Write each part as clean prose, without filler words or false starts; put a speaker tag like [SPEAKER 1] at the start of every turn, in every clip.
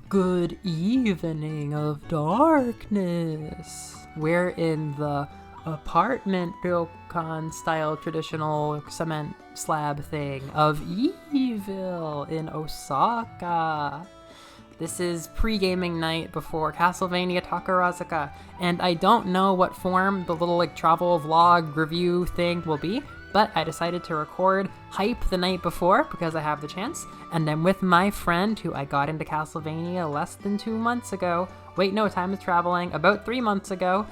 [SPEAKER 1] Good evening of darkness. We're in the apartment ryokan style traditional cement slab thing of evil in Osaka. This is pre-gaming night before Castlevania Takarazuka, and I don't know what form the little travel vlog review thing will be, but I decided to record hype the night before because I have the chance, and I'm with my friend who I got into Castlevania less than 2 months ago. Wait, no, time is traveling. About 3 months ago.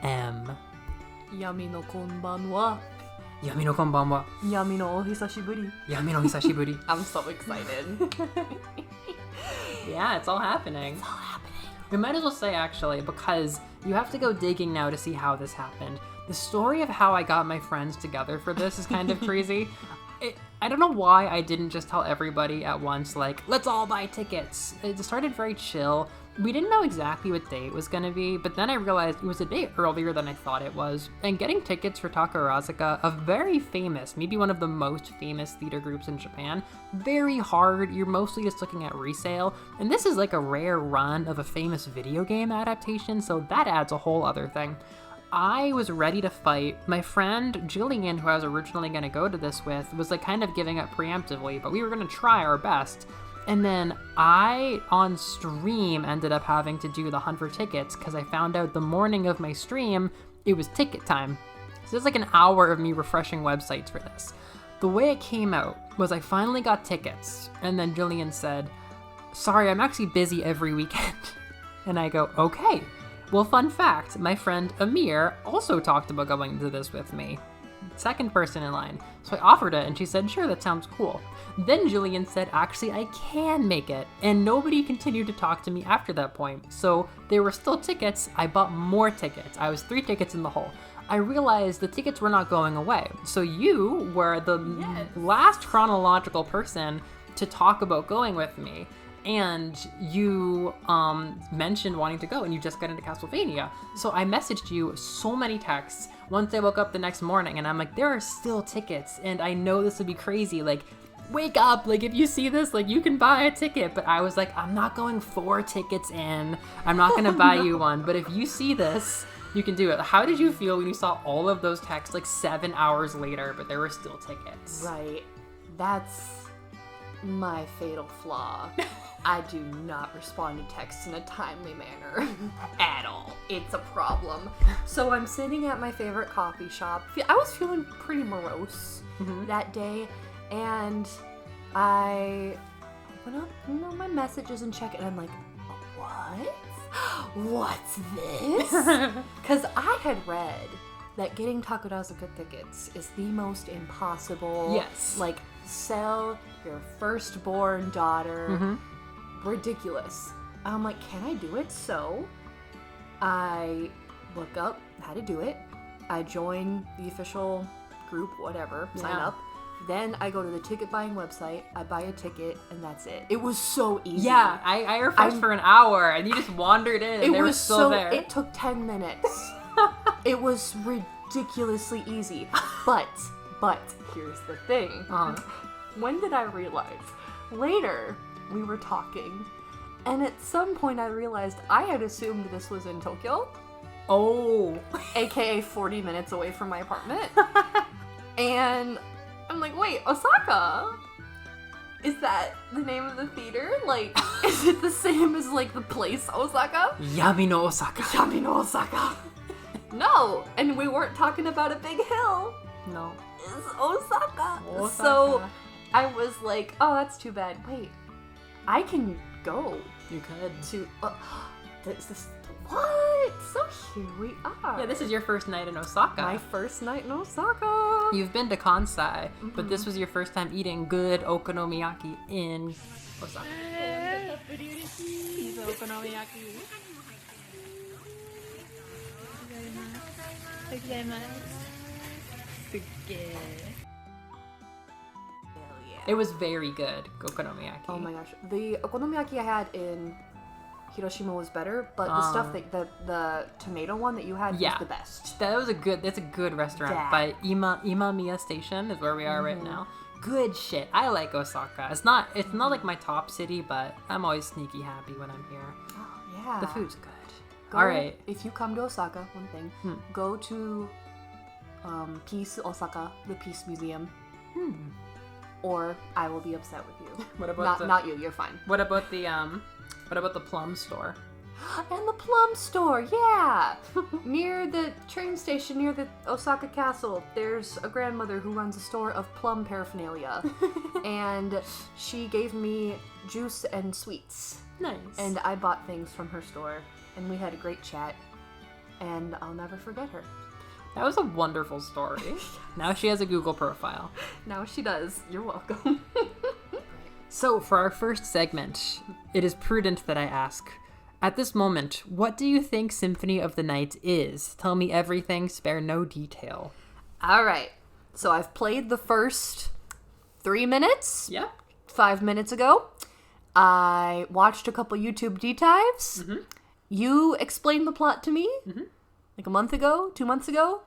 [SPEAKER 1] M.
[SPEAKER 2] Yami no konbanwa.
[SPEAKER 1] Yami no konbanwa.
[SPEAKER 2] Yami no o hisashiburi.
[SPEAKER 1] Yami no hisashiburi.
[SPEAKER 2] I'm so excited.
[SPEAKER 1] Yeah, it's all happening. We might as well say, actually, because you have to go digging now to see how this happened. The story of how I got my friends together for this is kind of crazy. I don't know why I didn't just tell everybody at once, like, let's all buy tickets. It started very chill. We didn't know exactly what day it was going to be, but then I realized it was a day earlier than I thought it was. And getting tickets for Takarazuka, a very famous, maybe one of the most famous theater groups in Japan, very hard. You're mostly just looking at resale. And this is like a rare run of a famous video game adaptation, so that adds a whole other thing. I was ready to fight. My friend Jillian, who I was originally going to go to this with, was like kind of giving up preemptively, but we were going to try our best. And then I, on stream, ended up having to do the hunt for tickets because I found out the morning of my stream, it was ticket time. So there's like an hour of me refreshing websites for this. The way it came out was I finally got tickets, and then Jillian said, sorry, I'm actually busy every weekend. And I go, okay. Well, fun fact, my friend Amir also talked about going to this with me. Second person in line. So I offered it and she said, sure, that sounds cool. Then Jillian said, actually, I can make it. And nobody continued to talk to me after that point. So there were still tickets. I bought more tickets. I was 3 tickets in the hole. I realized the tickets were not going away. So you were the last chronological person to talk about going with me. And you mentioned wanting to go, and you just got into Castlevania. So I messaged you so many texts. Once I woke up the next morning, and I'm like, there are still tickets, and I know this would be crazy. Like, wake up! Like, if you see this, like, you can buy a ticket. But I was like, I'm not going 4 tickets in. I'm not gonna buy you one. But if you see this, you can do it. How did you feel when you saw all of those texts, like 7 hours later, but there were still tickets?
[SPEAKER 2] Right. That's my fatal flaw. I do not respond to texts in a timely manner at all. It's a problem. So I'm sitting at my favorite coffee shop. I was feeling pretty morose that day, and I went up my messages and check it, and I'm like, what? What's this? Because I had read that getting Takarazuka tickets is the most impossible.
[SPEAKER 1] Yes.
[SPEAKER 2] Like, sell your firstborn daughter. Ridiculous. I'm like, can I do it? So I look up how to do it. I join the official group, whatever, sign up. Then I go to the ticket buying website, I buy a ticket, and that's it. It was so easy.
[SPEAKER 1] Yeah, I refreshed for an hour, and you just wandered in, and they were still there.
[SPEAKER 2] It took 10 minutes. It was ridiculously easy. But, here's the thing. When did I realize? Later, we were talking, and at some point I realized I had assumed this was in Tokyo.
[SPEAKER 1] Oh.
[SPEAKER 2] AKA 40 minutes away from my apartment. And I'm like, wait, Osaka? Is that the name of the theater? Like, is it the same as, like, the place Osaka?
[SPEAKER 1] Yami no Osaka.
[SPEAKER 2] Yami no Osaka. No, and we weren't talking about a big hill.
[SPEAKER 1] No.
[SPEAKER 2] It's Osaka. So I was like, oh, that's too bad. Wait, I can go.
[SPEAKER 1] You could.
[SPEAKER 2] To what? So here we are.
[SPEAKER 1] Yeah, this is your first night in Osaka.
[SPEAKER 2] My first night in Osaka.
[SPEAKER 1] You've been to Kansai, but this was your first time eating good okonomiyaki in Osaka. It was very good, okonomiyaki.
[SPEAKER 2] Oh my gosh. The okonomiyaki I had in Hiroshima was better, but the stuff that the tomato one that you had was the best.
[SPEAKER 1] That's a good restaurant by Imamiya Station is where we are right now. good shit. I like Osaka. It's not like my top city, but I'm always sneaky happy when I'm here.
[SPEAKER 2] Oh, yeah.
[SPEAKER 1] The food's good.
[SPEAKER 2] All
[SPEAKER 1] right.
[SPEAKER 2] If you come to Osaka, one thing, go to Peace Osaka, the Peace Museum. Or I will be upset with you.
[SPEAKER 1] What about
[SPEAKER 2] not you? You're fine.
[SPEAKER 1] What about the plum store?
[SPEAKER 2] And the plum store, yeah! Near the train station, near the Osaka Castle, there's a grandmother who runs a store of plum paraphernalia. And she gave me juice and sweets.
[SPEAKER 1] Nice.
[SPEAKER 2] And I bought things from her store. And we had a great chat. And I'll never forget her.
[SPEAKER 1] That was a wonderful story. Now she has a Google profile.
[SPEAKER 2] Now she does. You're welcome.
[SPEAKER 1] So, for our first segment, it is prudent that I ask, at this moment, what do you think Symphony of the Night is? Tell me everything, spare no detail.
[SPEAKER 2] All right. So I've played the first 3 minutes.
[SPEAKER 1] Yep.
[SPEAKER 2] 5 minutes ago. I watched a couple YouTube deep dives.
[SPEAKER 1] Mm-hmm.
[SPEAKER 2] You explained the plot to me like a month ago, 2 months ago.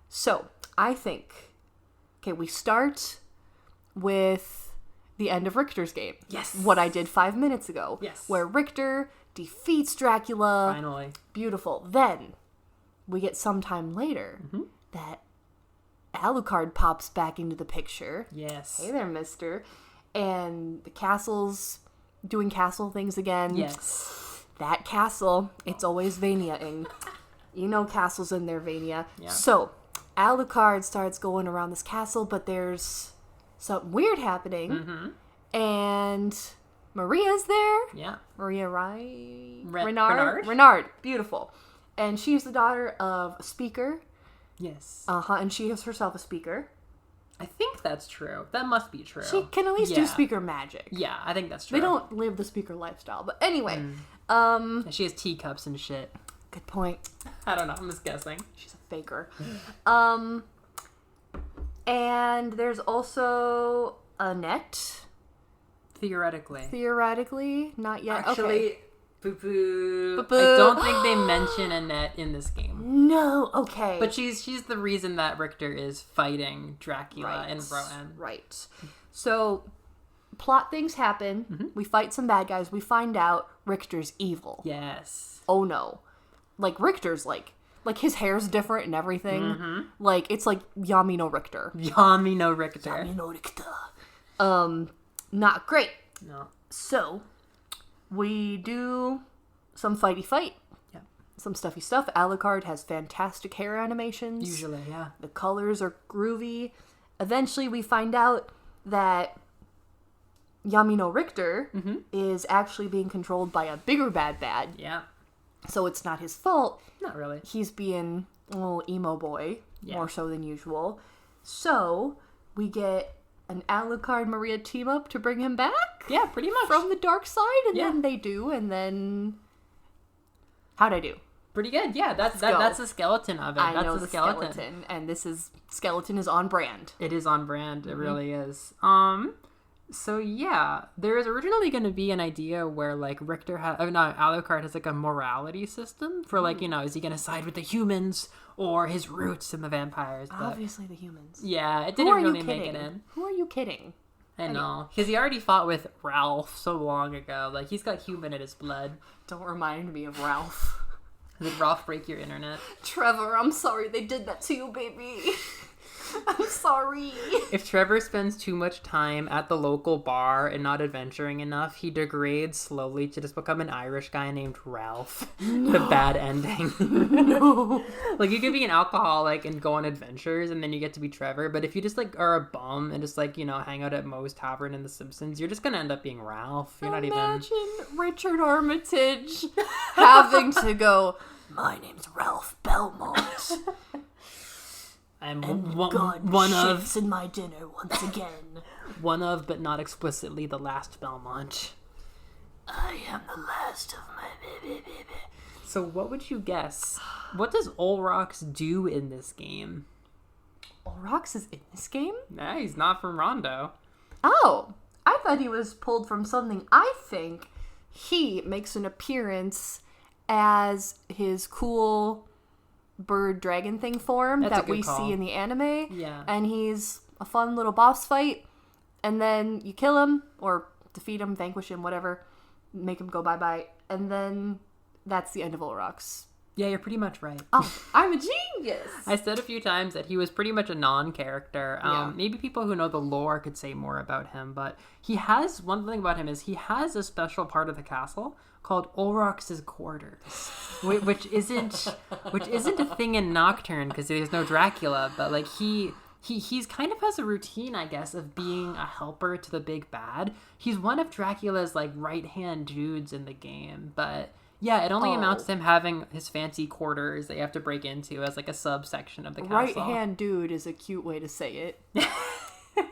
[SPEAKER 2] So I think, okay, we start with the end of Richter's game.
[SPEAKER 1] Yes.
[SPEAKER 2] What I did 5 minutes ago.
[SPEAKER 1] Yes.
[SPEAKER 2] Where Richter defeats Dracula.
[SPEAKER 1] Finally.
[SPEAKER 2] Beautiful. Then we get some time later that Alucard pops back into the picture.
[SPEAKER 1] Yes.
[SPEAKER 2] Hey there, mister. And the castle's doing castle things again.
[SPEAKER 1] Yes.
[SPEAKER 2] That castle, it's always Vania-ing. You know castle's in there, Vania.
[SPEAKER 1] Yeah.
[SPEAKER 2] So, Alucard starts going around this castle, but there's something weird happening. And Maria's there.
[SPEAKER 1] Yeah.
[SPEAKER 2] Maria
[SPEAKER 1] Renard?
[SPEAKER 2] Renard. Beautiful. And she's the daughter of a speaker.
[SPEAKER 1] Yes.
[SPEAKER 2] And she is herself a speaker.
[SPEAKER 1] I think that's true. That must be true.
[SPEAKER 2] She can at least do speaker magic.
[SPEAKER 1] Yeah, I think that's true.
[SPEAKER 2] They don't live the speaker lifestyle. But anyway.
[SPEAKER 1] And she has teacups and shit.
[SPEAKER 2] Good point.
[SPEAKER 1] I don't know. I'm just guessing.
[SPEAKER 2] She's a faker. And there's also Annette. Theoretically. Not yet.
[SPEAKER 1] Actually,
[SPEAKER 2] okay.
[SPEAKER 1] Boo-boo.
[SPEAKER 2] Boo-boo.
[SPEAKER 1] I don't think they mention Annette in this game.
[SPEAKER 2] No. Okay.
[SPEAKER 1] But she's the reason that Richter is fighting Dracula and Rohan.
[SPEAKER 2] Right. So, plot things happen. We fight some bad guys. We find out Richter's evil.
[SPEAKER 1] Yes.
[SPEAKER 2] Oh no. Like, Richter's like his hair's different and everything. Like, it's like Yamino Richter.
[SPEAKER 1] Yamino Richter.
[SPEAKER 2] Yamino Richter. Not great.
[SPEAKER 1] No.
[SPEAKER 2] So, we do some fighty fight.
[SPEAKER 1] Yeah.
[SPEAKER 2] Some stuffy stuff. Alucard has fantastic hair animations.
[SPEAKER 1] Usually, yeah.
[SPEAKER 2] The colors are groovy. Eventually, we find out that Yamino Richter is actually being controlled by a bigger bad.
[SPEAKER 1] Yeah.
[SPEAKER 2] So it's not his fault.
[SPEAKER 1] Not really.
[SPEAKER 2] He's being a little emo boy, more so than usual. So we get an Alucard Maria team up to bring him back.
[SPEAKER 1] Yeah, pretty much.
[SPEAKER 2] From the dark side, and then they do, and then how'd I do?
[SPEAKER 1] Pretty good. Yeah, that's the skeleton of it.
[SPEAKER 2] I know the skeleton, and skeleton is on brand.
[SPEAKER 1] It is on brand. It really is. So yeah, there is originally going to be an idea where like Alucard has like a morality system for like, is he going to side with the humans or his roots in the vampires? But
[SPEAKER 2] obviously the humans.
[SPEAKER 1] Yeah, it didn't really make it in.
[SPEAKER 2] Who are you kidding?
[SPEAKER 1] I know, because he already fought with Ralph so long ago. Like he's got human in his blood.
[SPEAKER 2] Don't remind me of Ralph.
[SPEAKER 1] Did Ralph break your internet?
[SPEAKER 2] Trevor, I'm sorry they did that to you, baby. I'm sorry.
[SPEAKER 1] If Trevor spends too much time at the local bar and not adventuring enough, he degrades slowly to just become an Irish guy named Ralph. No. The bad ending.
[SPEAKER 2] No.
[SPEAKER 1] Like, you could be an alcoholic and go on adventures, and then you get to be Trevor. But if you just, like, are a bum and just, like, hang out at Moe's Tavern in The Simpsons, you're just gonna end up being Ralph. You're not even...
[SPEAKER 2] Imagine Richard Armitage having to go, my name's Ralph Belmont.
[SPEAKER 1] I'm
[SPEAKER 2] God
[SPEAKER 1] one
[SPEAKER 2] shits in my dinner once again.
[SPEAKER 1] One of, but not explicitly, the last Belmont.
[SPEAKER 2] I am the last of my baby.
[SPEAKER 1] So what would you guess? What does Olrox do in this game?
[SPEAKER 2] Olrox is in this game?
[SPEAKER 1] Nah, he's not from Rondo.
[SPEAKER 2] Oh, I thought he was pulled from something. I think he makes an appearance as his cool... bird dragon thing form that we see in the anime.
[SPEAKER 1] Yeah.
[SPEAKER 2] And he's a fun little boss fight. And then you kill him, or defeat him, vanquish him, whatever. Make him go bye-bye. And then that's the end of Olrox.
[SPEAKER 1] Yeah, you're pretty much right.
[SPEAKER 2] Oh, I'm a genius!
[SPEAKER 1] I said a few times that he was pretty much a non-character. Maybe people who know the lore could say more about him, but he has, one thing about him is he has a special part of the castle called Olrox's quarters, which isn't a thing in Nocturne because there's no Dracula, but like he's kind of has a routine, I guess, of being a helper to the big bad. He's one of Dracula's like right-hand dudes in the game, but yeah, it only amounts to him having his fancy quarters that you have to break into as like a subsection of the castle.
[SPEAKER 2] Right-hand dude is a cute way to say it.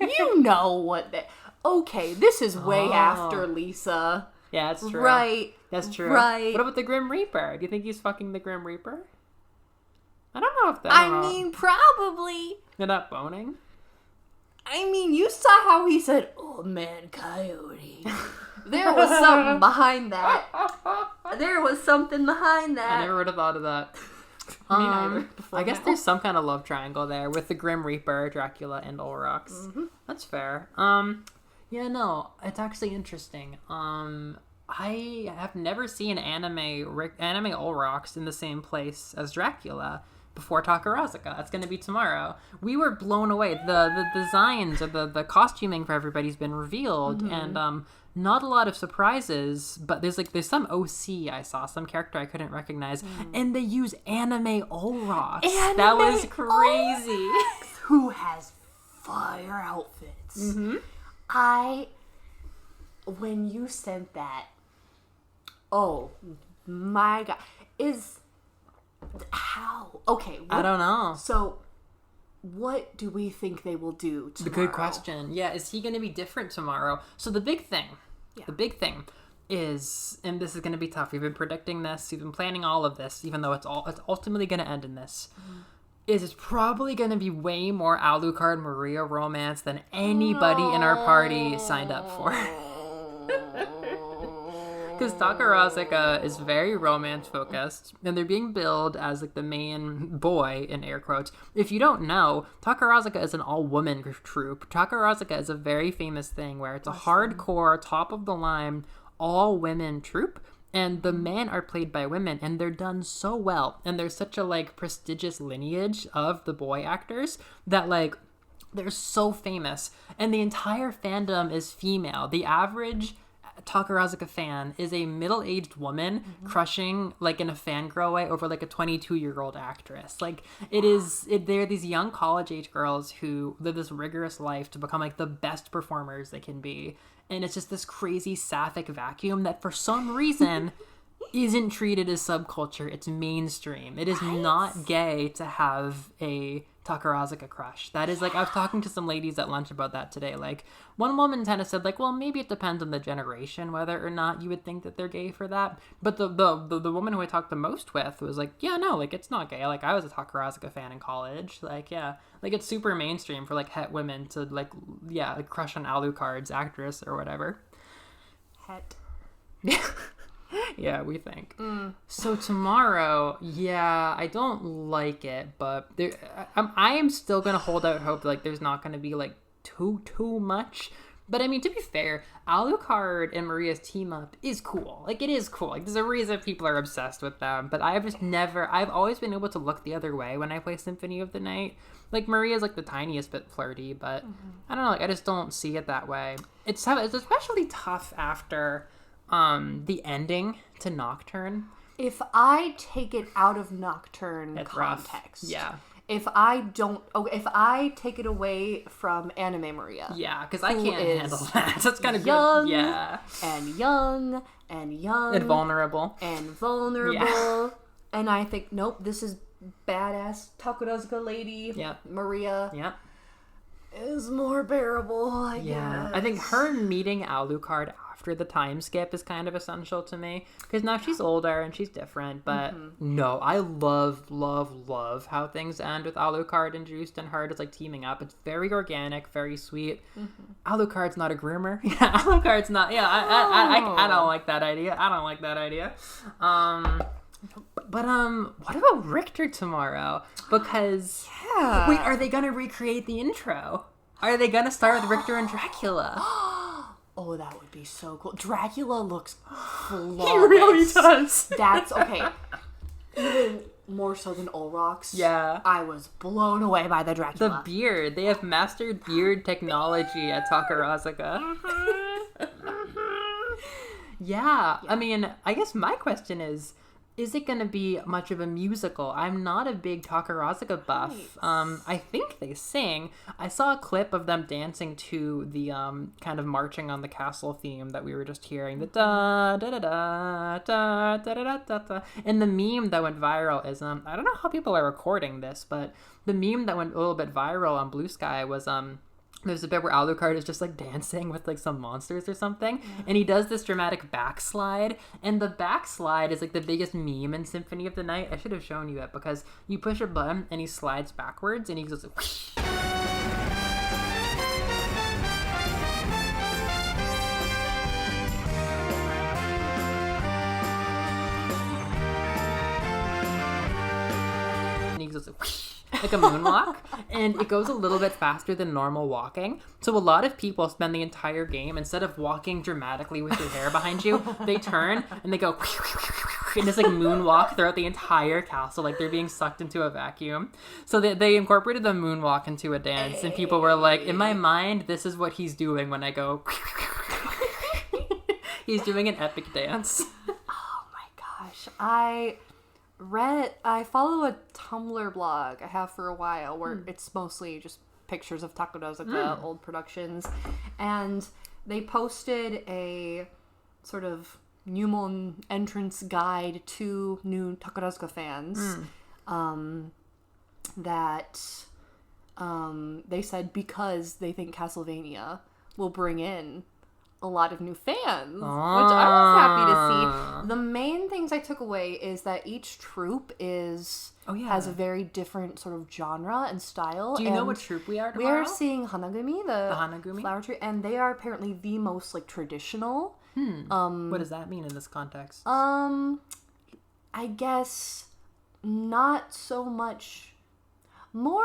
[SPEAKER 2] You know what that... Okay, this is way after Lisa.
[SPEAKER 1] Yeah, that's true.
[SPEAKER 2] Right.
[SPEAKER 1] That's true.
[SPEAKER 2] Right.
[SPEAKER 1] What about the Grim Reaper? Do you think he's fucking the Grim Reaper? I don't know if that...
[SPEAKER 2] I mean, probably.
[SPEAKER 1] They're not boning?
[SPEAKER 2] I mean, you saw how he said, "Oh man, coyote." There was something behind that. There was something behind that.
[SPEAKER 1] I never would have thought of that.
[SPEAKER 2] Me neither.
[SPEAKER 1] I guess there's some kind of love triangle there with the Grim Reaper, Dracula, and Olrox.
[SPEAKER 2] Mm-hmm.
[SPEAKER 1] That's fair. Yeah, no, it's actually interesting. I have never seen anime Olrox in the same place as Dracula before Takarazuka. That's going to be tomorrow. We were blown away. The designs or the costuming for everybody's been revealed, and not a lot of surprises, but there's some OC I saw, some character I couldn't recognize, and they use anime Olrox. That was crazy.
[SPEAKER 2] Olrox, who has fire outfits. When you sent that, oh my god, how? Okay.
[SPEAKER 1] I don't know.
[SPEAKER 2] So, what do we think they will do tomorrow?
[SPEAKER 1] The good question. Yeah, is he going to be different tomorrow? So the big thing is, and this is going to be tough. We've been predicting this. We've been planning all of this, even though it's ultimately going to end in this. Is it's probably going to be way more Alucard Maria romance than anybody in our party signed up for. Because Takarazuka is very romance-focused, and they're being billed as, like, the main boy, in air quotes. If you don't know, Takarazuka is an all-woman troupe. Takarazuka is a very famous thing where it's a hardcore, top-of-the-line, all-women troupe, and the men are played by women, and they're done so well. And there's such a, like, prestigious lineage of the boy actors that, like, they're so famous. And the entire fandom is female. The average Takarazuka fan is a middle-aged woman crushing, like, in a fangirl way over, like, a 22-year-old actress. Like, they're these young college-age girls who live this rigorous life to become, like, the best performers they can be. And it's just this crazy sapphic vacuum that for some reason isn't treated as subculture. It's mainstream. It is not gay to have a Takarazuka crush. That is, like, I was talking to some ladies at lunch about that today. Like, one woman kind of said, like, well, maybe it depends on the generation whether or not you would think that they're gay for that. But the woman who I talked the most with was like, yeah, no, like, it's not gay. Like, I was a Takarazuka fan in college. Like, yeah, like, it's super mainstream for, like, het women to, like, yeah, like, crush on Alucard's actress or whatever.
[SPEAKER 2] Het.
[SPEAKER 1] Yeah, we think. So tomorrow, yeah, I don't like it, but I am still going to hold out hope that, like, there's not going to be, like, too much. But, I mean, to be fair, Alucard and Maria's team up is cool. Like, it is cool. Like, there's a reason people are obsessed with them. But I've always been able to look the other way when I play Symphony of the Night. Like, Maria's, like, the tiniest bit flirty, but I don't know, like, I just don't see it that way. It's especially tough after the ending to Nocturne.
[SPEAKER 2] If I take it out of Nocturne
[SPEAKER 1] It's
[SPEAKER 2] context,
[SPEAKER 1] rough. Yeah.
[SPEAKER 2] If I take it away from Anime Maria,
[SPEAKER 1] Yeah, because I can't handle that. So it's kind of
[SPEAKER 2] young,
[SPEAKER 1] good. Yeah.
[SPEAKER 2] and young, and young,
[SPEAKER 1] And vulnerable.
[SPEAKER 2] Yeah. And I think, nope, this is badass Takarazuka lady.
[SPEAKER 1] Yeah.
[SPEAKER 2] Maria.
[SPEAKER 1] Yeah.
[SPEAKER 2] Is more bearable, I guess.
[SPEAKER 1] I think her meeting Alucard after the time skip is kind of essential to me, because now she's older and she's different, but no, I love how things end with Alucard and Juiced and her just, like, teaming up. It's very organic, very sweet. Alucard's not a groomer. Yeah, Alucard's not. Yeah, I don't like that idea. But what about Richter tomorrow? Because wait, are they gonna recreate the intro? Are they gonna start with Richter and Dracula?
[SPEAKER 2] Oh, that would be so cool. Dracula looks flawless.
[SPEAKER 1] He really does.
[SPEAKER 2] That's okay. Even more so than Olrox.
[SPEAKER 1] Yeah.
[SPEAKER 2] I was blown away by the Dracula.
[SPEAKER 1] The beard. They have mastered beard technology at Takarazuka. Yeah. I mean, I guess my question is it going to be much of a musical? I'm not a big Takarazuka buff.
[SPEAKER 2] Nice.
[SPEAKER 1] I think they sing. I saw a clip of them dancing to the kind of marching on the castle theme that we were just hearing. The da da da da da da da da da. And the meme that went viral is I don't know how people are recording this, but the meme that went a little bit viral on Blue Sky was there's a bit where Alucard is just like dancing with like some monsters or something, and he does this dramatic backslide, and the backslide is like the biggest meme in Symphony of the Night. I should have shown you it because you push a button and he slides backwards and he goes like, whoosh. And he goes like, whoosh. Like a moonwalk, and it goes a little bit faster than normal walking. So a lot of people spend the entire game, instead of walking dramatically with your hair behind you, they turn and they go and just like moonwalk throughout the entire castle, like they're being sucked into a vacuum. So they incorporated the moonwalk into a dance, and people were like, in my mind, this is what he's doing when I go. He's doing an epic dance.
[SPEAKER 2] Oh my gosh. I follow a Tumblr blog I have for a while where it's mostly just pictures of Takarazuka old productions, and they posted a sort of Numon entrance guide to new Takarazuka fans that they said because they think Castlevania will bring in a lot of new fans, which I was happy to see. The main things I took away is that each troupe has a very different sort of genre and style.
[SPEAKER 1] Do you know what troupe we are tomorrow?
[SPEAKER 2] We are seeing Hanagumi, the
[SPEAKER 1] Hanagumi
[SPEAKER 2] flower troupe, and they are apparently the most like traditional.
[SPEAKER 1] What does that mean in this context?
[SPEAKER 2] I guess not so much more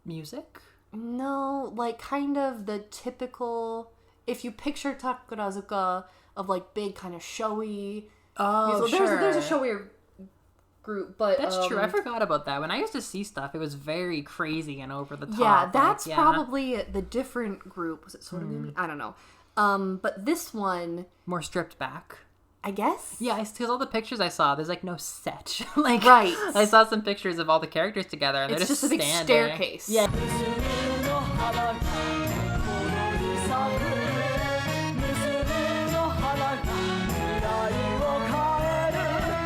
[SPEAKER 1] Music?
[SPEAKER 2] No, like kind of the typical, if you picture Takarazuka of like big kind of showy.
[SPEAKER 1] Oh,
[SPEAKER 2] so
[SPEAKER 1] sure.
[SPEAKER 2] There's a showier group, but
[SPEAKER 1] That's true. I forgot about that. When I used to see stuff, it was very crazy and over the top.
[SPEAKER 2] Yeah, that's probably the different group. Was it sort of? I don't know. But this one
[SPEAKER 1] more stripped back,
[SPEAKER 2] I guess.
[SPEAKER 1] Yeah, because all the pictures I saw, there's like no set. Like,
[SPEAKER 2] right.
[SPEAKER 1] I saw some pictures of all the characters together, and
[SPEAKER 2] it's
[SPEAKER 1] they're just
[SPEAKER 2] a big
[SPEAKER 1] standing.
[SPEAKER 2] staircase.
[SPEAKER 1] Yeah.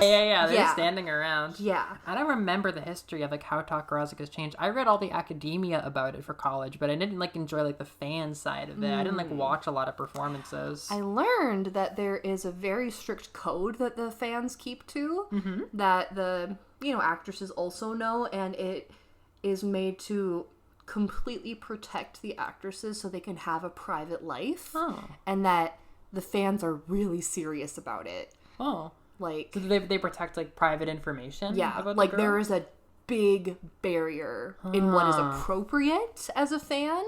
[SPEAKER 1] Yeah, they're standing around.
[SPEAKER 2] Yeah.
[SPEAKER 1] I don't remember the history of like how Takarazuka's changed. I read all the academia about it for college, but I didn't like enjoy like the fan side of it. I didn't like watch a lot of performances.
[SPEAKER 2] I learned that there is a very strict code that the fans keep to, that the actresses also know, and it is made to completely protect the actresses so they can have a private life, and that the fans are really serious about it. Like,
[SPEAKER 1] so they protect like private information.
[SPEAKER 2] Yeah,
[SPEAKER 1] about
[SPEAKER 2] like
[SPEAKER 1] the girl?
[SPEAKER 2] there is a big barrier in what is appropriate as a fan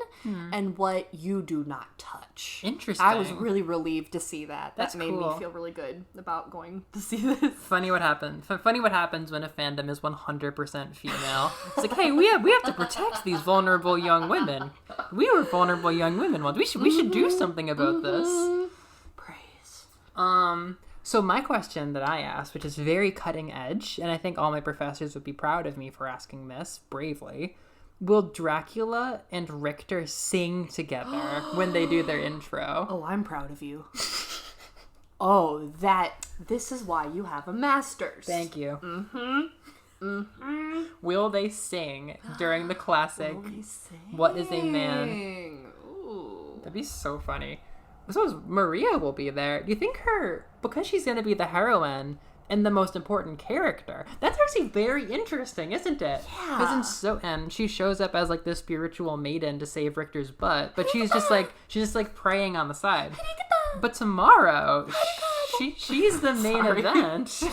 [SPEAKER 2] and what you do not touch.
[SPEAKER 1] Interesting.
[SPEAKER 2] I was really relieved to see that.
[SPEAKER 1] That's
[SPEAKER 2] that made
[SPEAKER 1] cool.
[SPEAKER 2] me feel really good about going to see this.
[SPEAKER 1] Funny what happens when a fandom is 100% female. It's like, hey, we have to protect these vulnerable young women. We were vulnerable young women once. We should do something about this.
[SPEAKER 2] Praise.
[SPEAKER 1] So my question that I asked, which is very cutting edge, and I think all my professors would be proud of me for asking this bravely, will Dracula and Richter sing together when they do their intro?
[SPEAKER 2] Oh, I'm proud of you. This is why you have a master's.
[SPEAKER 1] Thank you. Will they sing during the classic What is a Man?
[SPEAKER 2] Ooh.
[SPEAKER 1] That'd be so funny. I suppose Maria will be there. Do you think because she's going to be the heroine and the most important character, that's actually very interesting, isn't it?
[SPEAKER 2] Yeah.
[SPEAKER 1] And she shows up as like this spiritual maiden to save Richter's butt, but she's just like praying on the side. But tomorrow, she's the main event.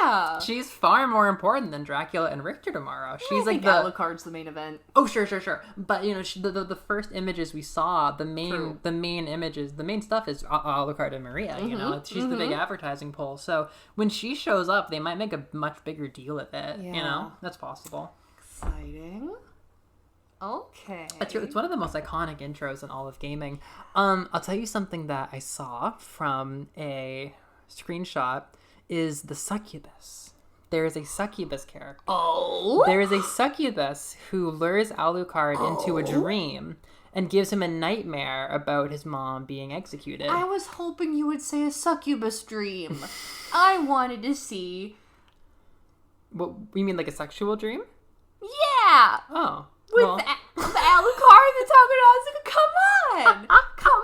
[SPEAKER 2] Yeah.
[SPEAKER 1] She's far more important than Dracula and Richter tomorrow. She's
[SPEAKER 2] I think Alucard's the main event.
[SPEAKER 1] Oh, sure. But, you know, the first images we saw, the main images, the main stuff is Alucard and Maria, you know? She's the big advertising pull. So when she shows up, they might make a much bigger deal of it, you know? That's possible.
[SPEAKER 2] Exciting. Okay.
[SPEAKER 1] It's one of the most iconic intros in all of gaming. I'll tell you something that I saw from a screenshot is the succubus. There is a succubus character.
[SPEAKER 2] Oh?
[SPEAKER 1] There is a succubus who lures Alucard into a dream and gives him a nightmare about his mom being executed.
[SPEAKER 2] I was hoping you would say a succubus dream. I wanted to see...
[SPEAKER 1] What, you mean like a sexual dream?
[SPEAKER 2] Yeah!
[SPEAKER 1] Oh.
[SPEAKER 2] With Alucard and Takarazuka, come on! Come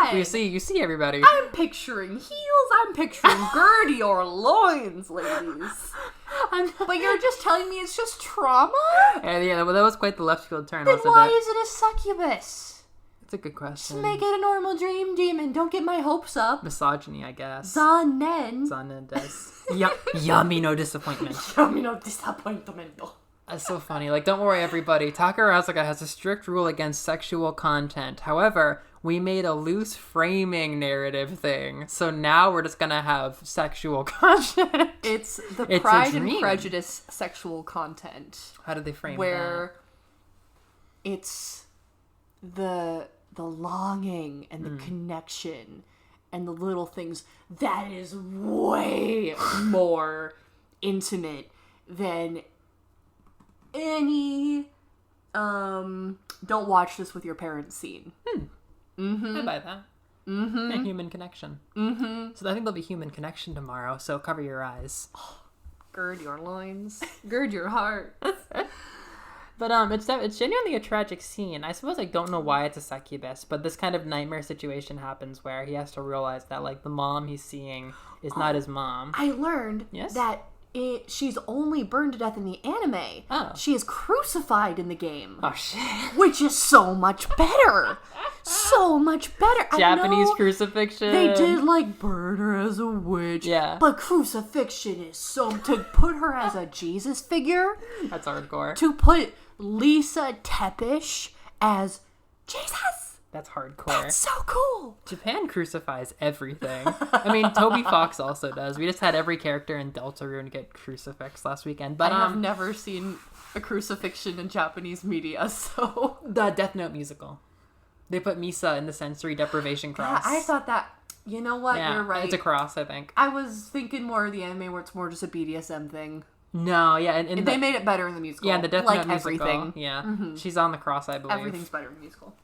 [SPEAKER 2] on!
[SPEAKER 1] You see everybody.
[SPEAKER 2] I'm picturing heels, I'm picturing gird your loins, ladies. But you're just telling me it's just trauma?
[SPEAKER 1] Yeah, well, that was quite the left field turn.
[SPEAKER 2] Then why is it a succubus?
[SPEAKER 1] That's a good question.
[SPEAKER 2] Just make it a normal dream demon. Don't get my hopes up.
[SPEAKER 1] Misogyny, I guess.
[SPEAKER 2] Zanen.
[SPEAKER 1] Yummy, no disappointment.
[SPEAKER 2] Yummy, no disappointment.
[SPEAKER 1] That's so funny. Like, don't worry, everybody. Takarazuka has a strict rule against sexual content. However, we made a loose framing narrative thing. So now we're just gonna have sexual content.
[SPEAKER 2] It's Pride and Prejudice sexual content.
[SPEAKER 1] How did they frame
[SPEAKER 2] where it's the longing and the connection and the little things that is way more intimate than any don't watch this with your parents scene.
[SPEAKER 1] I buy that. A human connection. So I think there'll be human connection tomorrow, so cover your eyes.
[SPEAKER 2] Gird your loins. Gird your heart.
[SPEAKER 1] But it's genuinely a tragic scene. I suppose I don't know why it's a succubus, but this kind of nightmare situation happens where he has to realize that, like, the mom he's seeing is not his mom.
[SPEAKER 2] I learned that she's only burned to death in the anime.
[SPEAKER 1] Oh.
[SPEAKER 2] She is crucified in the game.
[SPEAKER 1] Oh, shit.
[SPEAKER 2] Which is so much better. So much better.
[SPEAKER 1] Japanese crucifixion.
[SPEAKER 2] They did, like, burn her as a witch.
[SPEAKER 1] Yeah.
[SPEAKER 2] But crucifixion is so... To put her as a Jesus figure...
[SPEAKER 1] That's hardcore.
[SPEAKER 2] To put Lisa Tepish as Jesus...
[SPEAKER 1] That's hardcore.
[SPEAKER 2] That's so cool.
[SPEAKER 1] Japan crucifies everything. I mean, Toby Fox also does. We just had every character in Deltarune get crucifixed last weekend. But
[SPEAKER 2] I have never seen a crucifixion in Japanese media, so...
[SPEAKER 1] The Death Note musical. They put Misa in the sensory deprivation cross.
[SPEAKER 2] Yeah, I thought that... You know what?
[SPEAKER 1] Yeah,
[SPEAKER 2] you're right.
[SPEAKER 1] It's a cross, I think.
[SPEAKER 2] I was thinking more of the anime where it's more just a BDSM thing.
[SPEAKER 1] No, yeah. And
[SPEAKER 2] they made it better in the musical.
[SPEAKER 1] Yeah, the Death Note musical.
[SPEAKER 2] Everything.
[SPEAKER 1] Yeah. She's on the cross, I believe.
[SPEAKER 2] Everything's better in the musical.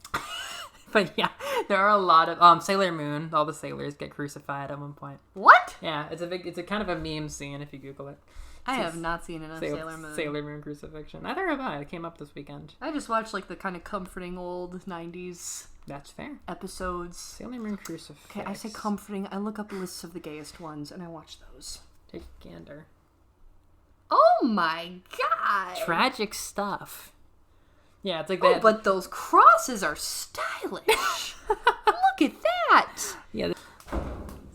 [SPEAKER 1] But yeah, there are a lot of Sailor Moon. All the sailors get crucified at one point.
[SPEAKER 2] What?
[SPEAKER 1] Yeah, it's a kind of a meme scene if you Google it.
[SPEAKER 2] I have not seen enough Sailor Moon.
[SPEAKER 1] Sailor Moon crucifixion. Neither have I. It came up this weekend.
[SPEAKER 2] I just watched like the kind of comforting old 90s.
[SPEAKER 1] That's fair.
[SPEAKER 2] Episodes.
[SPEAKER 1] Sailor Moon crucifixion.
[SPEAKER 2] Okay, I say comforting. I look up lists of the gayest ones and I watch those.
[SPEAKER 1] Take a gander.
[SPEAKER 2] Oh my god!
[SPEAKER 1] Tragic stuff. Yeah, it's like
[SPEAKER 2] that.
[SPEAKER 1] Oh,
[SPEAKER 2] but those crosses are stylish. Look at that.
[SPEAKER 1] Yeah.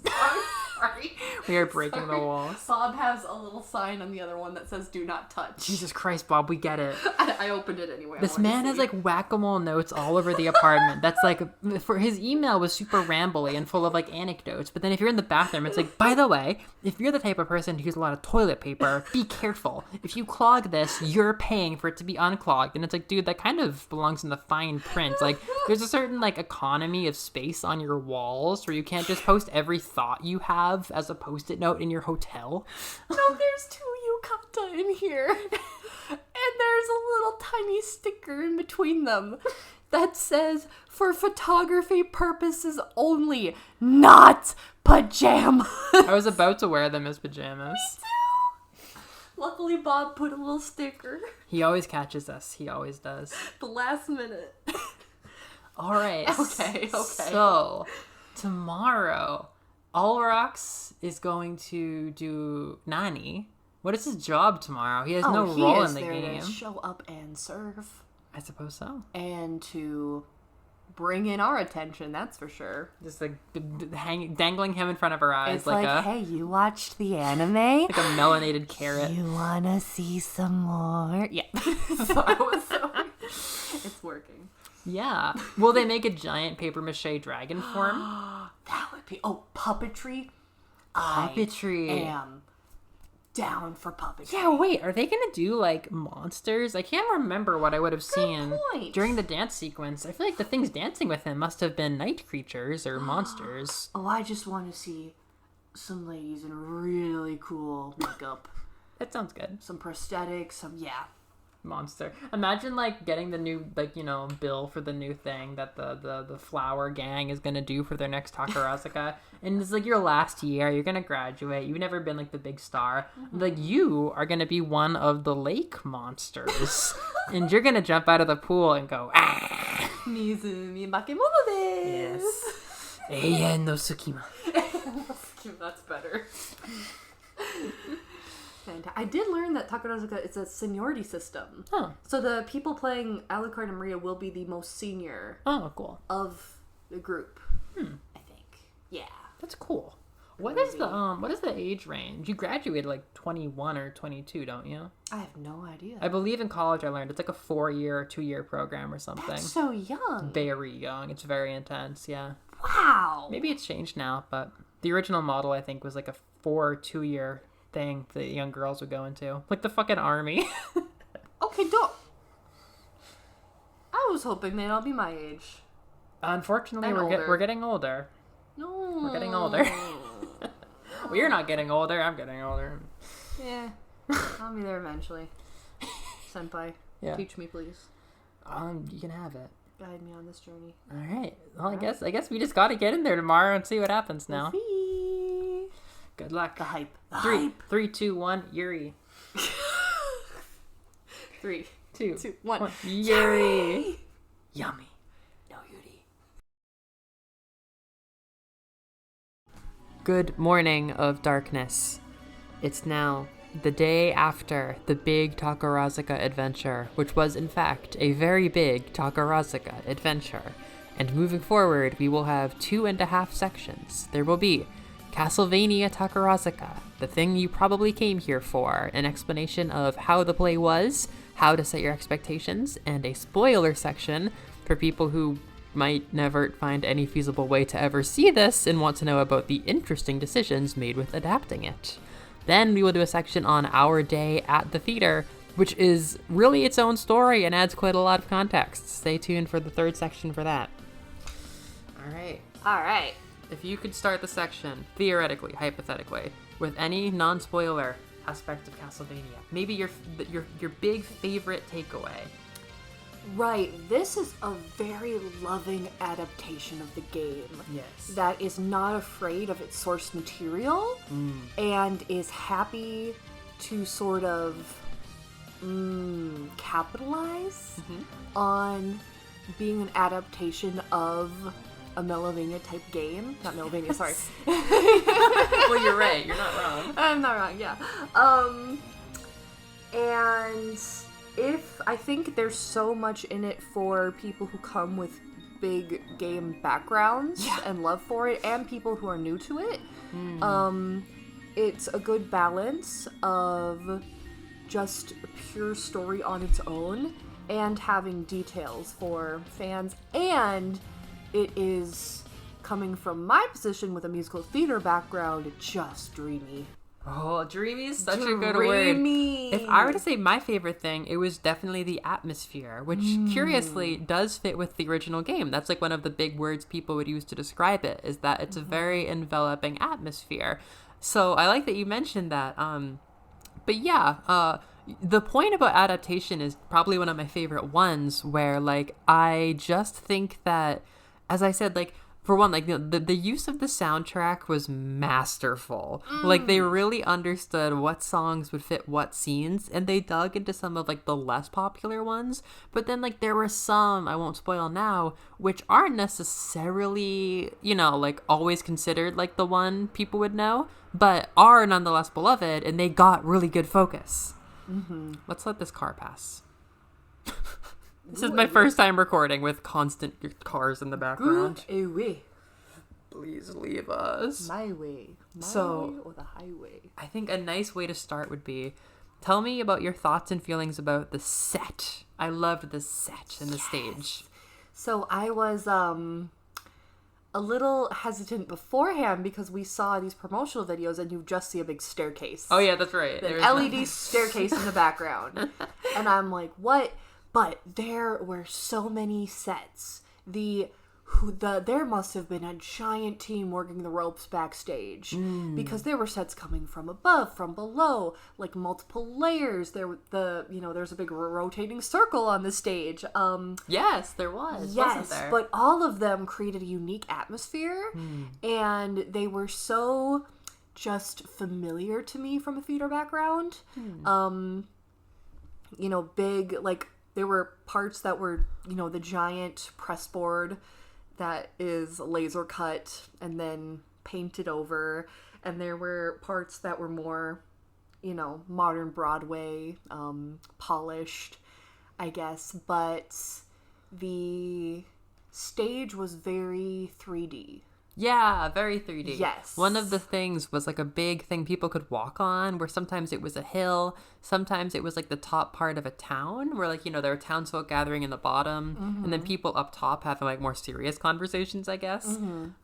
[SPEAKER 2] Sorry.
[SPEAKER 1] We are breaking the walls.
[SPEAKER 2] Bob has a little sign on the other one that says "Do not touch."
[SPEAKER 1] Jesus Christ, Bob, we get it.
[SPEAKER 2] I opened it anyway.
[SPEAKER 1] This man has like whack-a-mole notes all over the apartment. That's like, for his email was super rambly and full of like anecdotes. But then if you're in the bathroom, it's like, by the way, if you're the type of person who uses a lot of toilet paper, be careful. If you clog this, you're paying for it to be unclogged. And it's like, dude, that kind of belongs in the fine print. Like, there's a certain like economy of space on your walls where you can't just post every thought you have as a post-it note in your hotel.
[SPEAKER 2] No, there's 2 yukata in here. And there's a little tiny sticker in between them that says, for photography purposes only, not pajamas.
[SPEAKER 1] I was about to wear them as pajamas.
[SPEAKER 2] Me too. Luckily, Bob put a little sticker.
[SPEAKER 1] He always catches us. He always does.
[SPEAKER 2] The last minute.
[SPEAKER 1] All right.
[SPEAKER 2] Okay.
[SPEAKER 1] So, tomorrow, Ulrox is going to do Nani. What is his job tomorrow? He has no role in the game.
[SPEAKER 2] To show up and serve.
[SPEAKER 1] I suppose so.
[SPEAKER 2] And to bring in our attention, that's for sure.
[SPEAKER 1] Just like dangling him in front of our eyes.
[SPEAKER 2] It's like, hey, you watched the anime?
[SPEAKER 1] Like a melanated carrot.
[SPEAKER 2] You wanna see some more? Yeah. It's working.
[SPEAKER 1] Yeah. Will they make a giant paper mache dragon form?
[SPEAKER 2] That would be... Oh, puppetry?
[SPEAKER 1] Puppetry.
[SPEAKER 2] I am down for puppetry.
[SPEAKER 1] Yeah, wait. Are they going to do, like, monsters? I can't remember what I would have seen during the dance sequence. I feel like the things dancing with him must have been night creatures or monsters.
[SPEAKER 2] Oh, I just want to see some ladies in really cool makeup.
[SPEAKER 1] That sounds good.
[SPEAKER 2] Some prosthetics, yeah.
[SPEAKER 1] Monster. Imagine like getting the new bill for the new thing that the flower gang is gonna do for their next Takarazuka, and it's like your last year, you're gonna graduate, you've never been like the big star, like you are gonna be one of the lake monsters, and you're gonna jump out of the pool and go
[SPEAKER 2] Mizumi Bakemono desu.
[SPEAKER 1] Yes. Eien no Tsukima.
[SPEAKER 2] That's better. And I did learn that Takarazuka is a seniority system.
[SPEAKER 1] Oh.
[SPEAKER 2] So the people playing Alucard and Maria will be the most senior
[SPEAKER 1] Cool.
[SPEAKER 2] of the group. I think. Yeah.
[SPEAKER 1] That's cool. What is the age range? You graduated like 21 or 22, don't you?
[SPEAKER 2] I have no idea.
[SPEAKER 1] I believe in college I learned it's like a 4-year or 2-year program or something.
[SPEAKER 2] That's so young.
[SPEAKER 1] Very young. It's very intense, yeah.
[SPEAKER 2] Wow.
[SPEAKER 1] Maybe it's changed now, but the original model I think was like a 4 or 2-year thing that young girls would go into. Like the fucking army.
[SPEAKER 2] Okay, don't. I was hoping they'd all be my age.
[SPEAKER 1] Unfortunately,
[SPEAKER 2] And
[SPEAKER 1] we're getting older.
[SPEAKER 2] No.
[SPEAKER 1] We're getting older. Well, you're not getting older. I'm getting older.
[SPEAKER 2] Yeah. I'll be there eventually. Senpai, teach me, please.
[SPEAKER 1] You can have it.
[SPEAKER 2] Guide me on this journey.
[SPEAKER 1] All right. Well, I guess we just got to get in there tomorrow and see what happens now. Good luck.
[SPEAKER 2] The hype.
[SPEAKER 1] 3, 2, 1, Yuri.
[SPEAKER 2] 3,
[SPEAKER 1] 2,
[SPEAKER 2] 1.
[SPEAKER 1] Yuri. Yummy. No Yuri. Good morning of darkness. It's now the day after the big Takarazuka adventure, which was in fact a very big Takarazuka adventure. And moving forward, we will have 2.5 sections. There will be Castlevania Takarazuka, the thing you probably came here for, an explanation of how the play was, how to set your expectations, and a spoiler section for people who might never find any feasible way to ever see this and want to know about the interesting decisions made with adapting it. Then we will do a section on our day at the theater, which is really its own story and adds quite a lot of context. Stay tuned for the 3rd section for that. All right. If you could start the section, theoretically, hypothetically, with any non-spoiler aspect of Castlevania, maybe your big favorite takeaway.
[SPEAKER 2] Right, this is a very loving adaptation of the game.
[SPEAKER 1] Yes.
[SPEAKER 2] That is not afraid of its source material and is happy to sort of capitalize on being an adaptation of a Melovania type game. Not Melovania, sorry.
[SPEAKER 1] Well, you're right. You're not wrong.
[SPEAKER 2] I'm not wrong, yeah. And I think there's so much in it for people who come with big game backgrounds and love for it, and people who are new to it. It's a good balance of just pure story on its own and having details for fans, and it is coming from my position with a musical theater background, just dreamy.
[SPEAKER 1] Oh, dreamy is such a good word. If I were to say my favorite thing, it was definitely the atmosphere, which curiously does fit with the original game. That's like one of the big words people would use to describe it, is that it's a very enveloping atmosphere. So I like that you mentioned that. But yeah, the point about adaptation is probably one of my favorite ones, where like I just think that, as I said, like, for one, like, the use of the soundtrack was masterful. Like, they really understood what songs would fit what scenes, and they dug into some of, like, the less popular ones. But then, like, there were some, I won't spoil now, which aren't necessarily, like, always considered, like, the one people would know, but are nonetheless beloved, and they got really good focus. Let's let this car pass. This is my first time recording with constant cars in the background.
[SPEAKER 2] Away.
[SPEAKER 1] Please leave us.
[SPEAKER 2] My way. My
[SPEAKER 1] So-
[SPEAKER 2] way or the highway?
[SPEAKER 1] I think a nice way to start would be, tell me about your thoughts and feelings about the set. I loved the set and the stage.
[SPEAKER 2] So I was a little hesitant beforehand because we saw these promotional videos and you just see a big staircase.
[SPEAKER 1] Oh yeah, that's right.
[SPEAKER 2] An LED staircase in the background. And I'm like, what? But there were so many sets. There must have been a giant team working the ropes backstage because there were sets coming from above, from below, like multiple layers. There's a big rotating circle on the stage.
[SPEAKER 1] Yes, there was.
[SPEAKER 2] Yes,
[SPEAKER 1] wasn't there?
[SPEAKER 2] but all of them created a unique atmosphere, and they were so just familiar to me from a theater background. Big, like, there were parts that were, the giant press board that is laser cut and then painted over, and there were parts that were more, modern Broadway, polished, I guess, but the stage was very 3D.
[SPEAKER 1] Yeah, very 3D.
[SPEAKER 2] Yes.
[SPEAKER 1] One of the things was like a big thing people could walk on, where sometimes it was a hill, sometimes it was like the top part of a town, where there were townsfolk gathering in the bottom, and then people up top having like more serious conversations, I guess.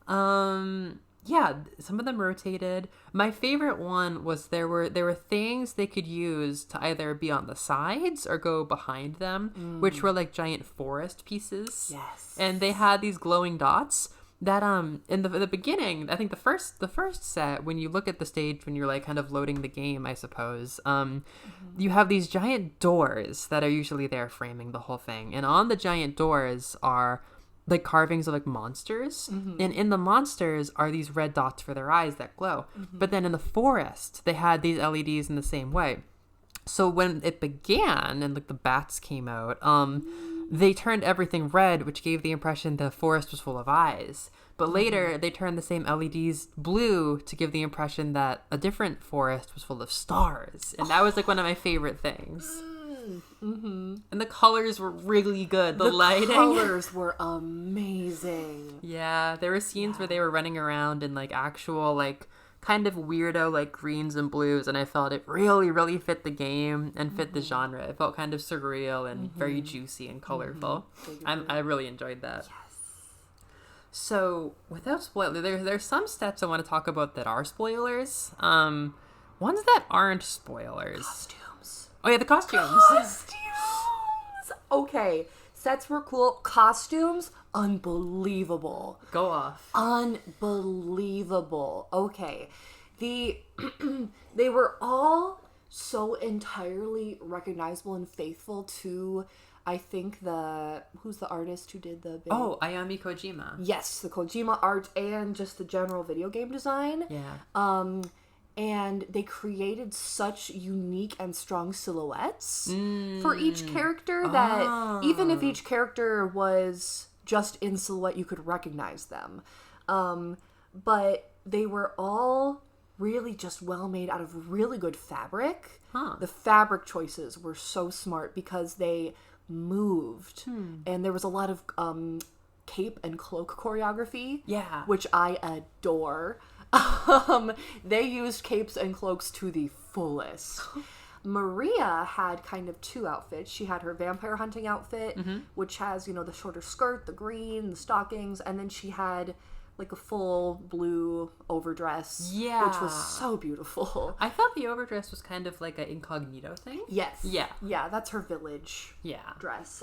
[SPEAKER 1] Yeah, some of them rotated. My favorite one was there were things they could use to either be on the sides or go behind them, which were like giant forest pieces.
[SPEAKER 2] Yes.
[SPEAKER 1] And they had these glowing dots that in the beginning, I think the first set, when you look at the stage when you're like kind of loading the game, I suppose, you have these giant doors that are usually there framing the whole thing, and on the giant doors are like carvings of like monsters, and in the monsters are these red dots for their eyes that glow. But then in the forest they had these LEDs in the same way. So when it began and like the bats came out, they turned everything red, which gave the impression the forest was full of eyes. But later, they turned the same LEDs blue to give the impression that a different forest was full of stars. And that was like one of my favorite things. And the colors were really good. The lighting.
[SPEAKER 2] The colors were amazing.
[SPEAKER 1] Yeah, there were scenes where they were running around in like actual like kind of weirdo like greens and blues, and I felt it really, really fit the game and fit the genre. It felt kind of surreal and very juicy and colorful. I really enjoyed that. Yes. So, without spoiler, there's some steps I want to talk about that are spoilers. Ones that aren't spoilers.
[SPEAKER 2] Costumes.
[SPEAKER 1] Oh yeah, the costumes.
[SPEAKER 2] Okay, sets were cool. Costumes, unbelievable.
[SPEAKER 1] Go off.
[SPEAKER 2] Unbelievable. Okay. They were all so entirely recognizable and faithful to, I think, who's the artist who did the big...
[SPEAKER 1] Oh, Ayami Kojima.
[SPEAKER 2] Yes, the Kojima art and just the general video game design.
[SPEAKER 1] Yeah.
[SPEAKER 2] And they created such unique and strong silhouettes for each character that even if each character was just in silhouette, you could recognize them. But they were all really just well made out of really good fabric. The fabric choices were so smart because they moved. And there was a lot of cape and cloak choreography.
[SPEAKER 1] Yeah.
[SPEAKER 2] Which I adore. They used capes and cloaks to the fullest. Maria had kind of two outfits. She had her vampire hunting outfit, which has, the shorter skirt, the green, the stockings, and then she had like a full blue overdress, which was so beautiful.
[SPEAKER 1] I thought the overdress was kind of like an incognito thing.
[SPEAKER 2] Yes.
[SPEAKER 1] Yeah.
[SPEAKER 2] Yeah, that's her village dress.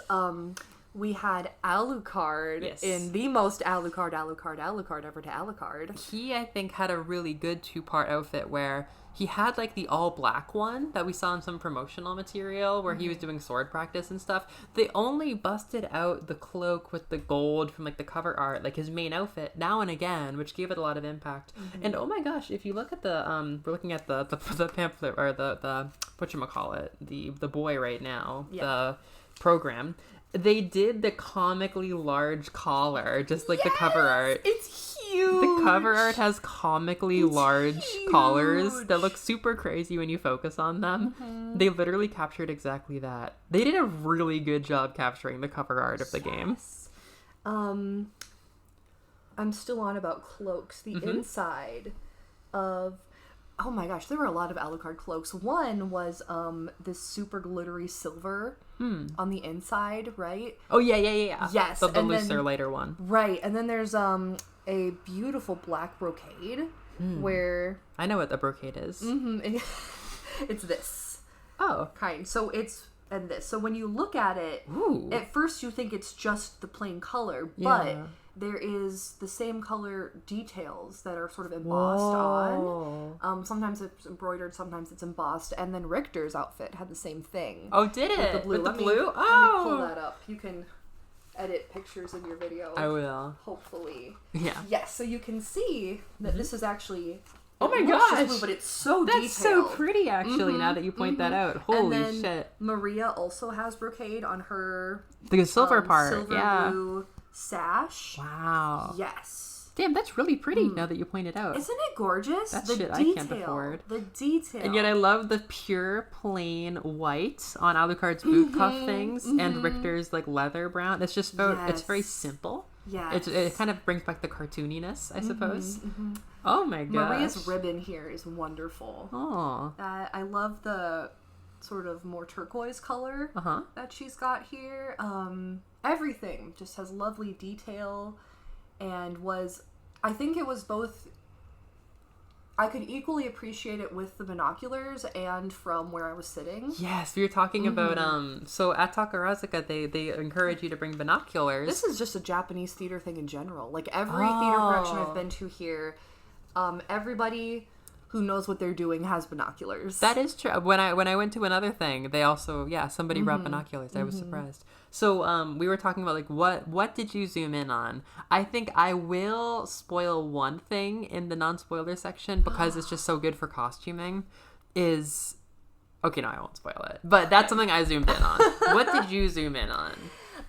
[SPEAKER 2] We had Alucard in the most Alucard ever to Alucard.
[SPEAKER 1] He, I think, had a really good two-part outfit where he had like the all-black one that we saw in some promotional material where he was doing sword practice and stuff. They only busted out the cloak with the gold from like the cover art, like his main outfit, now and again, which gave it a lot of impact. And oh my gosh, if you look at we're looking at the pamphlet, or the whatchamacallit, the boy right now, the program. They did the comically large collar, just like the cover art.
[SPEAKER 2] It's huge. huge.
[SPEAKER 1] The cover art has comically large collars that look super crazy when you focus on them. Mm-hmm. They literally captured exactly that. They did a really good job capturing the cover art of the game.
[SPEAKER 2] I'm still on about cloaks. The inside of... Oh my gosh, there were a lot of Alucard cloaks. One was this super glittery silver on the inside, right?
[SPEAKER 1] Oh, yeah.
[SPEAKER 2] Yes.
[SPEAKER 1] The looser, lighter one.
[SPEAKER 2] Right, and then there's a beautiful black brocade where...
[SPEAKER 1] I know what the brocade is.
[SPEAKER 2] Mm-hmm. It's this.
[SPEAKER 1] Oh.
[SPEAKER 2] Kind. So it's... And this. So when you look at it, at first you think it's just the plain color, but there is the same color details that are sort of embossed on. Sometimes it's embroidered, sometimes it's embossed, and then Richter's outfit had the same thing.
[SPEAKER 1] Oh, did it?
[SPEAKER 2] With the blue.
[SPEAKER 1] Let me pull
[SPEAKER 2] that up. You can edit pictures in your video.
[SPEAKER 1] I will.
[SPEAKER 2] Hopefully.
[SPEAKER 1] Yeah.
[SPEAKER 2] Yes, so you can see that this is actually...
[SPEAKER 1] Oh my gosh!
[SPEAKER 2] Blue, but it's so detailed.
[SPEAKER 1] That's so pretty, actually, now that you point that out. Holy shit.
[SPEAKER 2] Maria also has brocade on her...
[SPEAKER 1] The silver part,
[SPEAKER 2] silver blue sash.
[SPEAKER 1] Wow.
[SPEAKER 2] Yes.
[SPEAKER 1] Damn, that's really pretty now that you point it out.
[SPEAKER 2] Isn't it gorgeous?
[SPEAKER 1] That's
[SPEAKER 2] the
[SPEAKER 1] shit
[SPEAKER 2] detail,
[SPEAKER 1] I can't afford.
[SPEAKER 2] The detail.
[SPEAKER 1] And yet I love the pure, plain white on Alucard's boot cuff things and Richter's, like, leather brown. It's just it's very simple.
[SPEAKER 2] Yeah.
[SPEAKER 1] It kind of brings back the cartooniness, I suppose. Oh my gosh.
[SPEAKER 2] Maria's ribbon here is wonderful.
[SPEAKER 1] Oh.
[SPEAKER 2] I love the sort of more turquoise color that she's got here. Everything just has lovely detail and I think it was both... I could equally appreciate it with the binoculars and from where I was sitting.
[SPEAKER 1] Yes, we were talking about, so at Takarazuka, they encourage you to bring binoculars.
[SPEAKER 2] This is just a Japanese theater thing in general. Like, every theater production I've been to here, everybody who knows what they're doing has binoculars.
[SPEAKER 1] That is true. When I went to another thing, they also, somebody brought binoculars. I was surprised. So, we were talking about, like, what did you zoom in on? I think I will spoil one thing in the non-spoiler section because it's just so good for costuming okay, no, I won't spoil it. But that's something I zoomed in on. What did you zoom in on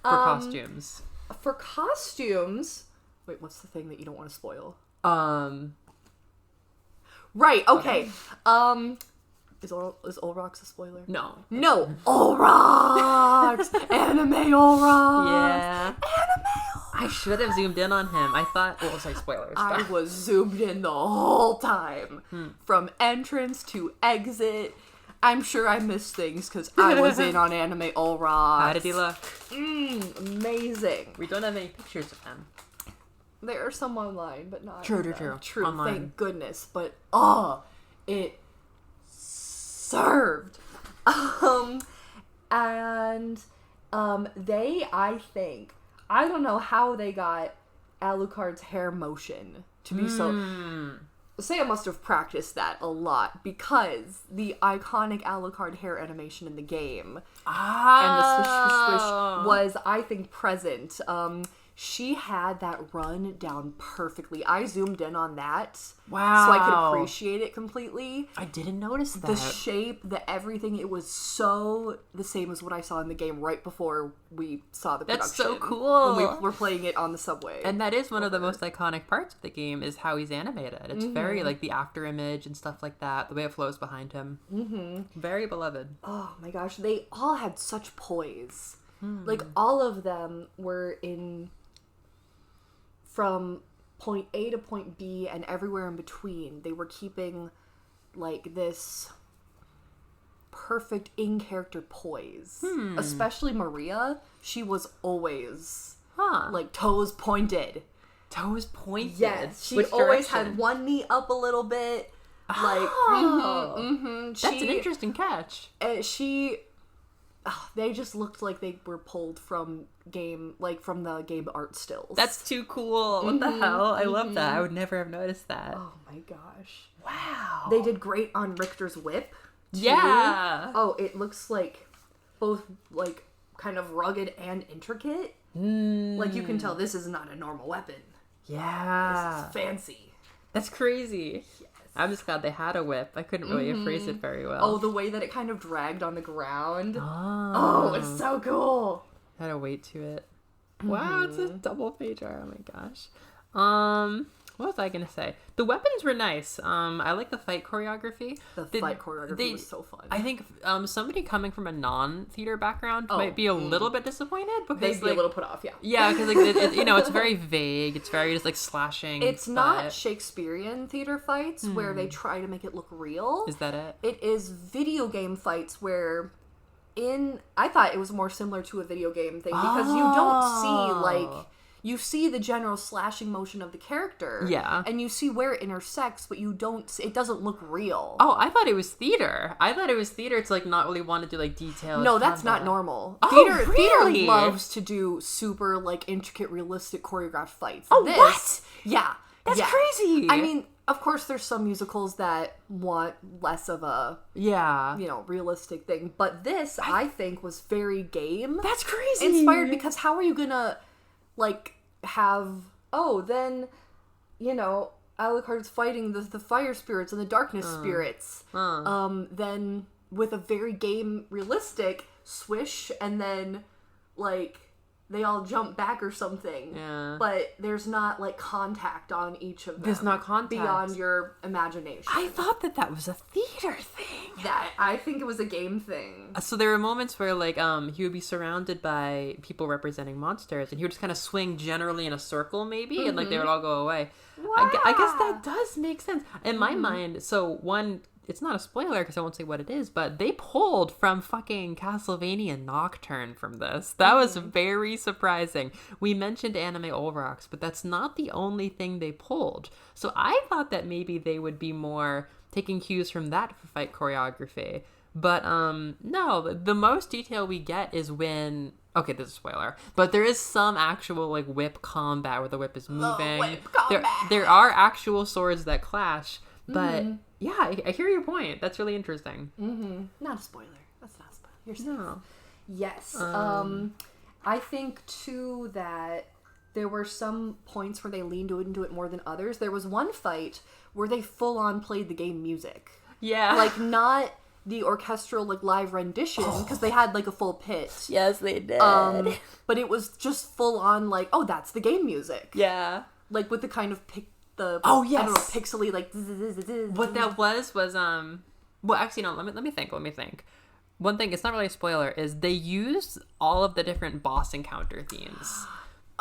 [SPEAKER 1] for costumes?
[SPEAKER 2] For costumes... Wait, what's the thing that you don't want to spoil? Right, okay. Is Olrox a spoiler?
[SPEAKER 1] No.
[SPEAKER 2] No! Olrox! Anime Olrox!
[SPEAKER 1] Yeah.
[SPEAKER 2] Anime Olrox!
[SPEAKER 1] I should have zoomed in on him. I thought... Well, sorry, spoilers.
[SPEAKER 2] I was zoomed in the whole time. From entrance to exit. I'm sure I missed things because I was in on Anime Olrox.
[SPEAKER 1] How did he look?
[SPEAKER 2] Amazing.
[SPEAKER 1] We don't have any pictures of him.
[SPEAKER 2] There are some online, but not...
[SPEAKER 1] True. Online.
[SPEAKER 2] Thank goodness. But, it served. They, I think... I don't know how they got Alucard's hair motion to be so... Saya must have practiced that a lot because the iconic Alucard hair animation in the game and the swish was, I think, present. She had that run down perfectly. I zoomed in on that.
[SPEAKER 1] Wow.
[SPEAKER 2] So I could appreciate it completely.
[SPEAKER 1] I didn't notice that.
[SPEAKER 2] The shape, the everything, it was so the same as what I saw in the game right before we saw the production.
[SPEAKER 1] That's so cool.
[SPEAKER 2] When we were playing it on the subway.
[SPEAKER 1] And that is one of the most iconic parts of the game is how he's animated. It's very, like, the after image and stuff like that. The way it flows behind him. Very beloved.
[SPEAKER 2] Oh my gosh. They all had such poise. Like, all of them were from point A to point B and everywhere in between. They were keeping, like, this perfect in-character poise. Especially Maria. She was always, like, toes pointed.
[SPEAKER 1] Toes pointed?
[SPEAKER 2] Yes. She
[SPEAKER 1] Which
[SPEAKER 2] always
[SPEAKER 1] direction?
[SPEAKER 2] had one knee up a little bit. Like,
[SPEAKER 1] That's an interesting catch.
[SPEAKER 2] They just looked like they were pulled from the game art stills.
[SPEAKER 1] That's too cool. What the hell? I love that. I would never have noticed that.
[SPEAKER 2] Oh my gosh.
[SPEAKER 1] Wow.
[SPEAKER 2] They did great on Richter's whip, too.
[SPEAKER 1] Yeah.
[SPEAKER 2] Oh, it looks like both, like, kind of rugged and intricate. Like, you can tell this is not a normal weapon.
[SPEAKER 1] Yeah.
[SPEAKER 2] This is fancy.
[SPEAKER 1] That's crazy. Yes. I'm just glad they had a whip. I couldn't really phrase it very well.
[SPEAKER 2] Oh, the way that it kind of dragged on the ground. Oh, it's so cool.
[SPEAKER 1] Had a weight to it. Wow, it's a double pager. Oh my gosh. What was I gonna say? The weapons were nice. I like the fight choreography.
[SPEAKER 2] The fight choreography was so fun.
[SPEAKER 1] I think somebody coming from a non-theater background might be a little bit disappointed because
[SPEAKER 2] they'd be a little put off. Yeah.
[SPEAKER 1] Yeah, because it's very vague. It's very just like slashing.
[SPEAKER 2] It's not Shakespearean theater fights where they try to make it look real.
[SPEAKER 1] Is that it?
[SPEAKER 2] It is video game fights where. I thought it was more similar to a video game thing because you don't see like. You see the general slashing motion of the character. Yeah. And you see where it intersects, but you don't... It doesn't look real.
[SPEAKER 1] Oh, I thought it was theater. I thought it was theater to, like, not really want to do, like, detailed...
[SPEAKER 2] No, that's not normal.
[SPEAKER 1] Oh, really?
[SPEAKER 2] Theater loves to do super, like, intricate, realistic, choreographed fights.
[SPEAKER 1] Oh, what?
[SPEAKER 2] Yeah.
[SPEAKER 1] That's crazy.
[SPEAKER 2] I mean, of course, there's some musicals that want less of a... realistic thing. But this, I think, was very game.
[SPEAKER 1] That's crazy.
[SPEAKER 2] Inspired, because how are you gonna... like, have, then, Alucard's fighting the fire spirits and the darkness spirits. Then, with a very game realistic swish, and then, like, they all jump back or something. Yeah. But there's not, like, contact on each of them.
[SPEAKER 1] There's not contact.
[SPEAKER 2] Beyond your imagination.
[SPEAKER 1] I thought that was a theater thing.
[SPEAKER 2] I think it was a game thing.
[SPEAKER 1] So there were moments where, like, he would be surrounded by people representing monsters, and he would just kind of swing generally in a circle, maybe, and, like, they would all go away. Wow. I guess that does make sense. In my mind, it's not a spoiler because I won't say what it is, but they pulled from fucking Castlevania Nocturne from this. That was very surprising. We mentioned Anime Olrox, but that's not the only thing they pulled. So I thought that maybe they would be more taking cues from that for fight choreography. But no, the most detail we get is when... Okay, this is a spoiler. But there is some actual, like, whip combat where the whip is moving.
[SPEAKER 2] Whip combat.
[SPEAKER 1] There are actual swords that clash, but... Yeah, I hear your point. That's really interesting.
[SPEAKER 2] Not a spoiler. That's not a spoiler. You're safe. No. Yes. I think, too, that there were some points where they leaned into it more than others. There was one fight where they full-on played the game music.
[SPEAKER 1] Yeah.
[SPEAKER 2] Like, not the orchestral, like, live rendition, because they had, like, a full pit.
[SPEAKER 1] Yes, they did.
[SPEAKER 2] But it was just full-on, like, that's the game music.
[SPEAKER 1] Yeah.
[SPEAKER 2] Like, with the kind of I don't know, pixely, like...
[SPEAKER 1] What that was well, actually, no, let me think. One thing, it's not really a spoiler, is they used all of the different boss encounter themes.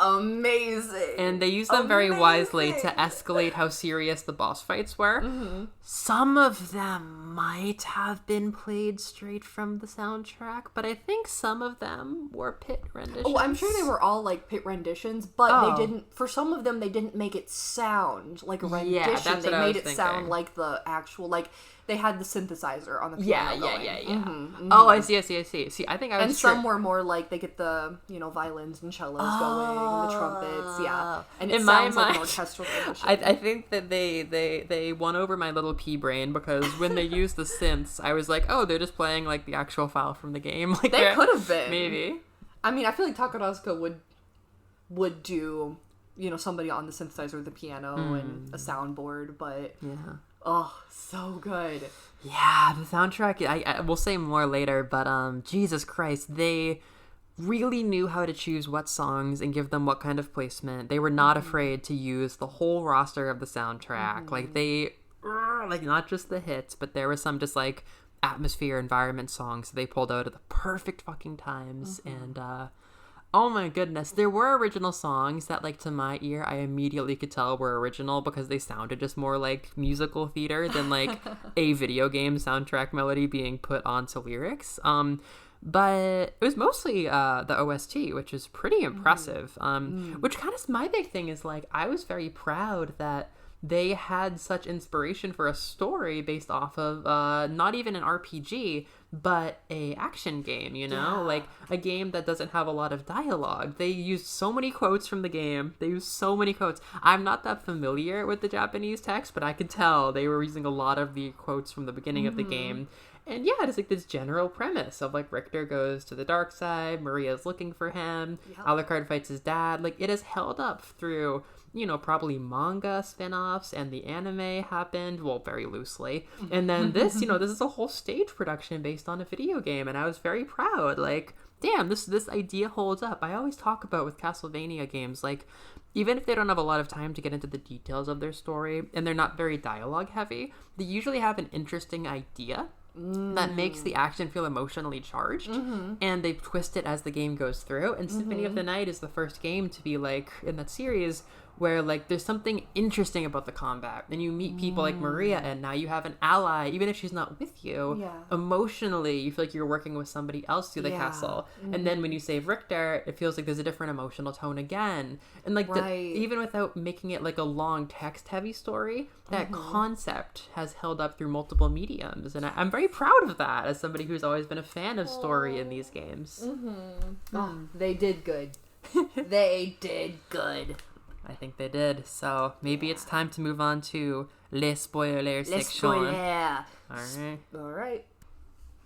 [SPEAKER 2] Amazing.
[SPEAKER 1] And they used them very wisely to escalate how serious the boss fights were. Some of them might have been played straight from the soundtrack, but I think some of them were pit renditions.
[SPEAKER 2] Oh, I'm sure they were all, like, pit renditions, but they didn't... For some of them, they didn't make it sound like a rendition. Yeah, that's what I was thinking. Sound like the actual, like... They had the synthesizer on the piano going.
[SPEAKER 1] Yeah. Oh, I see. See, I think I was...
[SPEAKER 2] And some were more like, they get the, violins and cellos going, and the trumpets, yeah. And it sounds like an orchestral rendition.
[SPEAKER 1] I think that they won over my little pea brain, because when they used the synths, I was like, oh, they're just playing, like, the actual file from the game. Like,
[SPEAKER 2] they could have been.
[SPEAKER 1] Maybe.
[SPEAKER 2] I mean, I feel like Takarazuka would do, somebody on the synthesizer with the piano and a soundboard, but... Yeah. Oh, so good.
[SPEAKER 1] Yeah, the soundtrack, I will say more later, but Jesus Christ, they really knew how to choose what songs and give them what kind of placement. They were not afraid to use the whole roster of the soundtrack. Like, they, like, not just the hits, but there was some just, like, atmosphere, environment songs they pulled out at the perfect fucking times, and, oh my goodness, there were original songs that, like, to my ear, I immediately could tell were original because they sounded just more like musical theater than, like, a video game soundtrack melody being put onto lyrics. But it was mostly the OST, which is pretty impressive. Which kind of, my big thing is, like, I was very proud that they had such inspiration for a story based off of not even an RPG, but a action game, like a game that doesn't have a lot of dialogue. They used so many quotes from the game. I'm not that familiar with the Japanese text, but I could tell they were using a lot of the quotes from the beginning of the game. And yeah, it's like this general premise of, like, Richter goes to the dark side, Maria's looking for him, Alucard fights his dad. Like, it has held up through, probably manga spin-offs, and the anime happened, well, very loosely. And then this, this is a whole stage production based on a video game, and I was very proud. Like, damn, this idea holds up. I always talk about with Castlevania games, like, even if they don't have a lot of time to get into the details of their story and they're not very dialogue heavy, they usually have an interesting idea that makes the action feel emotionally charged, and they twist it as the game goes through. And Symphony of the Night is the first game to be like in that series where like there's something interesting about the combat, and you meet people like Maria, and now you have an ally, even if she's not with you. Emotionally you feel like you're working with somebody else through the castle, and then when you save Richter, it feels like there's a different emotional tone again, and like even without making it like a long text heavy story, that concept has held up through multiple mediums, and I'm very proud of that as somebody who's always been a fan of story in these games.
[SPEAKER 2] They did good. They did good.
[SPEAKER 1] I think they did. So maybe it's time to move on to Les Spoilers section.
[SPEAKER 2] Spoiler.
[SPEAKER 1] All
[SPEAKER 2] right.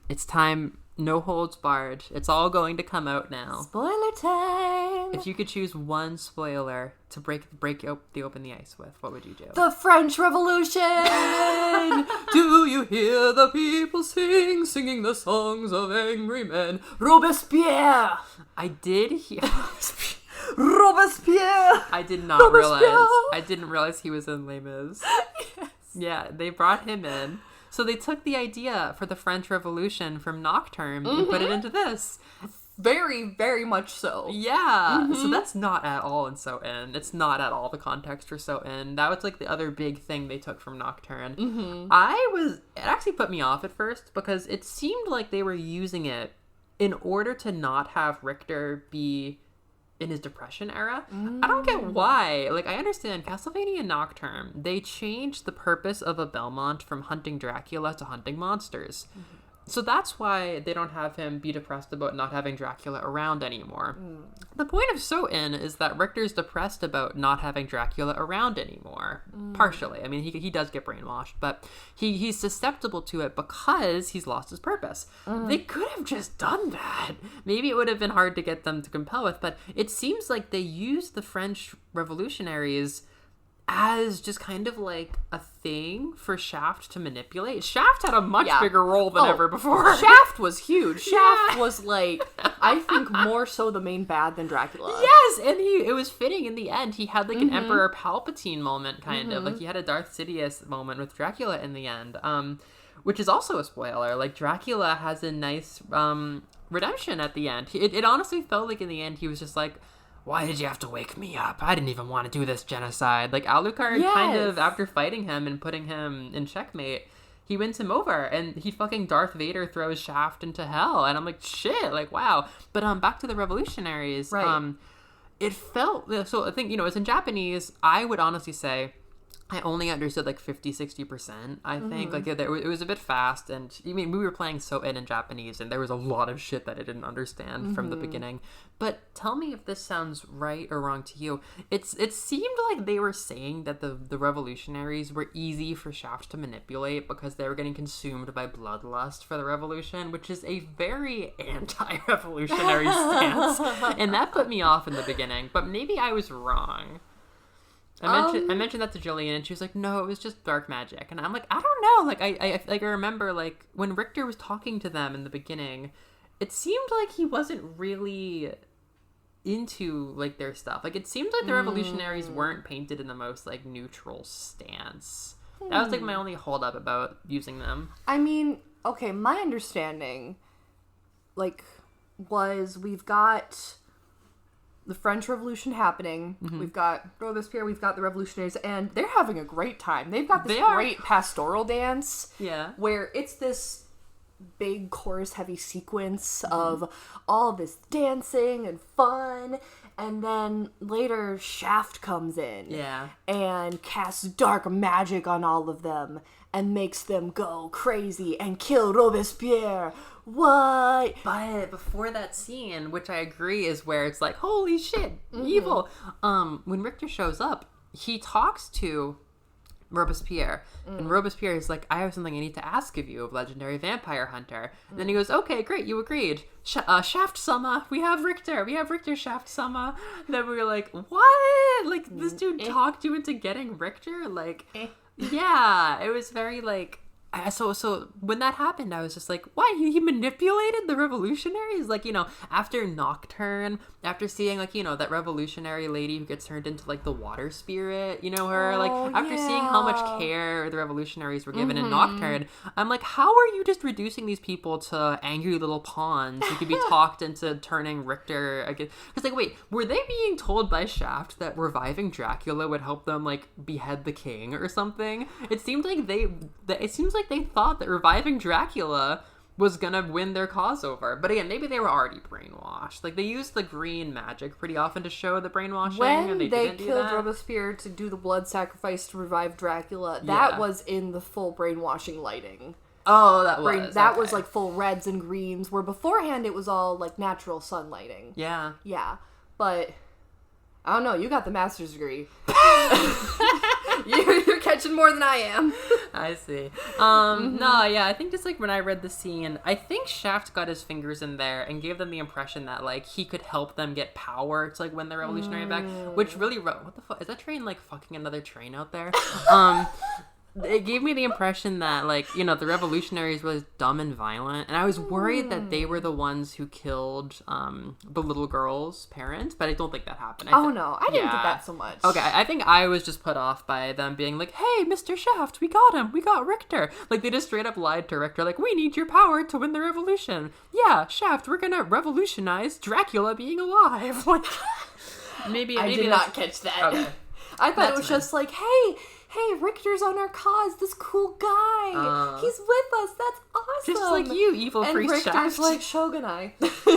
[SPEAKER 1] It's time. No holds barred. It's all going to come out now.
[SPEAKER 2] Spoiler time.
[SPEAKER 1] If you could choose one spoiler to break open the ice with, what would you do?
[SPEAKER 2] The French Revolution.
[SPEAKER 1] Do you hear the people singing the songs of angry men?
[SPEAKER 2] Robespierre.
[SPEAKER 1] I did hear
[SPEAKER 2] Robespierre.
[SPEAKER 1] I did not realize. I didn't realize he was in Les Mis.
[SPEAKER 2] Yes.
[SPEAKER 1] Yeah, they brought him in. So they took the idea for the French Revolution from Nocturne and put it into this.
[SPEAKER 2] Very, very much so.
[SPEAKER 1] Yeah. So that's not at all in So In. It's not at all the context for So In. That was like the other big thing they took from Nocturne. It actually put me off at first because it seemed like they were using it in order to not have Richter be in his depression era. I don't get why. Like, I understand Castlevania Nocturne, they changed the purpose of a Belmont from hunting Dracula to hunting monsters. So that's why they don't have him be depressed about not having Dracula around anymore. The point of So In is that Richter's depressed about not having Dracula around anymore. Partially. I mean, he does get brainwashed, but he's susceptible to it because he's lost his purpose. They could have just done that. Maybe it would have been hard to get them to compel with, but it seems like they used the French revolutionaries as just kind of like a thing for Shaft to manipulate. Shaft had a much bigger role than ever before.
[SPEAKER 2] Shaft was huge. Shaft was like, I think more so the main bad than Dracula.
[SPEAKER 1] Yes, and it was fitting in the end. He had like an Emperor Palpatine moment, kind of. Like he had a Darth Sidious moment with Dracula in the end, which is also a spoiler. Like Dracula has a nice redemption at the end. It honestly felt like in the end he was just like, why did you have to wake me up? I didn't even want to do this genocide. Like, Alucard kind of, after fighting him and putting him in checkmate, he wins him over, and he fucking Darth Vader throws Shaft into hell, and I'm like, shit, like, wow. But back to the revolutionaries,
[SPEAKER 2] right.
[SPEAKER 1] It felt, so I think, it's in Japanese, I would honestly say, I only understood like 50-60%. I think like it was a bit fast, and I mean we were playing So in Japanese, and there was a lot of shit that I didn't understand from the beginning. But tell me if this sounds right or wrong to you. It seemed like they were saying that the revolutionaries were easy for Shaft to manipulate because they were getting consumed by bloodlust for the revolution, which is a very anti-revolutionary stance, and that put me off in the beginning. But maybe I was wrong. I mentioned that to Jillian, and she was like, no, it was just dark magic. And I'm like, I don't know. Like, I remember, like, when Richter was talking to them in the beginning, it seemed like he wasn't really into, like, their stuff. Like, it seemed like the revolutionaries weren't painted in the most, like, neutral stance. That was, like, my only holdup about using them.
[SPEAKER 2] I mean, okay, my understanding, like, was we've got the French Revolution happening. We've got Robespierre, we've got the revolutionaries, and they're having a great time. They've got this great pastoral dance.
[SPEAKER 1] Yeah.
[SPEAKER 2] Where it's this big chorus-heavy sequence of all this dancing and fun, and then later Shaft comes in.
[SPEAKER 1] Yeah.
[SPEAKER 2] And casts dark magic on all of them, and makes them go crazy and kill Robespierre. What?
[SPEAKER 1] But before that scene, which I agree is where it's like, holy shit, evil. When Richter shows up, he talks to Robespierre, and Robespierre is like, I have something I need to ask of you, of legendary vampire hunter. And then he goes, okay, great, you agreed. Shaft-sama, we have Richter Shaft-sama. And then we were like, what? Like, this dude talked you into getting Richter? Like, yeah, it was very like, So when that happened, I was just like, why? He manipulated the revolutionaries? Like, after Nocturne, after seeing, like, that revolutionary lady who gets turned into, like, the water spirit, her? Like, after seeing how much care the revolutionaries were given in Nocturne, I'm like, how are you just reducing these people to angry little pawns who could be talked into turning Richter again? Because, like, wait, were they being told by Shaft that reviving Dracula would help them, like, behead the king or something? It seemed like they thought that reviving Dracula was gonna win their cause over. But again, maybe they were already brainwashed. Like, they used the green magic pretty often to show the brainwashing.
[SPEAKER 2] When
[SPEAKER 1] and
[SPEAKER 2] they killed Robespierre to do the blood sacrifice to revive Dracula, that was in the full brainwashing lighting.
[SPEAKER 1] Oh, that
[SPEAKER 2] was like full reds and greens, where beforehand it was all like natural sun lighting.
[SPEAKER 1] Yeah.
[SPEAKER 2] Yeah. But I don't know, you got the master's degree. You're catching more than I am.
[SPEAKER 1] I see. No, yeah, I think just, like, when I read the scene, I think Shaft got his fingers in there and gave them the impression that, like, he could help them get power to, like, win the revolutionary back, which really, what the fuck, is that train, like, fucking another train out there? It gave me the impression that, like, the revolutionaries were dumb and violent, and I was worried that they were the ones who killed the little girl's parents, but I don't think that happened.
[SPEAKER 2] I didn't get that so much.
[SPEAKER 1] Okay, I think I was just put off by them being like, hey, Mr. Shaft, we got him, we got Richter. Like, they just straight up lied to Richter, like, we need your power to win the revolution. Yeah, Shaft, we're gonna revolutionize Dracula being alive. Like, maybe
[SPEAKER 2] I did not catch that. Okay. I thought it was just like, hey, Richter's on our cause, this cool guy. He's with us, that's awesome.
[SPEAKER 1] Just like you, evil
[SPEAKER 2] and
[SPEAKER 1] priest
[SPEAKER 2] Richter's
[SPEAKER 1] Shaft.
[SPEAKER 2] like, Shogunai.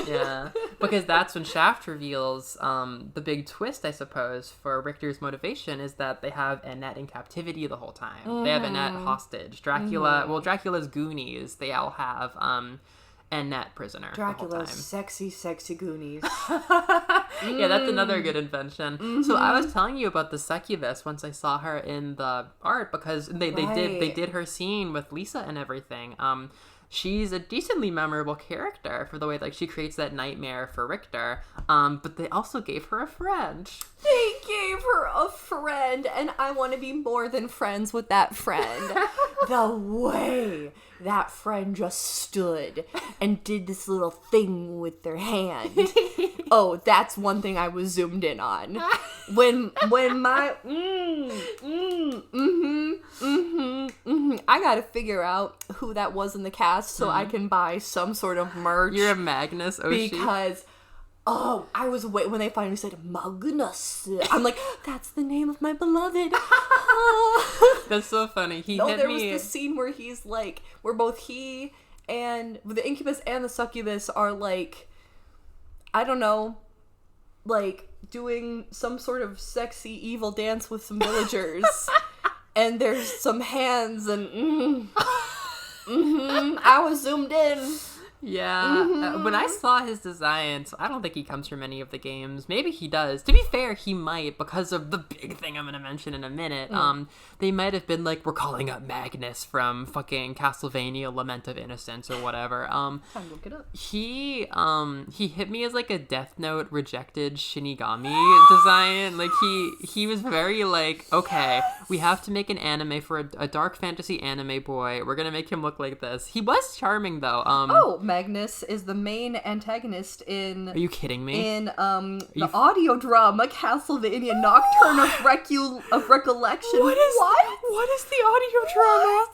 [SPEAKER 1] Yeah, because that's when Shaft reveals the big twist, I suppose, for Richter's motivation is that they have Annette in captivity the whole time. They have Annette hostage. Dracula's Goonies, they all have Annette prisoner
[SPEAKER 2] Dracula's
[SPEAKER 1] the whole time.
[SPEAKER 2] sexy Goonies.
[SPEAKER 1] Yeah, that's another good invention. So I was telling you about the succubus once I saw her in the art because they did her scene with Lisa and everything. She's a decently memorable character for the way, like, she creates that nightmare for Richter. But they also gave her a friend.
[SPEAKER 2] They gave her a friend, and I want to be more than friends with that friend. The way that friend just stood and did this little thing with their hand. Oh, that's one thing I was zoomed in on. When my I gotta figure out who that was in the cast so I can buy some sort of merch.
[SPEAKER 1] You're a Magnus Oshie.
[SPEAKER 2] Because I was when they finally said Magnus. I'm like, that's the name of my beloved.
[SPEAKER 1] That's so funny.
[SPEAKER 2] There was this scene where he's like, where both he and the incubus and the succubus are like, I don't know, like doing some sort of sexy evil dance with some villagers. And there's some hands and I was zoomed in.
[SPEAKER 1] Yeah. When I saw his designs, I don't think he comes from any of the games. Maybe he does. To be fair, he might, because of the big thing I'm going to mention in a minute. They might have been like, we're calling up Magnus from fucking Castlevania Lament of Innocence or whatever.
[SPEAKER 2] Time to look it up.
[SPEAKER 1] He hit me as like a Death Note rejected Shinigami design. Like he was very like, okay, we have to make an anime for a dark fantasy anime boy. We're going to make him look like this. He was charming though.
[SPEAKER 2] Magnus is the main antagonist in...
[SPEAKER 1] Are you kidding me?
[SPEAKER 2] In the audio drama Castlevania Nocturne of Recollection.
[SPEAKER 1] What is the audio drama?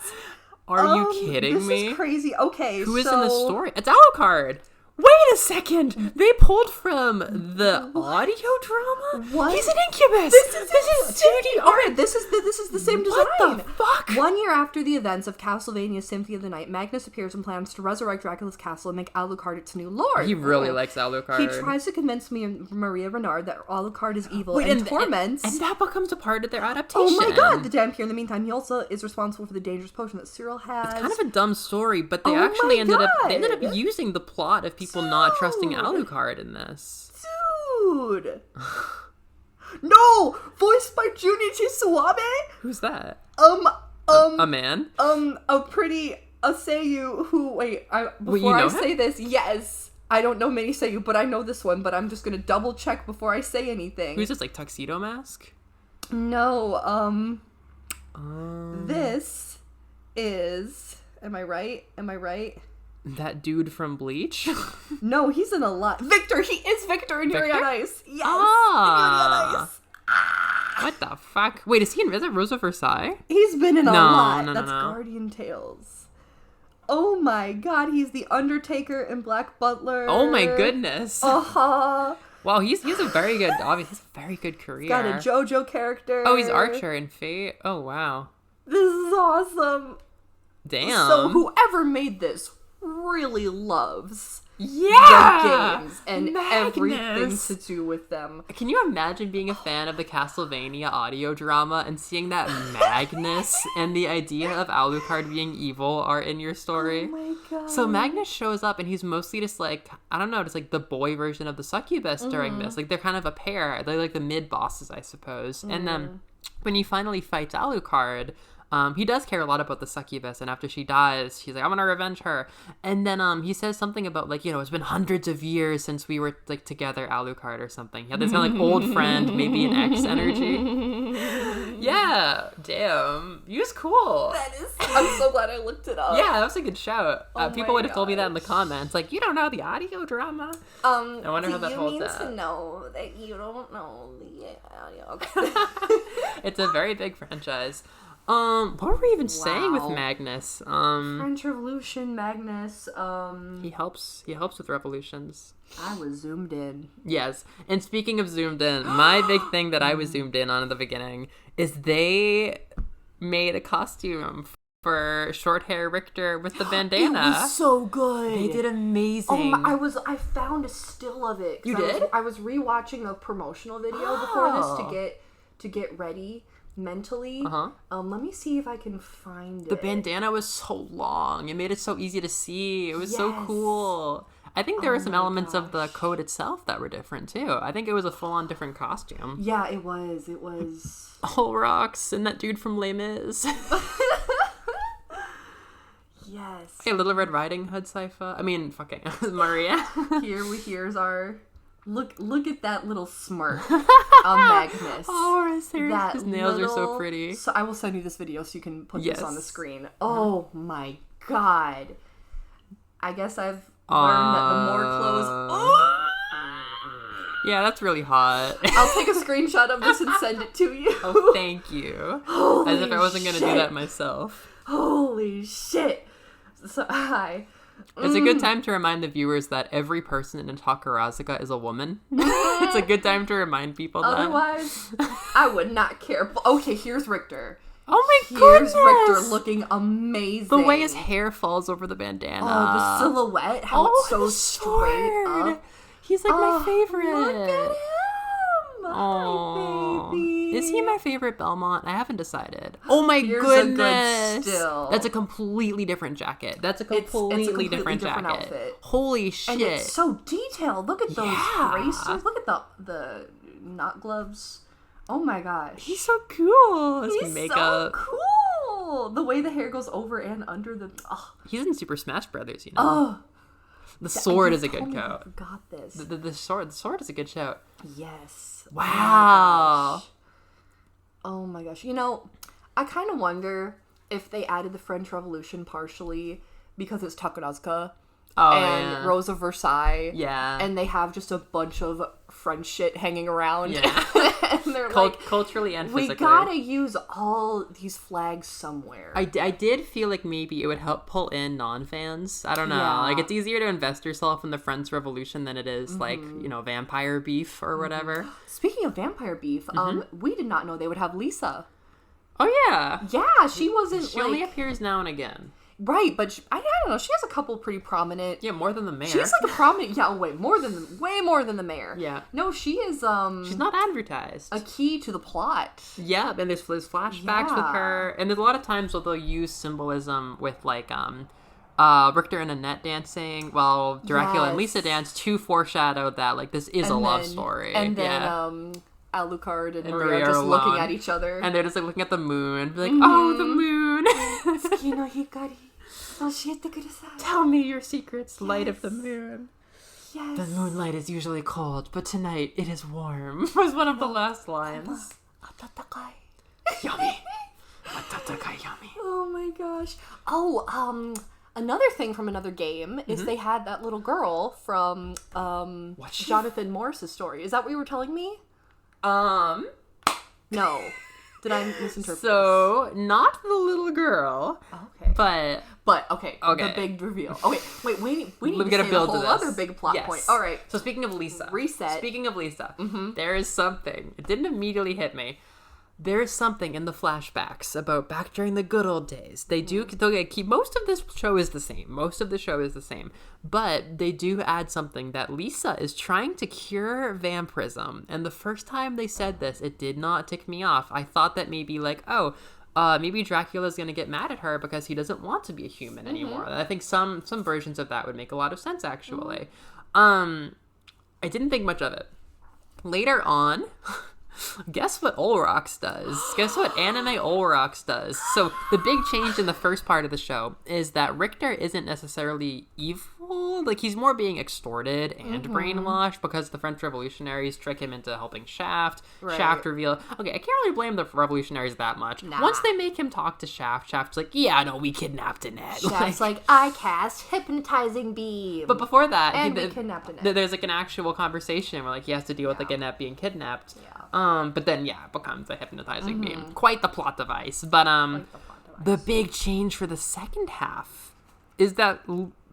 [SPEAKER 1] Are you kidding me?
[SPEAKER 2] This is crazy. Okay,
[SPEAKER 1] Who is in the story? It's Alucard. Wait a second! They pulled from the audio drama?
[SPEAKER 2] What?
[SPEAKER 1] He's an incubus!
[SPEAKER 2] This is
[SPEAKER 1] 2D art!
[SPEAKER 2] Okay, this is the same design.
[SPEAKER 1] What the fuck?
[SPEAKER 2] 1 year after the events of Castlevania Symphony of the Night, Magnus appears and plans to resurrect Dracula's castle and make Alucard its new lord.
[SPEAKER 1] He really likes Alucard.
[SPEAKER 2] He tries to convince me and Maria Renard that Alucard is evil and torments.
[SPEAKER 1] And that becomes a part of their adaptation.
[SPEAKER 2] Oh my god, the damn here. In the meantime, he also is responsible for the dangerous potion that Cyril has.
[SPEAKER 1] It's kind of a dumb story, but they actually ended up using the plot of people not trusting Alucard in this.
[SPEAKER 2] Dude! No! Voiced by Junichi Suwabe?
[SPEAKER 1] Who's that?
[SPEAKER 2] A
[SPEAKER 1] man?
[SPEAKER 2] A pretty Seiyu who, before I say this, yes, I don't know many Seiyu, but I know this one, but I'm just gonna double check before I say anything.
[SPEAKER 1] Who's this, like, Tuxedo Mask?
[SPEAKER 2] No, this is... Am I right?
[SPEAKER 1] That dude from Bleach?
[SPEAKER 2] No, he's in a lot. Victor! He is Victor in Yuri on Ice! Yes!
[SPEAKER 1] Ah.
[SPEAKER 2] In Yuri on Ice!
[SPEAKER 1] What the fuck? Wait, is that Rosa Versailles?
[SPEAKER 2] He's been in a lot.
[SPEAKER 1] No,
[SPEAKER 2] That's
[SPEAKER 1] no.
[SPEAKER 2] Guardian Tales. Oh my god, he's the Undertaker in Black Butler.
[SPEAKER 1] Oh my goodness.
[SPEAKER 2] Uh-huh.
[SPEAKER 1] Wow, he's a very good, obviously, he's a very good career.
[SPEAKER 2] Got a JoJo character.
[SPEAKER 1] Oh, he's Archer in Fate. Oh, wow.
[SPEAKER 2] This is awesome.
[SPEAKER 1] Damn.
[SPEAKER 2] So whoever made this really loves
[SPEAKER 1] the
[SPEAKER 2] games and everything to do with them.
[SPEAKER 1] Can you imagine being a fan of the Castlevania audio drama and seeing that Magnus and the idea of Alucard being evil are in your story?
[SPEAKER 2] Oh my god.
[SPEAKER 1] So Magnus shows up and he's mostly just like, I don't know, just like the boy version of the succubus during this. Like they're kind of a pair. They're like the mid-bosses, I suppose. And then when he finally fights Alucard, he does care a lot about the succubus, and after she dies, he's like, I'm gonna revenge her. And then he says something about, like, you know, it's been hundreds of years since we were, like, together, Alucard or something. Yeah, this kind of, like, old friend, maybe an ex energy. Yeah, damn. He was cool.
[SPEAKER 2] That is... I'm so glad I looked it up.
[SPEAKER 1] Yeah, that was a good shout.
[SPEAKER 2] Oh
[SPEAKER 1] People
[SPEAKER 2] my
[SPEAKER 1] would have told me that in the
[SPEAKER 2] gosh.
[SPEAKER 1] comments. Like, you don't know the audio drama? I wonder how that holds
[SPEAKER 2] Do you mean
[SPEAKER 1] up.
[SPEAKER 2] to know that you don't know the audio?
[SPEAKER 1] It's a very big franchise. What were we even saying with
[SPEAKER 2] Wow.
[SPEAKER 1] Magnus?
[SPEAKER 2] French Revolution, Magnus,
[SPEAKER 1] He helps with revolutions.
[SPEAKER 2] I was zoomed in.
[SPEAKER 1] Yes. And speaking of zoomed in, my big thing that I was zoomed in on at the beginning is they made a costume for short hair Richter with the bandana.
[SPEAKER 2] It was so good.
[SPEAKER 1] They did amazing.
[SPEAKER 2] I found a still of it.
[SPEAKER 1] You did?
[SPEAKER 2] I was rewatching a promotional video before this to get ready mentally. Let me see if I can find it.
[SPEAKER 1] The bandana was so long. It made it so easy to see. It was so
[SPEAKER 2] Yes.
[SPEAKER 1] cool. I think there were some
[SPEAKER 2] my
[SPEAKER 1] elements of the
[SPEAKER 2] gosh.
[SPEAKER 1] code itself that were different too. I think it was a full-on different costume.
[SPEAKER 2] Yeah, it was. It was.
[SPEAKER 1] Oh, rocks. And that dude from Les Mis.
[SPEAKER 2] Yes.
[SPEAKER 1] Hey, Little Red Riding Hood Sypha. I mean, fucking Maria.
[SPEAKER 2] Here's our look at that little smirk on Magnus.
[SPEAKER 1] Oh, his nails are so
[SPEAKER 2] little-
[SPEAKER 1] pretty.
[SPEAKER 2] So I will send you this video so you can put
[SPEAKER 1] Yes.
[SPEAKER 2] this on the screen. Oh my god. I guess I've learned that the more clothes.
[SPEAKER 1] Yeah, that's really hot.
[SPEAKER 2] I'll take a screenshot of this and send it to you.
[SPEAKER 1] Oh, thank you.
[SPEAKER 2] Holy
[SPEAKER 1] As if I wasn't going to do
[SPEAKER 2] shit.
[SPEAKER 1] that myself.
[SPEAKER 2] Holy shit. So, hi.
[SPEAKER 1] It's a good time to remind the viewers that every person in Takarazuka is a woman. It's a good time to remind people that.
[SPEAKER 2] Otherwise, I would not care. Okay, here's Richter.
[SPEAKER 1] Oh my
[SPEAKER 2] Here's
[SPEAKER 1] goodness!
[SPEAKER 2] Richter looking amazing.
[SPEAKER 1] The way his hair falls over the bandana.
[SPEAKER 2] Oh, the silhouette, how it's so
[SPEAKER 1] his
[SPEAKER 2] straight
[SPEAKER 1] sword.
[SPEAKER 2] up.
[SPEAKER 1] He's like my favorite.
[SPEAKER 2] Look at him.
[SPEAKER 1] Oh,
[SPEAKER 2] Hi, baby.
[SPEAKER 1] is he my favorite Belmont? I haven't decided. Oh my
[SPEAKER 2] Here's
[SPEAKER 1] goodness!
[SPEAKER 2] a good still.
[SPEAKER 1] That's a completely different jacket. That's a
[SPEAKER 2] It's a
[SPEAKER 1] completely,
[SPEAKER 2] completely
[SPEAKER 1] different
[SPEAKER 2] different
[SPEAKER 1] jacket.
[SPEAKER 2] outfit.
[SPEAKER 1] Holy shit!
[SPEAKER 2] And it's so detailed. Look at those
[SPEAKER 1] Yeah.
[SPEAKER 2] bracers. Look at the knot gloves. Oh my gosh.
[SPEAKER 1] He's so cool. His
[SPEAKER 2] He's
[SPEAKER 1] makeup.
[SPEAKER 2] so cool. The way the hair goes over and under the. Oh.
[SPEAKER 1] He's in Super Smash Brothers, you know.
[SPEAKER 2] Oh.
[SPEAKER 1] The sword is a
[SPEAKER 2] You told
[SPEAKER 1] good
[SPEAKER 2] me I
[SPEAKER 1] coat.
[SPEAKER 2] forgot this.
[SPEAKER 1] The sword is a good shout.
[SPEAKER 2] Yes.
[SPEAKER 1] Wow.
[SPEAKER 2] Oh my gosh. You know, I kind of wonder if they added the French Revolution partially because it's Takarazuka
[SPEAKER 1] Oh,
[SPEAKER 2] and
[SPEAKER 1] yeah.
[SPEAKER 2] Rose of Versailles.
[SPEAKER 1] Yeah.
[SPEAKER 2] And they have just a bunch of French shit hanging around.
[SPEAKER 1] Yeah.
[SPEAKER 2] And they're like,
[SPEAKER 1] culturally and
[SPEAKER 2] we
[SPEAKER 1] physically.
[SPEAKER 2] gotta use all these flags somewhere.
[SPEAKER 1] I did feel like maybe it would help pull in non-fans. I don't know.
[SPEAKER 2] Yeah.
[SPEAKER 1] Like, it's easier to invest yourself in the French Revolution than it is, like, you know, vampire beef or whatever.
[SPEAKER 2] Speaking of vampire beef, we did not know they would have Lisa.
[SPEAKER 1] Oh, yeah.
[SPEAKER 2] Yeah, she wasn't
[SPEAKER 1] She only appears now and again.
[SPEAKER 2] right, but I don't know. She has a couple pretty prominent.
[SPEAKER 1] Yeah, more than the mayor.
[SPEAKER 2] She's like a prominent. Yeah, way more than the mayor.
[SPEAKER 1] Yeah.
[SPEAKER 2] No, she is.
[SPEAKER 1] She's not advertised.
[SPEAKER 2] a key to the plot.
[SPEAKER 1] Yeah, and there's flashbacks with
[SPEAKER 2] Yeah.
[SPEAKER 1] her, and there's a lot of times where they'll use symbolism with like Richter and Annette dancing while Dracula and Lisa
[SPEAKER 2] Yes.
[SPEAKER 1] dance to foreshadow that like this is a love story.
[SPEAKER 2] And then
[SPEAKER 1] yeah.
[SPEAKER 2] Alucard and
[SPEAKER 1] And
[SPEAKER 2] Maria
[SPEAKER 1] Maria
[SPEAKER 2] just
[SPEAKER 1] are
[SPEAKER 2] looking
[SPEAKER 1] alone.
[SPEAKER 2] at each other.
[SPEAKER 1] And they're just like looking at the moon, be like, oh, the moon. Tell me your secrets, light of the moon.
[SPEAKER 2] Yes.
[SPEAKER 1] The moonlight is usually cold, but tonight it is warm. Was one of the last lines. Yummy.
[SPEAKER 2] Oh my gosh. Oh, another thing from another game is they had that little girl from Jonathan Morris's story. Is that what you were telling me? No. Did I misinterpret?
[SPEAKER 1] So, not the little girl.
[SPEAKER 2] Okay.
[SPEAKER 1] But
[SPEAKER 2] okay. The big reveal. Okay, wait. We need to
[SPEAKER 1] get a
[SPEAKER 2] say
[SPEAKER 1] build
[SPEAKER 2] the
[SPEAKER 1] to
[SPEAKER 2] whole
[SPEAKER 1] this.
[SPEAKER 2] other big plot point. All right.
[SPEAKER 1] So speaking of Lisa.
[SPEAKER 2] Reset.
[SPEAKER 1] Speaking of Lisa, there is something. It didn't immediately hit me. There is something in the flashbacks about back during the good old days. They keep most of this show is the same. But they do add something that Lisa is trying to cure vampirism. And the first time they said this, it did not tick me off. I thought that maybe maybe Dracula's gonna get mad at her because he doesn't want to be a human anymore. I think some versions of that would make a lot of sense actually. I didn't think much of it. Later on, guess what Olrox does? Guess what anime Olrox does? So the big change in the first part of the show is that Richter isn't necessarily evil. Like, he's more being extorted and brainwashed because the French revolutionaries trick him into helping Shaft.
[SPEAKER 2] Right.
[SPEAKER 1] Shaft reveal... Okay, I can't really blame the revolutionaries that much.
[SPEAKER 2] Nah.
[SPEAKER 1] Once they make him talk to Shaft, Shaft's like, yeah, no, we kidnapped Annette.
[SPEAKER 2] Shaft's like, I cast hypnotizing beam.
[SPEAKER 1] But before that...
[SPEAKER 2] And we kidnapped Annette.
[SPEAKER 1] There's like an actual conversation where like he has to deal with like Annette being kidnapped.
[SPEAKER 2] Yeah.
[SPEAKER 1] But then, it becomes a hypnotizing beam. Quite the plot device. But, the big change for the second half is that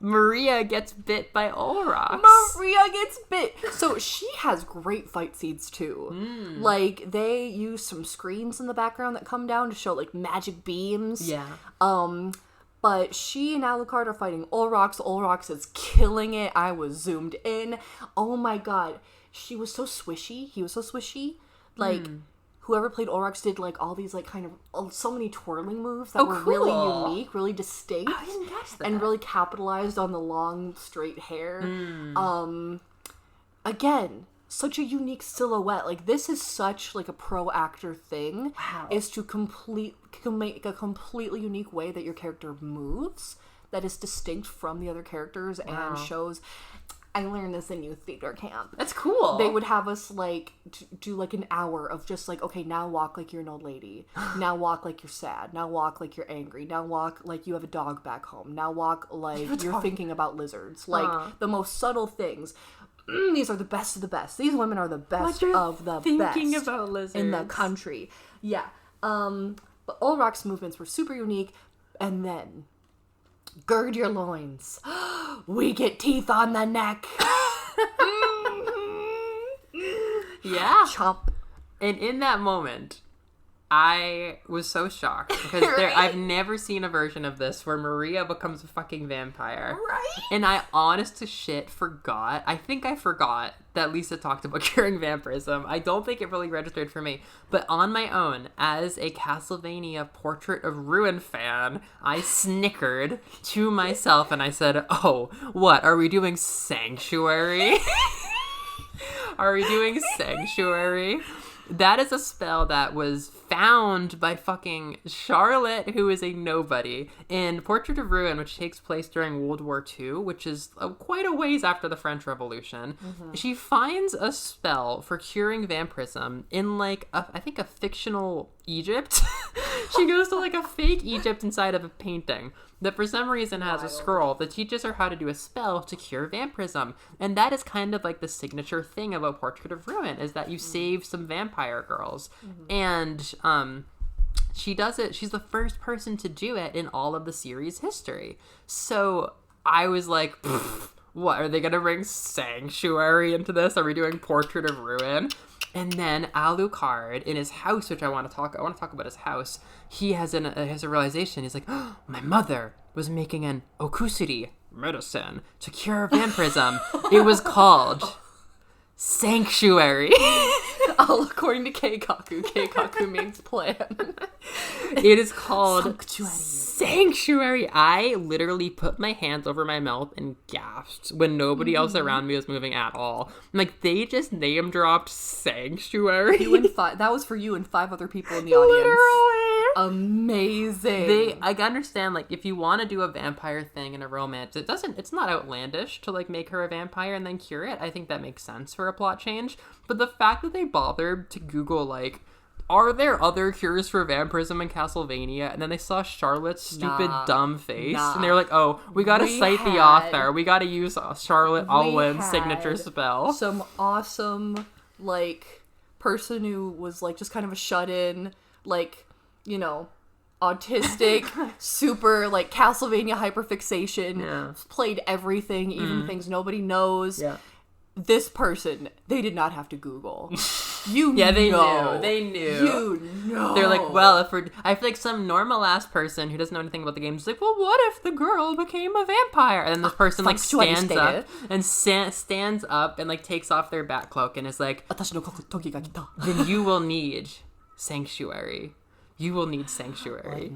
[SPEAKER 1] Maria gets bit by Olrox.
[SPEAKER 2] Maria gets bit. So she has great fight scenes, too. Like, they use some screens in the background that come down to show, like, magic beams.
[SPEAKER 1] Yeah.
[SPEAKER 2] But she and Alucard are fighting Olrox. Olrox is killing it. I was zoomed in. Oh, my God. She was so swishy. He was so swishy. Like, whoever played Olrox did, like, all these, like, kind of, so many twirling moves that were really unique, really distinct.
[SPEAKER 1] I didn't catch that.
[SPEAKER 2] And really capitalized on the long, straight hair. Again, such a unique silhouette. Like, this is such, like, a pro actor thing.
[SPEAKER 1] Wow.
[SPEAKER 2] Is to make a completely unique way that your character moves that is distinct from the other characters and shows... I learned this in youth theater camp.
[SPEAKER 1] That's cool.
[SPEAKER 2] They would have us, like, do, like, an hour of just, like, okay, now walk like you're an old lady. Now walk like you're sad. Now walk like you're angry. Now walk like you have a dog back home. Now walk like you're thinking about lizards. Like, the most subtle things. These are the best of the best. These women are the best of the best.
[SPEAKER 1] Thinking about lizards.
[SPEAKER 2] In the country. Yeah. But Olrox's movements were super unique. And then... gird your loins. We get teeth on the neck.
[SPEAKER 1] Yeah.
[SPEAKER 2] Chomp.
[SPEAKER 1] And in that moment, I was so shocked because
[SPEAKER 2] Right?
[SPEAKER 1] I've never seen a version of this where Maria becomes a fucking vampire.
[SPEAKER 2] Right?
[SPEAKER 1] And I, honest to shit, forgot. I think I forgot that Lisa talked about curing vampirism. I don't think it really registered for me. But on my own, as a Castlevania Portrait of Ruin fan, I snickered to myself and I said, oh, what? Are we doing Sanctuary? Are we doing Sanctuary? That is a spell that was found by fucking Charlotte, who is a nobody, in Portrait of Ruin, which takes place during World War II, which is quite a ways after the French Revolution. She finds a spell for curing vampirism in, like, I think a fictional Egypt. She goes to, like, a fake Egypt inside of a painting that for some reason has a scroll that teaches her how to do a spell to cure vampirism. And that is kind of like the signature thing about Portrait of Ruin, is that you save some vampire girls. And she does it. She's the first person to do it in all of the series history. So I was like, what, are they going to bring Sanctuary into this? Are we doing Portrait of Ruin? And then Alucard in his house, which I want to talk about his house. He has a realization. He's like, oh, my mother was making an okusuri medicine to cure vampirism. It was called Sanctuary.
[SPEAKER 2] All according to Keikaku. Keikaku means plan.
[SPEAKER 1] It is called Sanctuary. I literally put my hands over my mouth and gasped when nobody else around me was moving at all. I'm like, they just name dropped Sanctuary.
[SPEAKER 2] You and that was for you and 5 other people in the audience.
[SPEAKER 1] Literally.
[SPEAKER 2] Amazing.
[SPEAKER 1] I understand, like, if you want to do a vampire thing in a romance, it's not outlandish to, like, make her a vampire and then cure it. I think that makes sense for a plot change. But the fact that they bothered to Google, like, are there other cures for vampirism in Castlevania? And then they saw Charlotte's stupid, dumb face. And they were like, oh, we gotta cite the author. We gotta use Charlotte Alwyn's signature spell.
[SPEAKER 2] Some awesome, like, person who was, like, just kind of a shut-in, like, you know, autistic, super, like, Castlevania hyperfixation, played everything, even things nobody knows.
[SPEAKER 1] Yeah.
[SPEAKER 2] This person, they did not have to Google. You
[SPEAKER 1] yeah, they
[SPEAKER 2] know.
[SPEAKER 1] knew. They knew.
[SPEAKER 2] You know.
[SPEAKER 1] They're like, well, if we're... I feel like some normal-ass person who doesn't know anything about the game is like, well, what if the girl became a vampire? And then this person, like, stands up and stands up and, like, takes off their bat cloak and is like, then you will need sanctuary. You will need sanctuary.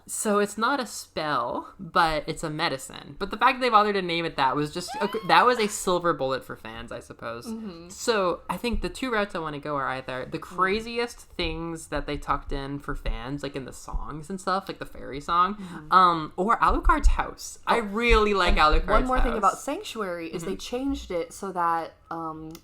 [SPEAKER 1] So it's not a spell, but it's a medicine. But the fact that they bothered to name it that was just... that was a silver bullet for fans, I suppose. Mm-hmm. So I think the two routes I want to go are either the craziest things that they tucked in for fans, like in the songs and stuff, like the fairy song, or Alucard's house. I really like Alucard's house.
[SPEAKER 2] One more thing about Sanctuary is they changed it so that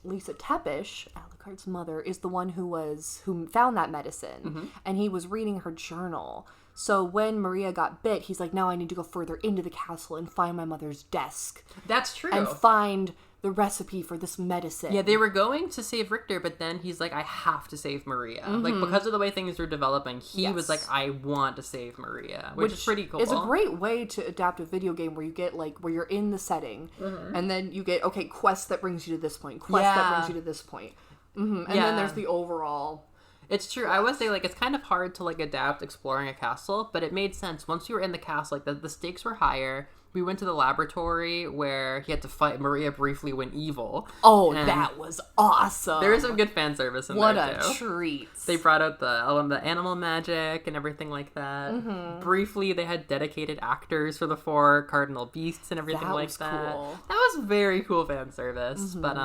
[SPEAKER 2] Lisa Tepish, Alucard's mother, is the one who found that medicine, and he was reading her journal. So when Maria got bit, he's like, now I need to go further into the castle and find my mother's desk.
[SPEAKER 1] That's true.
[SPEAKER 2] And find the recipe for this medicine.
[SPEAKER 1] Yeah, they were going to save Richter, but then he's like, I have to save Maria. Like, because of the way things were developing, he was like, I want to save Maria, which is pretty cool.
[SPEAKER 2] It's a great way to adapt a video game where you get, like, where you're in the setting, and then you get, okay, quest that brings you to this point, quest that brings you to this point. And then there's the overall...
[SPEAKER 1] It's true. I would say, like, it's kind of hard to, like, adapt exploring a castle, but it made sense. Once you were in the castle, like, the stakes were higher. We went to the laboratory where he had to fight Maria briefly when evil.
[SPEAKER 2] Oh, that was awesome.
[SPEAKER 1] There was some good fan service in there, too.
[SPEAKER 2] What a treat.
[SPEAKER 1] They brought out the animal magic and everything like that. Briefly, they had dedicated actors for the 4 cardinal beasts and everything like that.
[SPEAKER 2] Cool.
[SPEAKER 1] That was very cool fan service. But,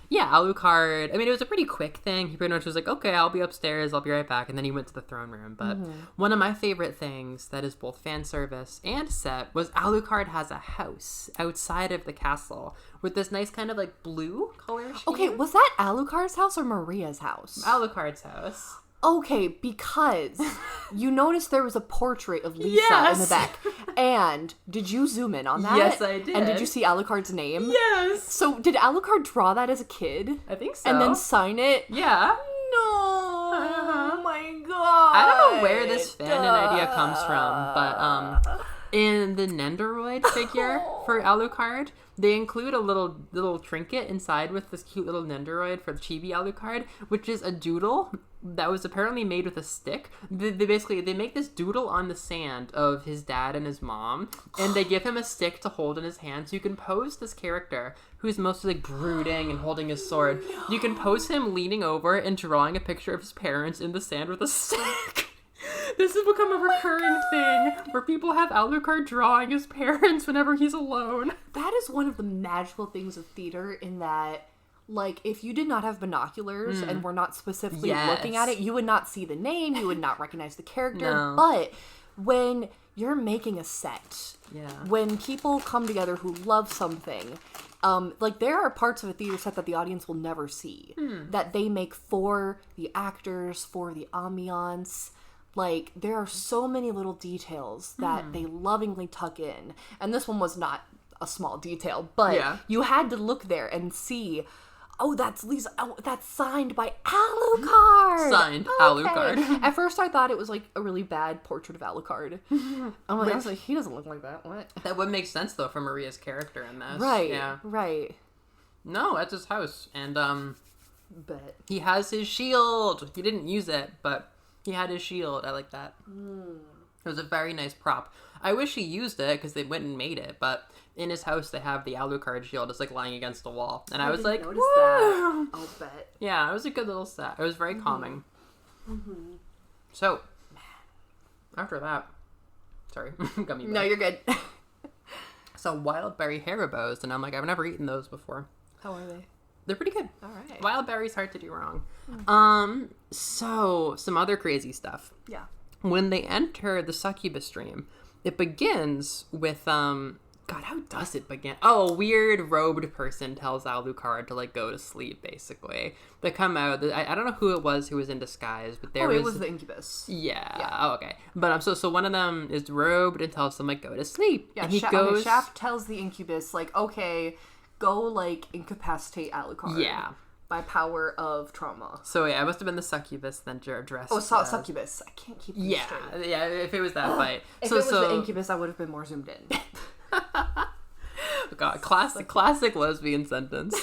[SPEAKER 1] yeah, Alucard, I mean, it was a pretty quick thing. He pretty much was like, okay, I'll be upstairs, I'll be right back. And then he went to the throne room. But one of my favorite things that is both fan service and set was Alucard has a house outside of the castle with this nice kind of, like, blue color scheme.
[SPEAKER 2] Okay, was that Alucard's house or Maria's house?
[SPEAKER 1] Alucard's house.
[SPEAKER 2] Okay, because you noticed there was a portrait of Lisa in the back. And did you zoom in on that?
[SPEAKER 1] Yes, I did.
[SPEAKER 2] And did you see Alucard's name?
[SPEAKER 1] Yes.
[SPEAKER 2] So did Alucard draw that as a kid?
[SPEAKER 1] I think so.
[SPEAKER 2] And then sign it?
[SPEAKER 1] Yeah.
[SPEAKER 2] No. Oh my god.
[SPEAKER 1] I don't know where this fan idea comes from, but in the Nendoroid figure for Alucard, they include a little trinket inside with this cute little Nendoroid for the Chibi Alucard, which is a doodle that was apparently made with a stick. They make this doodle on the sand of his dad and his mom, and they give him a stick to hold in his hand, so you can pose this character who's mostly like brooding and holding his sword. You can pose him leaning over and drawing a picture of his parents in the sand with a stick. This has become a recurring thing where people have Alucard drawing his parents whenever he's alone.
[SPEAKER 2] That is one of the magical things of theater in that, like, if you did not have binoculars and were not specifically looking at it, you would not see the name, you would not recognize the character. No. But when you're making a set, when people come together who love something, like, there are parts of a theater set that the audience will never see, that they make for the actors, for the ambiance. Like, there are so many little details that they lovingly tuck in. And this one was not a small detail, but you had to look there and see, oh, that's Lisa. Oh, that's signed by Alucard.
[SPEAKER 1] Signed Alucard.
[SPEAKER 2] At first, I thought it was, like, a really bad portrait of Alucard. I was like, he doesn't look like that. What?
[SPEAKER 1] That would make sense, though, for Maria's character in this.
[SPEAKER 2] Right,
[SPEAKER 1] yeah.
[SPEAKER 2] right.
[SPEAKER 1] No, that's his house. And,
[SPEAKER 2] but
[SPEAKER 1] he has his shield. He didn't use it, but he had his shield. I like that. It was a very nice prop. I wish he used it because they went and made it, but in his house they have the Alucard shield just like lying against the wall, and I was like,
[SPEAKER 2] notice that. I'll bet.
[SPEAKER 1] Yeah, it was a good little set. It was very calming. So after that, sorry, gummy bear.
[SPEAKER 2] No, you're good.
[SPEAKER 1] So wild berry Haribos, and I'm like, I've never eaten those before.
[SPEAKER 2] How are they?
[SPEAKER 1] They're pretty good.
[SPEAKER 2] All right.
[SPEAKER 1] Wild berries, hard to do wrong. So some other crazy stuff.
[SPEAKER 2] Yeah.
[SPEAKER 1] When they enter the succubus dream, it begins with kind God, how does it begin? Oh, a weird robed person tells Alucard to, like, go to sleep, basically. They come out. I don't know who it was who was in disguise, but there was...
[SPEAKER 2] it was the incubus.
[SPEAKER 1] Yeah. Oh, okay. But so one of them is robed and tells them, like, go to sleep.
[SPEAKER 2] Yeah,
[SPEAKER 1] and he goes...
[SPEAKER 2] Shaft tells the incubus, like, okay, go, like, incapacitate Alucard.
[SPEAKER 1] Yeah.
[SPEAKER 2] By power of trauma.
[SPEAKER 1] So, yeah, it must have been the succubus then dressed...
[SPEAKER 2] Oh, succubus. I can't keep them straight.
[SPEAKER 1] Yeah, if it was that fight.
[SPEAKER 2] If it was the incubus, I would have been more zoomed in.
[SPEAKER 1] God, classic lesbian sentence.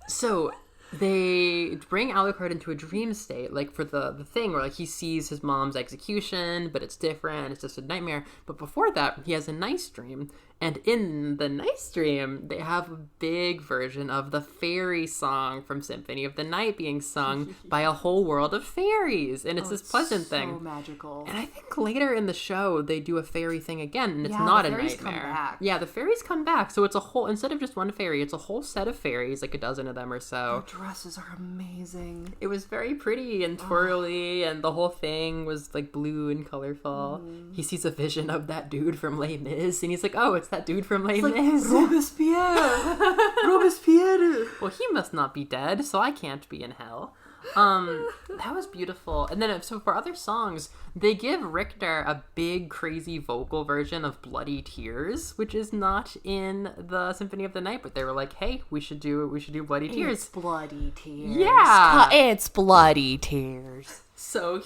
[SPEAKER 1] So they bring Alucard into a dream state, like for the thing where like he sees his mom's execution, but it's different, it's just a nightmare. But before that, he has a nice dream. And in the nice dream, they have a big version of the fairy song from Symphony of the Night being sung by a whole world of fairies. And it's this pleasant thing.
[SPEAKER 2] So magical.
[SPEAKER 1] And I think later in the show, they do a fairy thing again, and it's not a nightmare.
[SPEAKER 2] Come back.
[SPEAKER 1] Yeah, the fairies come back. So it's a whole, instead of just one fairy, it's a whole set of fairies, like a dozen of them or so.
[SPEAKER 2] Their dresses are amazing.
[SPEAKER 1] It was very pretty and twirly, and the whole thing was like blue and colorful. He sees a vision of that dude from Les Mis, and he's like, oh, it's that dude from Les Mis.
[SPEAKER 2] Robespierre! Robespierre!
[SPEAKER 1] Well, he must not be dead, so I can't be in hell. That was beautiful. And then, so for other songs, they give Richter a big, crazy vocal version of Bloody Tears, which is not in the Symphony of the Night, but they were like, hey, we should do Bloody Tears.
[SPEAKER 2] It's Bloody Tears.
[SPEAKER 1] Yeah!
[SPEAKER 2] It's Bloody Tears.
[SPEAKER 1] So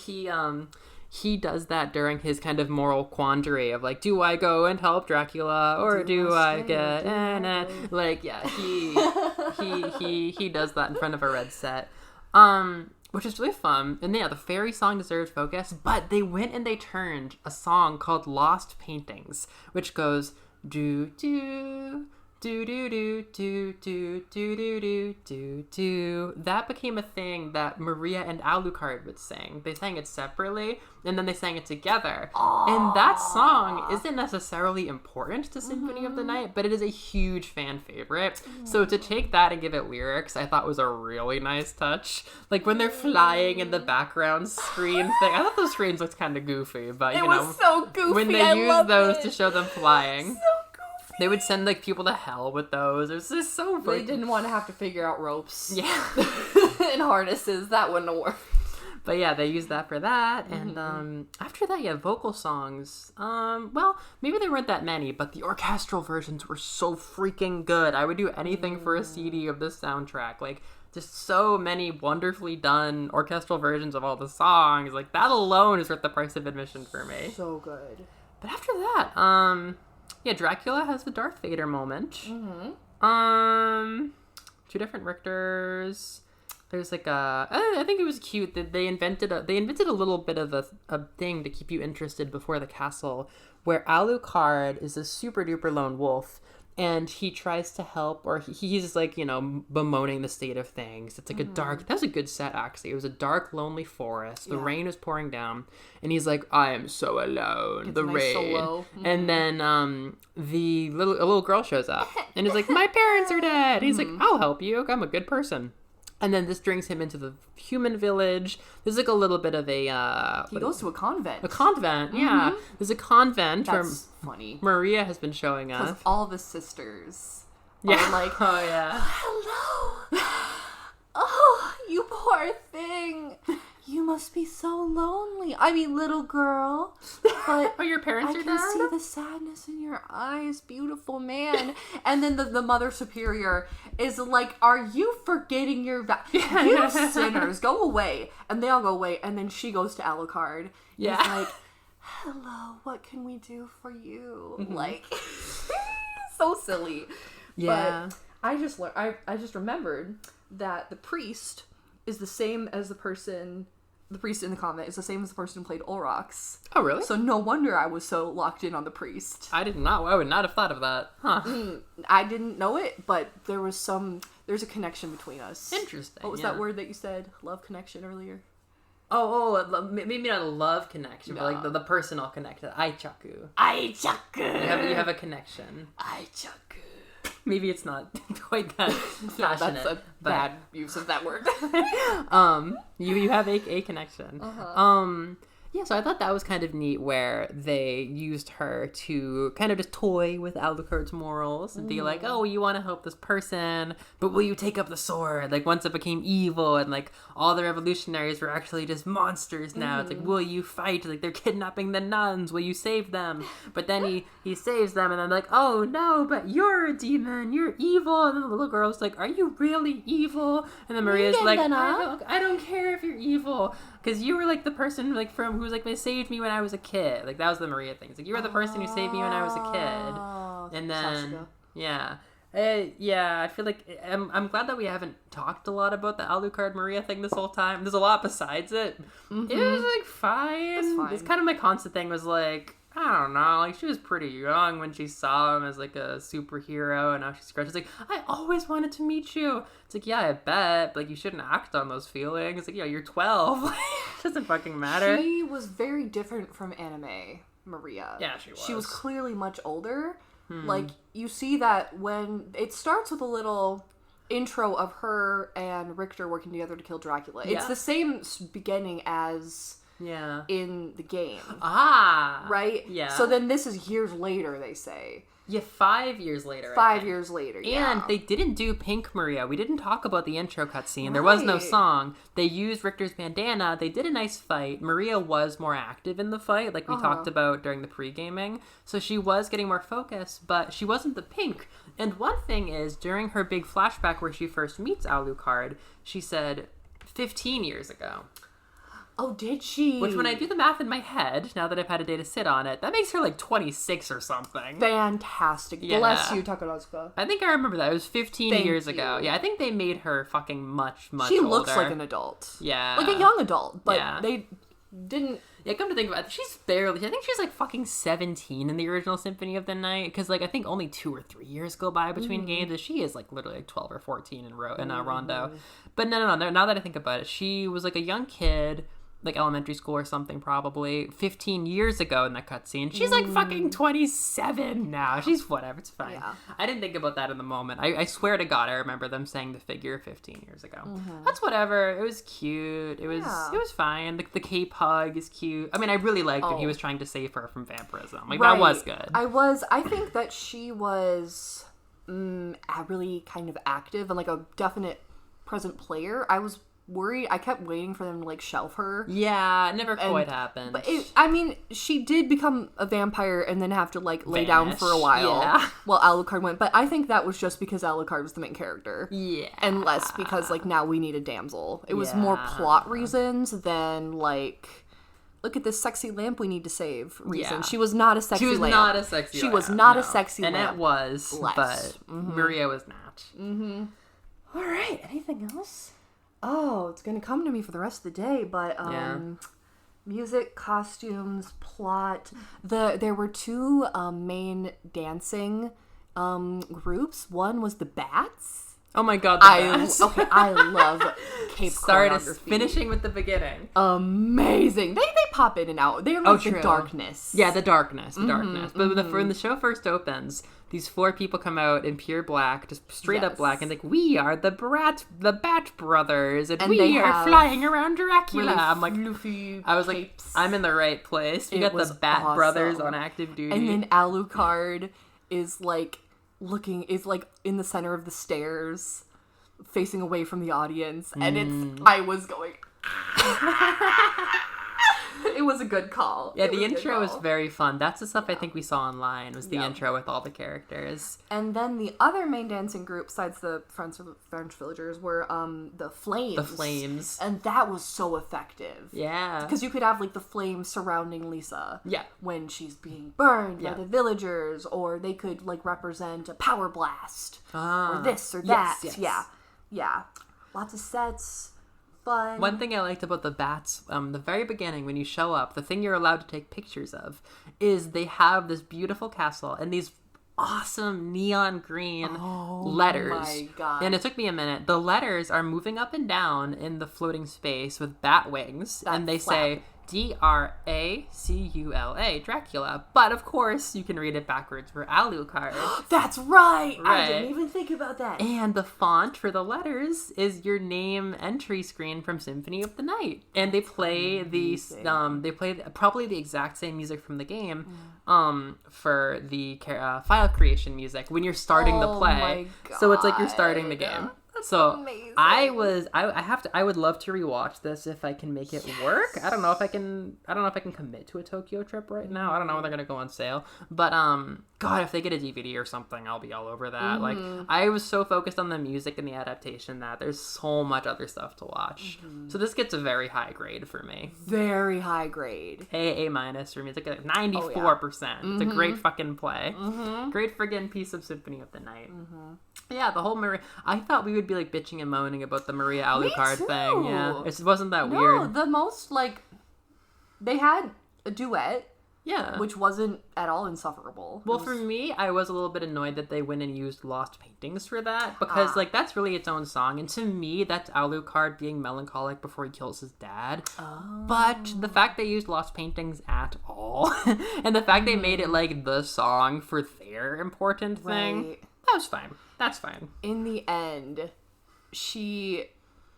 [SPEAKER 1] he does that during his kind of moral quandary of like, do I go and help Dracula or do I get like, yeah, he does that in front of a red set, which is really fun. And yeah, the fairy song deserved focus, but they went and they turned a song called Lost Paintings, which goes do do do do do do do do do do do do. That became a thing that Maria and Alucard would sing. They sang it separately, and then they sang it together. Aww. And that song isn't necessarily important to Symphony of the Night, but it is a huge fan favorite. So to take that and give it lyrics, I thought was a really nice touch. Like when they're flying in the background screen thing. I thought those screens looked kind of goofy, but you know,
[SPEAKER 2] was so goofy.
[SPEAKER 1] When they use those to show them flying.
[SPEAKER 2] So
[SPEAKER 1] they would send, like, people to hell with those. It was just so funny.
[SPEAKER 2] They didn't want to have to figure out ropes.
[SPEAKER 1] Yeah.
[SPEAKER 2] And harnesses. That wouldn't have worked.
[SPEAKER 1] But yeah, they used that for that. And after that, yeah, vocal songs. Well, maybe there weren't that many, but the orchestral versions were so freaking good. I would do anything for a CD of this soundtrack. Like, just so many wonderfully done orchestral versions of all the songs. Like, that alone is worth the price of admission for me.
[SPEAKER 2] So good.
[SPEAKER 1] But after that, yeah, Dracula has the Darth Vader moment. Two different Richters. There's like I think it was cute that they invented a little bit of a thing to keep you interested before the castle, where Alucard is a super duper lone wolf, and he tries to help, or he's like, you know, bemoaning the state of things. It's like that was a good set, actually. It was a dark, lonely forest. The rain was pouring down, and he's like, I am so alone. The rain. Solo. And then a little girl shows up, and is like, my parents are dead. He's like, I'll help you. I'm a good person. And then this brings him into the human village. There's like a little bit of a...
[SPEAKER 2] he goes to a convent.
[SPEAKER 1] A convent, yeah. There's a convent where
[SPEAKER 2] funny.
[SPEAKER 1] Maria has been showing us.
[SPEAKER 2] Because all the sisters
[SPEAKER 1] are
[SPEAKER 2] like,
[SPEAKER 1] oh yeah.
[SPEAKER 2] Hello. Oh, you poor thing. You must be so lonely. I mean, little girl. But
[SPEAKER 1] oh, your parents are dead?
[SPEAKER 2] I can see the sadness in your eyes, beautiful man. And then the mother superior is like, are you forgetting your you sinners, go away. And they all go away. And then she goes to Alucard.
[SPEAKER 1] Yeah.
[SPEAKER 2] It's like, hello, what can we do for you? Like, so silly.
[SPEAKER 1] Yeah.
[SPEAKER 2] But I just remembered that the priest is the same as the priest in the convent is the same as the person who played Olrox.
[SPEAKER 1] Oh, really?
[SPEAKER 2] So no wonder I was so locked in on the priest.
[SPEAKER 1] I would not have thought of that. Huh.
[SPEAKER 2] I didn't know it, but there's a connection between us.
[SPEAKER 1] Interesting.
[SPEAKER 2] What was that word that you said? Love connection earlier?
[SPEAKER 1] Maybe not a love connection, but like the personal connection. Aichaku. You have a connection.
[SPEAKER 2] Aichaku.
[SPEAKER 1] Maybe it's not quite that passionate.
[SPEAKER 2] That's a bad use of that word.
[SPEAKER 1] You have a connection. Yeah, so I thought that was kind of neat where they used her to kind of just toy with Alucard's morals and be like, oh, you want to help this person, but will you take up the sword? Like, once it became evil and, like, all the revolutionaries were actually just monsters now. It's like, will you fight? Like, they're kidnapping the nuns. Will you save them? But then he saves them, and I'm like, oh, no, but you're a demon. You're evil. And then the little girl's like, are you really evil? And then Maria's like, I don't care if you're evil. Because you were, like, the person, like, who was, like, they saved me when I was a kid. Like, that was the Maria thing. It's like, you were the person who saved me when I was a kid. And then, yeah. I feel like, I'm glad that we haven't talked a lot about the Alucard Maria thing this whole time. There's a lot besides it. Mm-hmm. It was, like, fine. It's kind of my constant thing was, like, I don't know, like, she was pretty young when she saw him as, like, a superhero, and now she's scratched. She's like, I always wanted to meet you. It's like, yeah, I bet, but, like, you shouldn't act on those feelings. It's like, yeah, you're 12. It doesn't fucking matter.
[SPEAKER 2] She was very different from anime Maria.
[SPEAKER 1] Yeah, she was.
[SPEAKER 2] She was clearly much older. Like, you see that when it starts with a little intro of her and Richter working together to kill Dracula. Yeah. It's the same beginning as... Yeah. In the game. Right? Yeah. So then this is years later, they say.
[SPEAKER 1] Yeah, 5 years later.
[SPEAKER 2] 5 years later, yeah.
[SPEAKER 1] And they didn't do Pink Maria. We didn't talk about the intro cutscene. Right. There was no song. They used Richter's bandana. They did a nice fight. Maria was more active in the fight, like we talked about during the pre-gaming. So she was getting more focus, but she wasn't the Pink. And one thing is, during her big flashback where she first meets Alucard, she said, 15 years ago.
[SPEAKER 2] Oh, did she?
[SPEAKER 1] Which, when I do the math in my head, now that I've had a day to sit on it, that makes her like 26 or something.
[SPEAKER 2] Fantastic. Yeah. Bless you, Takarazuka.
[SPEAKER 1] I think I remember that. It was 15 years ago. Yeah, I think they made her fucking much older.
[SPEAKER 2] She looks like an adult.
[SPEAKER 1] Yeah.
[SPEAKER 2] Like a young adult, but they didn't...
[SPEAKER 1] Yeah, come to think about it, I think she's like fucking 17 in the original Symphony of the Night, because like I think only 2 or 3 years go by between games, and she is like literally like 12 or 14 in Rondo. But no, now that I think about it, she was like a young kid, like elementary school or something, probably 15 years ago in that cutscene. She's like fucking 27 now. She's whatever, it's fine. Yeah. I didn't think about that in the moment. I swear to God, I remember them saying the figure 15 years ago. That's whatever. It was cute. It was fine. The cape hug is cute. I mean, I really liked that he was trying to save her from vampirism. Like, that was good.
[SPEAKER 2] I think that she was really kind of active and like a definite present player. I was worried. I kept waiting for them to like shelve her.
[SPEAKER 1] Yeah, it never quite happened.
[SPEAKER 2] But she did become a vampire and then have to like lay down for a while while Alucard went. But I think that was just because Alucard was the main character. Yeah. And less because like now we need a damsel. It was more plot reasons than like, look at this sexy lamp we need to save reason. Yeah. She was not a sexy lamp.
[SPEAKER 1] She was not a sexy lamp.
[SPEAKER 2] She was not a sexy lamp.
[SPEAKER 1] And it was, but Maria was not. All right. Anything else?
[SPEAKER 2] Oh, it's going to come to me for the rest of the day, but music, costumes, plot. There were two main dancing groups. One was the Bats.
[SPEAKER 1] Oh my God, the Bats.
[SPEAKER 2] I love cape choreography.
[SPEAKER 1] Finishing with the beginning.
[SPEAKER 2] Amazing. They pop in and out. They're like the darkness.
[SPEAKER 1] Yeah, the darkness. But when the show first opens, these 4 people come out in pure black, just straight up black, and like, we are the Bat Brothers, and we are flying around Dracula.
[SPEAKER 2] Really
[SPEAKER 1] I'm like, I was like, I'm in the right place. We got the Bat Brothers on active duty.
[SPEAKER 2] And then Alucard is like in the center of the stairs, facing away from the audience, and I was going. It was a good call.
[SPEAKER 1] Yeah, the intro was very fun. That's the stuff I think we saw online, was the intro with all the characters.
[SPEAKER 2] And then the other main dancing group, besides the French villagers, were the Flames.
[SPEAKER 1] The Flames.
[SPEAKER 2] And that was so effective.
[SPEAKER 1] Yeah.
[SPEAKER 2] Because you could have, like, the flames surrounding Lisa.
[SPEAKER 1] Yeah.
[SPEAKER 2] When she's being burned by the villagers, or they could, like, represent a power blast. Or this or that. Yes. Yeah. Lots of sets. Fun.
[SPEAKER 1] One thing I liked about the Bats, the very beginning when you show up, the thing you're allowed to take pictures of is they have this beautiful castle and these awesome neon green letters. Oh my God. And it took me a minute. The letters are moving up and down in the floating space with bat wings, and they say, Dracula, Dracula. But of course, you can read it backwards for Alucard.
[SPEAKER 2] That's right! I
[SPEAKER 1] Right.
[SPEAKER 2] didn't even think about that.
[SPEAKER 1] And the font for the letters is your name entry screen from Symphony of the Night. And they play probably the exact same music from the game for the file creation music when you're starting the play.
[SPEAKER 2] My
[SPEAKER 1] So it's like you're starting the game. So
[SPEAKER 2] amazing.
[SPEAKER 1] I would love to rewatch this if I can make it work. I don't know if I can commit to a Tokyo trip right now. I don't know when they're gonna go on sale. But God, if they get a DVD or something, I'll be all over that. Like I was so focused on the music and the adaptation that there's so much other stuff to watch. So this gets a very high grade for me.
[SPEAKER 2] Very high grade.
[SPEAKER 1] A minus for me. It's like 94%. It's a great fucking play. Great friggin' piece of Symphony of the Night. Yeah, the whole Maria. I thought we would be like bitching and moaning about the Maria Alucard thing. Yeah, it wasn't that weird.
[SPEAKER 2] No, the most they had a duet,
[SPEAKER 1] Yeah,
[SPEAKER 2] which wasn't at all insufferable.
[SPEAKER 1] well, for me, I was a little bit annoyed that they went and used Lost Paintings for that because that's really its own song, and to me, that's Alucard being melancholic before he kills his dad. But the fact they used Lost Paintings at all, and the fact they made it like the song for their important thing,
[SPEAKER 2] Right.
[SPEAKER 1] that was fine. That's fine.
[SPEAKER 2] In the end, she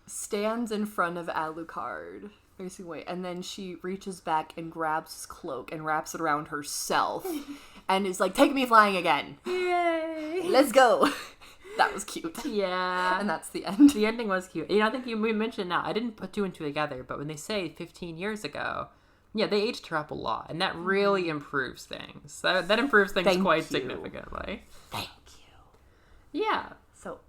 [SPEAKER 2] stands in front of Alucard, basically, and then she reaches back and grabs his cloak and wraps it around herself, and is like, "Take me flying again!
[SPEAKER 1] Yay!
[SPEAKER 2] Let's go!" That was cute.
[SPEAKER 1] Yeah.
[SPEAKER 2] And that's the end.
[SPEAKER 1] The ending was cute. You know, I think we mentioned now, I didn't put two and two together, but when they say 15 years ago, yeah, they aged her up a lot, and that really improves things. That improves things quite significantly.
[SPEAKER 2] Thank you.
[SPEAKER 1] Yeah.
[SPEAKER 2] So,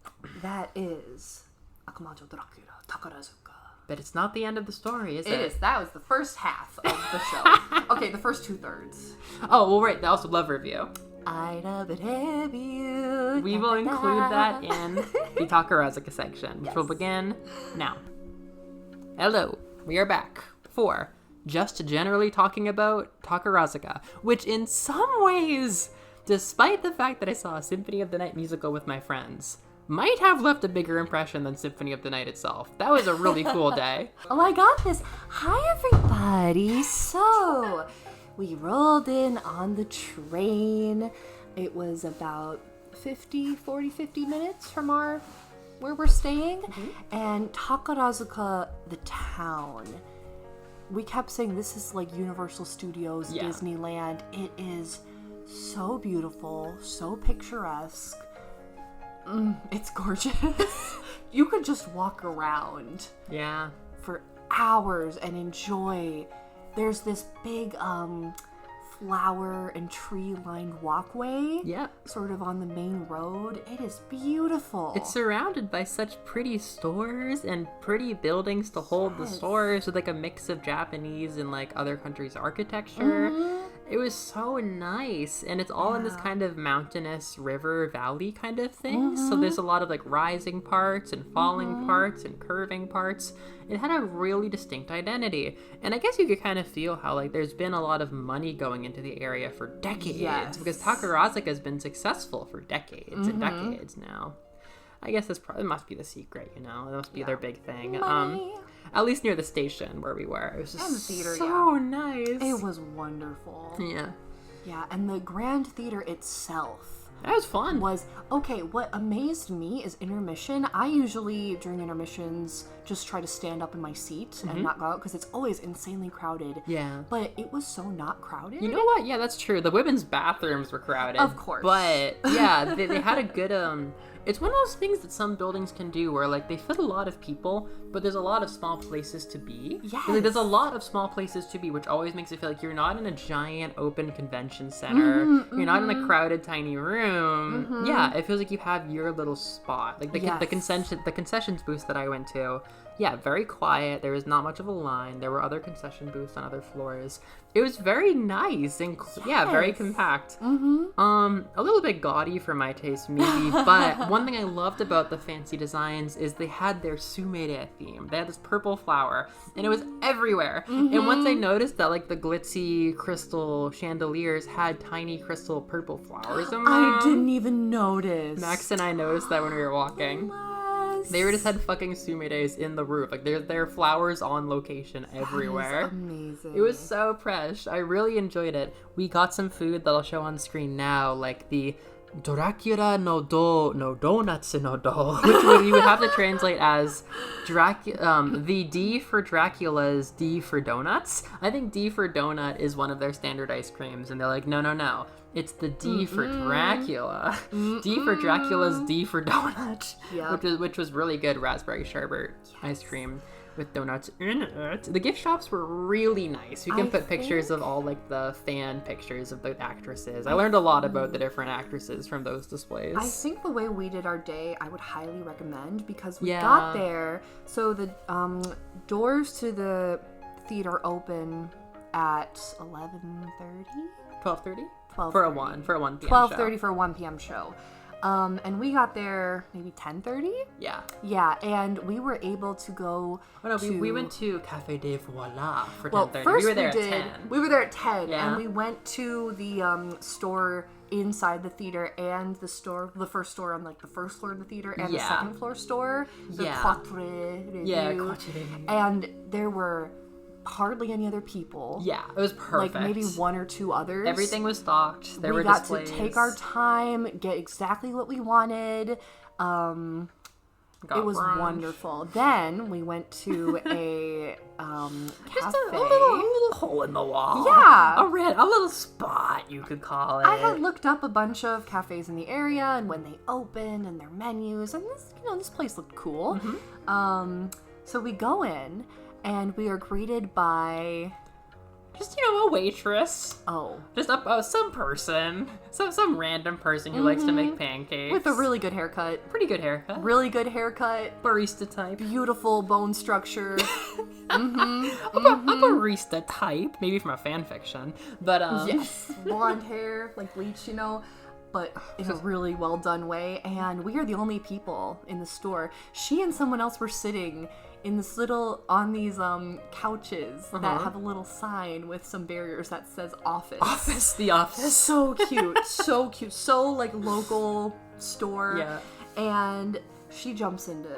[SPEAKER 2] that is Akumajo Dracula, Takarazuka.
[SPEAKER 1] But it's not the end of the story, is it?
[SPEAKER 2] It is. That was the first half of the show. Okay, the first 2/3.
[SPEAKER 1] Oh, well, right. Also, love review.
[SPEAKER 2] I love it have you.
[SPEAKER 1] We will include that in the Takarazuka section, which will begin now. Hello. We are back for just generally talking about Takarazuka, which in some ways, despite the fact that I saw a Symphony of the Night musical with my friends, might have left a bigger impression than Symphony of the Night itself. That was a really cool day.
[SPEAKER 2] Oh, I got this. Hi, everybody. So, we rolled in on the train. It was about 50 minutes from where we're staying. And Takarazuka, the town. We kept saying this is like Universal Studios, Disneyland. It is so beautiful, so picturesque. It's gorgeous. You could just walk around
[SPEAKER 1] Yeah.
[SPEAKER 2] for hours and enjoy. There's this big flower and tree lined walkway.
[SPEAKER 1] Yep.
[SPEAKER 2] Sort of on the main road. It is beautiful.
[SPEAKER 1] It's surrounded by such pretty stores and pretty buildings to hold the stores with like a mix of Japanese and like other countries' architecture. It was so nice, and it's all in this kind of mountainous river valley kind of thing. So there's a lot of like rising parts and falling parts and curving parts. It had a really distinct identity, and I guess you could kind of feel how like there's been a lot of money going into the area for decades because Takarazuka has been successful for decades and decades now. I guess this probably must be the secret, you know. That must be their big thing.
[SPEAKER 2] Money.
[SPEAKER 1] At least near the station where we were. It was just
[SPEAKER 2] And the theater,
[SPEAKER 1] so nice.
[SPEAKER 2] It was wonderful.
[SPEAKER 1] Yeah.
[SPEAKER 2] Yeah, and the Grand Theater itself
[SPEAKER 1] That was fun.
[SPEAKER 2] was okay. What amazed me is intermission. I usually during intermissions just try to stand up in my seat and not go out because it's always insanely crowded.
[SPEAKER 1] Yeah.
[SPEAKER 2] But it was so not crowded.
[SPEAKER 1] You know what? Yeah, that's true. The women's bathrooms were crowded.
[SPEAKER 2] Of course.
[SPEAKER 1] But yeah, they had a good it's one of those things that some buildings can do where like they fit a lot of people, but there's a lot of small places to be.
[SPEAKER 2] Yes.
[SPEAKER 1] Like, there's a lot of small places to be, which always makes it feel like you're not in a giant open convention center. You're not in a crowded tiny room. Yeah, it feels like you have your little spot. Like the concessions booths that I went to. Yeah, very quiet. There was not much of a line. There were other concession booths on other floors. It was very nice and very compact. A little bit gaudy for my taste, maybe. But one thing I loved about the fancy designs is they had their sumire theme. They had this purple flower, and it was everywhere. And once I noticed that, like the glitzy crystal chandeliers had tiny crystal purple flowers in them.
[SPEAKER 2] I didn't even notice.
[SPEAKER 1] Max and I noticed that when we were walking. They were just had fucking sumides in the roof. Like, there are flowers on location everywhere.
[SPEAKER 2] That is amazing.
[SPEAKER 1] It was so fresh. I really enjoyed it. We got some food that I'll show on screen now, like the Dracula no donuts no do, which you would have to translate as the D for Dracula's D for donuts. I think D for donut is one of their standard ice creams, and they're like, no. It's the D for Dracula. D for Dracula's D for donut.
[SPEAKER 2] Yep.
[SPEAKER 1] Which was really good raspberry sherbet ice cream with donuts in it. The gift shops were really nice. You can put pictures of all like the fan pictures of the actresses. I learned a lot about the different actresses from those displays.
[SPEAKER 2] I think the way we did our day, I would highly recommend, because we got there. So the doors to the theater open at 11:30?
[SPEAKER 1] 12:30?
[SPEAKER 2] 12:30.
[SPEAKER 1] For a 1 p.m.
[SPEAKER 2] 12:30 for a 1 p.m. show. And we got there maybe 10:30?
[SPEAKER 1] Yeah.
[SPEAKER 2] Yeah, and we were able to go
[SPEAKER 1] we went to Café de Voila for 10:30.
[SPEAKER 2] Well, first
[SPEAKER 1] we were there at 10.
[SPEAKER 2] We were there at 10,
[SPEAKER 1] Yeah.
[SPEAKER 2] and we went to the store inside the theater and the first store on like the first floor of the theater and the second floor store. The Quatre Revue. And there were hardly any other people.
[SPEAKER 1] Yeah, it was perfect.
[SPEAKER 2] Like maybe one or two others.
[SPEAKER 1] Everything was stocked. There were
[SPEAKER 2] got
[SPEAKER 1] displays.
[SPEAKER 2] to take our time, get exactly what we wanted. It was wonderful. Then we went to a cafe.
[SPEAKER 1] A little hole in the wall.
[SPEAKER 2] Yeah.
[SPEAKER 1] A little spot, you could call it.
[SPEAKER 2] I had looked up a bunch of cafes in the area and when they opened and their menus, and this place looked cool.
[SPEAKER 1] Mm-hmm.
[SPEAKER 2] So we go in and we are greeted by
[SPEAKER 1] just, a waitress.
[SPEAKER 2] Oh.
[SPEAKER 1] Just some person. Some random person who likes to make pancakes.
[SPEAKER 2] With a really good haircut.
[SPEAKER 1] Pretty good haircut.
[SPEAKER 2] Really good haircut.
[SPEAKER 1] Barista type.
[SPEAKER 2] Beautiful bone structure.
[SPEAKER 1] A barista type. Maybe from a fan fiction. But,
[SPEAKER 2] yes. Blonde hair, like bleach, but in a really well done way. And we are the only people in the store. She and someone else were sitting in this on these couches that have a little sign with some barriers that says office.
[SPEAKER 1] The office.
[SPEAKER 2] So cute. So cute. So like local store.
[SPEAKER 1] Yeah.
[SPEAKER 2] And she jumps into,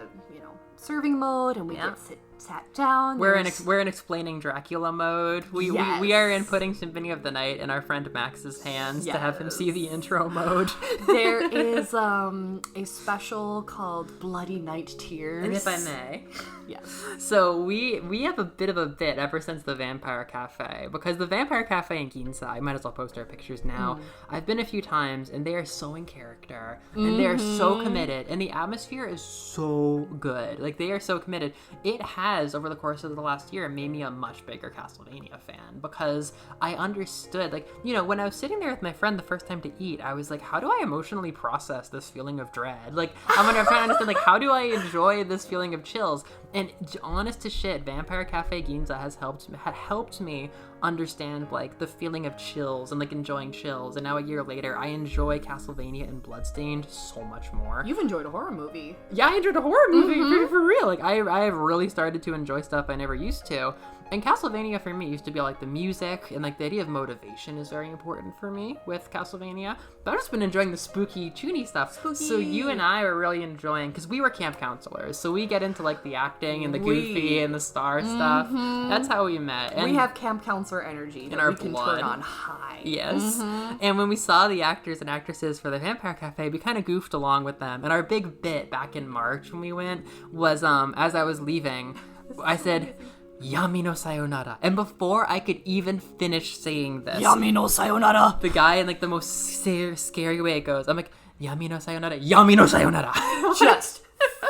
[SPEAKER 2] serving mode, and we get sat down.
[SPEAKER 1] We're in explaining Dracula mode. We are in putting Symphony of the Night in our friend Max's hands to have him see the intro mode.
[SPEAKER 2] There is a special called Bloody Night Tears.
[SPEAKER 1] And if I may.
[SPEAKER 2] Yes.
[SPEAKER 1] So we have a bit of a bit ever since the Vampire Cafe, because the Vampire Cafe in Ginza, I might as well post our pictures now. I've been a few times and they are so in character and they are so committed and the atmosphere is so good. Like they are so committed. It has, over the course of the last year, made me a much bigger Castlevania fan, because I understood, when I was sitting there with my friend the first time to eat, I was like, how do I emotionally process this feeling of dread? Like, I'm trying to understand, how do I enjoy this feeling of chills? And honest to shit, Vampire Cafe Ginza had helped me understand the feeling of chills and enjoying chills. And now a year later, I enjoy Castlevania and Bloodstained so much more.
[SPEAKER 2] You've enjoyed a horror movie.
[SPEAKER 1] Yeah, I enjoyed a horror movie for real. I have really started to enjoy stuff I never used to. And Castlevania for me used to be the music and the idea of motivation is very important for me with Castlevania. But I've just been enjoying the spooky, toony stuff. So you and I are really enjoying, because we were camp counselors, so we get into the acting and the goofy and the star stuff. That's how we met. And
[SPEAKER 2] we have camp counselor energy that we can turn on high.
[SPEAKER 1] Yes. And when we saw the actors and actresses for the Vampire Cafe, we kind of goofed along with them. And our big bit back in March when we went was, as I was leaving, I said, Yami no sayonara. And before I could even finish saying this,
[SPEAKER 2] Yami no sayonara,
[SPEAKER 1] the guy in the most scary way it goes, I'm like, Yami no sayonara, Yami no sayonara.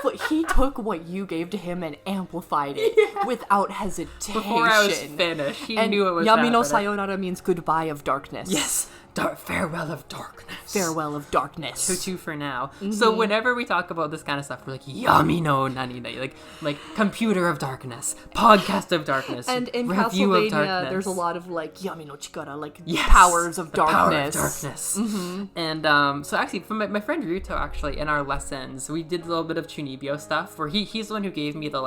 [SPEAKER 2] But he took what you gave to him and amplified it without hesitation.
[SPEAKER 1] Before I was finished, he knew it was
[SPEAKER 2] Yami no sayonara means goodbye of darkness.
[SPEAKER 1] Yes. Farewell of darkness.
[SPEAKER 2] Farewell of darkness.
[SPEAKER 1] So for now. So whenever we talk about this kind of stuff, we're like, Yami no nani, like computer of darkness, podcast of darkness,
[SPEAKER 2] and in
[SPEAKER 1] review
[SPEAKER 2] Castlevania,
[SPEAKER 1] of darkness.
[SPEAKER 2] there's a lot of Yami no chikara, powers of darkness.
[SPEAKER 1] Power of darkness. And so actually, from my friend Ryuto, actually, in our lessons, we did a little bit of Chunibyo stuff, where he's the one who gave me the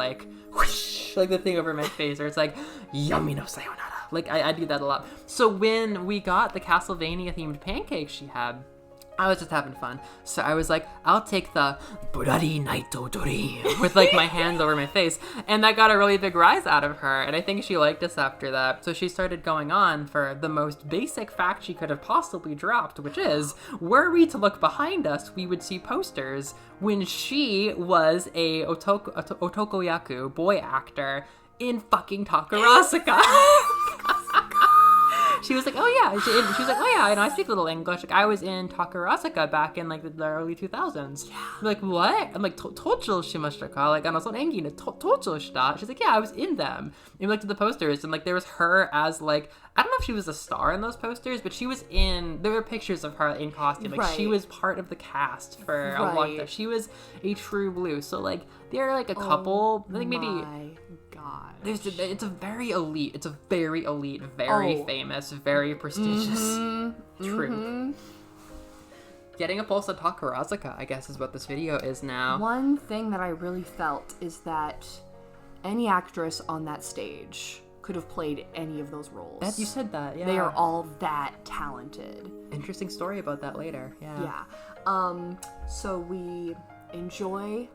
[SPEAKER 1] whoosh, the thing over my face, where it's Yami no sayonara. I do that a lot. So when we got the Castlevania themed pancakes she had, I was just having fun. So I was like, I'll take the Burari Naito Dori with like my hands over my face. And that got a really big rise out of her. And I think she liked us after that. So she started going on for the most basic fact she could have possibly dropped, which is, were we to look behind us, we would see posters when she was a otokoyaku boy actor in fucking Takarazuka. She was like, oh yeah. She was like, oh yeah, I speak a little English. Like, I was in Takarazuka back in like the early 2000s. Yeah. I'm like, what? I'm like, tocho shimashita ka? Like, engi ne tocho shita? She's like, yeah, I was in them. And we looked at the posters, and like, there was her as like, I don't know if she was a star in those posters, but she was there were pictures of her in costume. Like, she was part of the cast for a long time. She was a true blue. So like, there are like a couple, I think maybe... It's a very elite, very famous, very prestigious troupe. Getting a pulse of Takarazuka, I guess, is what this video is now.
[SPEAKER 2] One thing that I really felt is that any actress on that stage could have played any of those roles.
[SPEAKER 1] You said that, yeah.
[SPEAKER 2] They are all that talented.
[SPEAKER 1] Interesting story about that later, yeah.
[SPEAKER 2] Yeah. So we enjoy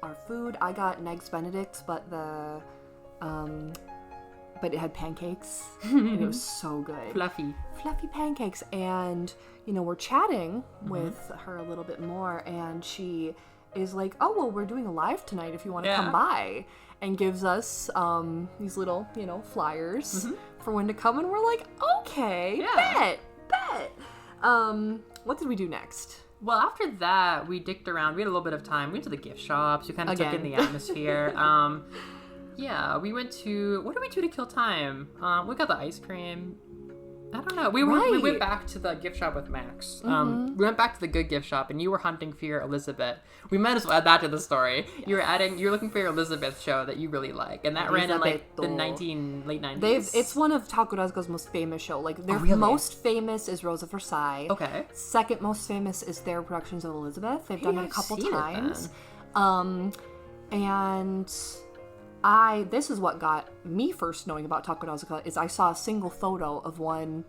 [SPEAKER 2] our food. I got an Eggs Benedict, but it had pancakes, and it was so good.
[SPEAKER 1] Fluffy
[SPEAKER 2] pancakes. And, we're chatting with her a little bit more, and she is like, oh, well, we're doing a live tonight if you want to come by, and gives us these little, flyers for when to come, and we're like, okay, bet. What did we do next?
[SPEAKER 1] Well, after that, we dicked around. We had a little bit of time. We went to the gift shops. We kind of took in the atmosphere. Yeah, we went to... What did we do to kill time? We got the ice cream. I don't know. We went back to the gift shop with Max. We went back to the good gift shop, and you were hunting for your Elizabeth. We might as well add that to the story. Yes. You're looking for your Elizabeth show that you really like, and that ran in like the late 90s.
[SPEAKER 2] It's one of Takarazuka's most famous shows. Like, their most famous is Rose of Versailles. Okay. Second most famous is their productions of Elizabeth. They've done it a couple times. And this is what got me first knowing about Takarazuka, is I saw a single photo of one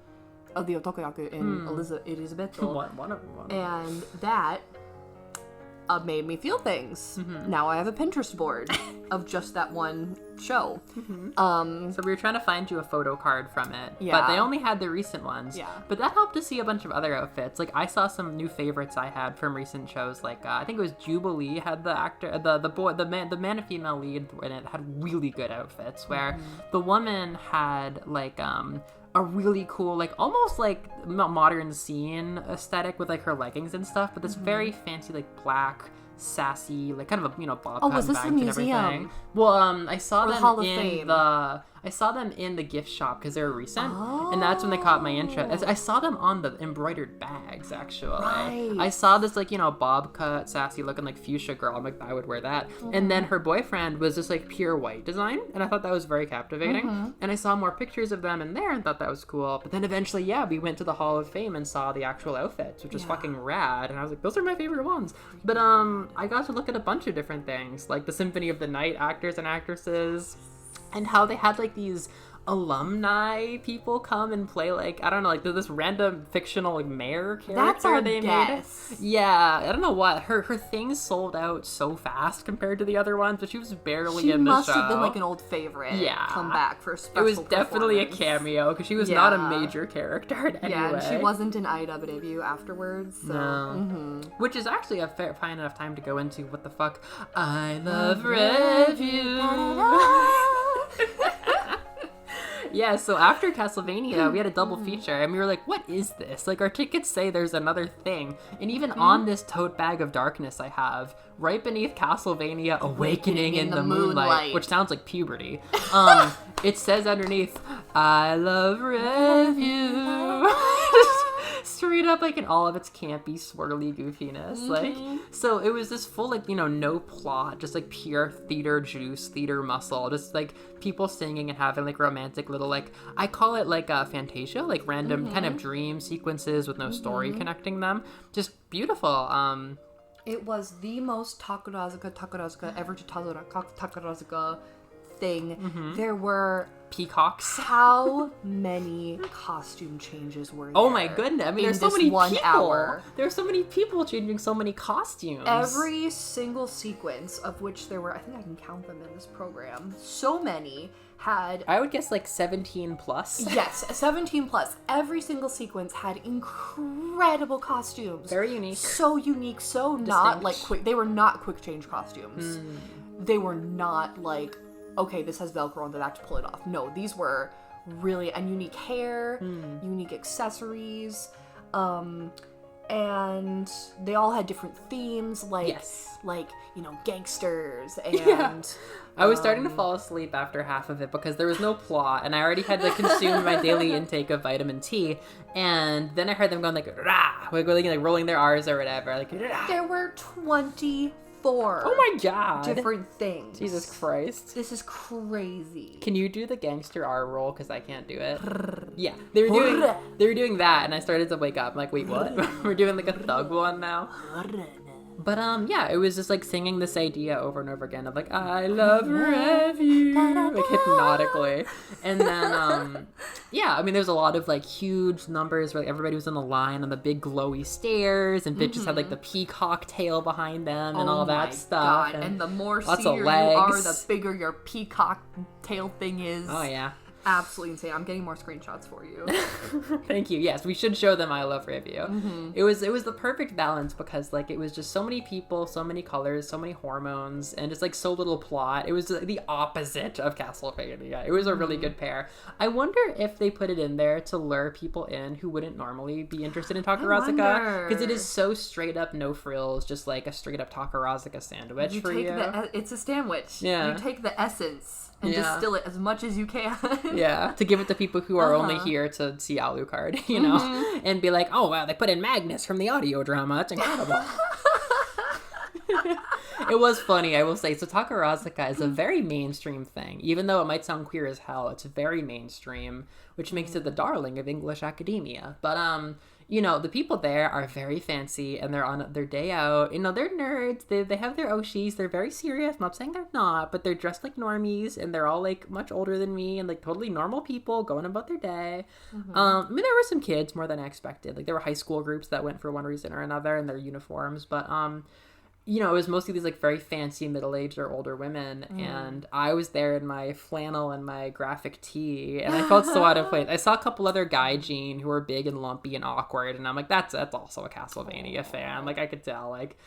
[SPEAKER 2] of the otokoyaku in Elizabeth.
[SPEAKER 1] One of them.
[SPEAKER 2] And that made me feel things. Now I have a Pinterest board of just that one show.
[SPEAKER 1] So we were trying to find you a photo card from it, but they only had the recent ones. Yeah. But that helped to see a bunch of other outfits. Like, I saw some new favorites I had from recent shows. Like, I think it was Jubilee had the actor, the man and female lead in it had really good outfits. Where the woman had like a really cool, like, almost like modern scene aesthetic with like her leggings and stuff, but this very fancy, like, black, sassy, like, kind of a bob cut bags and everything. Well, I saw them in the gift shop because they were recent, and that's when they caught my interest. I saw them on the embroidered bags, actually. Right. I saw this, like, bob cut, sassy looking, like, fuchsia girl. I'm like, I would wear that. And then her boyfriend was just, like, pure white design, and I thought that was very captivating. And I saw more pictures of them in there and thought that was cool. But then eventually, we went to the Hall of Fame and saw the actual outfits, which was fucking rad. And I was like, those are my favorite ones. But I got to look at a bunch of different things, like the Symphony of the Night actors and actresses, and how they had like these alumni people come and play, like, I don't know, like this random fictional like mayor character they made. Yeah, I don't know what. Her things sold out so fast compared to the other ones, but she was barely in the show. She must
[SPEAKER 2] have been like an old favorite. Yeah, come back for a special.
[SPEAKER 1] It was definitely a cameo because she was not a major character in any way.
[SPEAKER 2] Yeah, and she wasn't in IW debut afterwards. So.
[SPEAKER 1] No, which is actually a fine enough time to go into what the fuck I love review. Yeah, so after Castlevania, we had a double feature, and we were like, what is this? Like, our tickets say there's another thing. And even on this tote bag of darkness I have, right beneath Castlevania Awakening in the Moonlight, which sounds like puberty, it says underneath, I love review. Straight up, like, in all of its campy, swirly goofiness. Like, so it was this full, like, no plot, just like pure theater juice, theater muscle, just like people singing and having like romantic little, like, I call it like a Fantasia, like random kind of dream sequences with no story connecting them. Just beautiful.
[SPEAKER 2] It was the most Takarazuka ever to Takarazuka thing. There were
[SPEAKER 1] peacocks.
[SPEAKER 2] How many costume changes were there?
[SPEAKER 1] Oh my goodness. I mean, there's so many
[SPEAKER 2] 1
[SPEAKER 1] people.
[SPEAKER 2] Hour.
[SPEAKER 1] There's so many people changing so many costumes.
[SPEAKER 2] Every single sequence, of which there were, I think I can count them in this program, so many had...
[SPEAKER 1] I would guess like 17 plus.
[SPEAKER 2] Yes, 17 plus. Every single sequence had incredible costumes.
[SPEAKER 1] Very unique.
[SPEAKER 2] So unique, so distinct. Not like quick... They were not quick change costumes. They were not like... okay, this has Velcro on the back to pull it off. No, these were really, and unique hair, unique accessories, and they all had different themes, like, gangsters, and...
[SPEAKER 1] I was starting to fall asleep after half of it because there was no plot, and I already had like consumed my daily intake of vitamin T, and then I heard them going like, rah, like rolling their R's or whatever, like, rah.
[SPEAKER 2] There were 24
[SPEAKER 1] oh my god
[SPEAKER 2] different things.
[SPEAKER 1] Jesus Christ.
[SPEAKER 2] This is crazy.
[SPEAKER 1] Can you do the gangster R roll? Because I can't do it. Yeah, they were doing that, and I started to wake up. I'm like, wait, what? We're doing like a thug one now. But yeah, it was just like singing this idea over and over again of like, I love revue, like hypnotically. And then yeah, I mean there's a lot of like huge numbers where like, everybody was in a line on the big glowy stairs, and bitches had like the peacock tail behind them and all that stuff.
[SPEAKER 2] And the more senior you are, the bigger your peacock tail thing is.
[SPEAKER 1] Oh yeah.
[SPEAKER 2] Absolutely insane. I'm getting more screenshots for you.
[SPEAKER 1] Thank you. Yes, we should show them I love review. It was the perfect balance because like it was just so many people, so many colors, so many hormones, and just like so little plot. It was the opposite of Castlevania. It was a really good pair. I wonder if they put it in there to lure people in who wouldn't normally be interested in Takarazuka, because it is so straight up no frills, just like a straight up Takarazuka sandwich for you.
[SPEAKER 2] It's a sandwich.
[SPEAKER 1] Yeah.
[SPEAKER 2] You take the essence and distill it as much as you can.
[SPEAKER 1] Yeah, to give it to people who are only here to see Alucard, you know, and be like, oh, wow, they put in Magnus from the audio drama. That's incredible. It was funny, I will say. So Takarazuka is a very mainstream thing. Even though it might sound queer as hell, it's very mainstream, which makes it the darling of English academia. But, you know, the people there are very fancy, and they're on their day out. You know, they're nerds. They have their oshis. They're very serious. I'm not saying they're not, but they're dressed like normies, and they're all, like, much older than me, and, like, totally normal people going about their day. I mean, there were some kids, more than I expected. Like, there were high school groups that went for one reason or another in their uniforms, but, you know, it was mostly these, like, very fancy middle-aged or older women, and I was there in my flannel and my graphic tee, and I felt so out of place. I saw a couple other gaijin who were big and lumpy and awkward, and I'm like, that's also a Castlevania fan. Like, I could tell, like,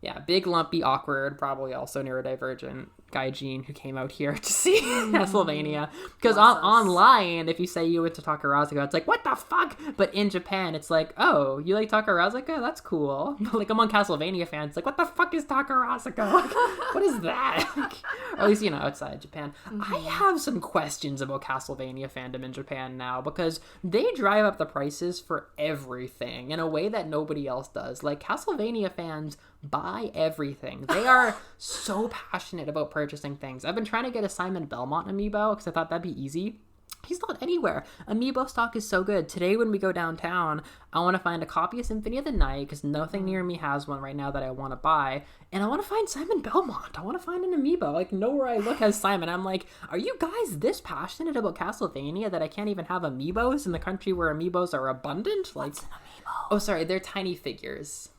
[SPEAKER 1] yeah, big, lumpy, awkward, probably also neurodivergent gaijin who came out here to see Castlevania. Because online, if you say you went to Takarazuka, it's like, what the fuck? But in Japan, it's like, oh, you like Takarazuka? That's cool. But like among Castlevania fans, it's like, what the fuck is Takarazuka? Like, what is that? Like, or at least, you know, outside Japan. I have some questions about Castlevania fandom in Japan now, because they drive up the prices for everything in a way that nobody else does. Like, Castlevania fans buy everything. They are so passionate about purchasing things. I've been trying to get a Simon Belmont amiibo because I thought that'd be easy. He's not anywhere. Amiibo stock is so good. Today when we go downtown, I want to find a copy of Symphony of the Night because nothing near me has one right now that I want to buy. And I want to find Simon Belmont. I want to find an amiibo. Like, nowhere I look has Simon. I'm like, are you guys this passionate about Castlevania that I can't even have amiibos in the country where amiibos are abundant? Like, what's an amiibo? Oh, sorry. They're tiny figures.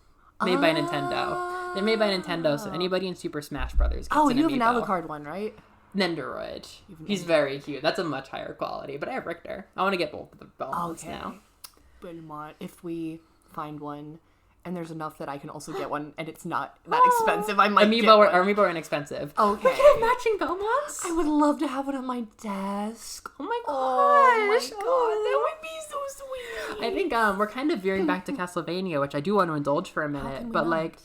[SPEAKER 1] Made by Nintendo. They're made by Nintendo, so anybody in Super Smash Brothers gets an amiibo.
[SPEAKER 2] Oh, you have an Alucard one, right?
[SPEAKER 1] Nendoroid. He's very cute. That's a much higher quality, but I have Richter. I want to get both of the Belmonts now.
[SPEAKER 2] Belmont, if we find one, and there's enough that I can also get one, and it's not that expensive, I might get one.
[SPEAKER 1] Amiibo are inexpensive.
[SPEAKER 2] Okay.
[SPEAKER 1] We can have matching Belmonts?
[SPEAKER 2] I would love to have one on my desk.
[SPEAKER 1] Oh my gosh.
[SPEAKER 2] Oh my god, that would be so sweet.
[SPEAKER 1] I think we're kind of veering back to Castlevania, which I do want to indulge for a minute, but like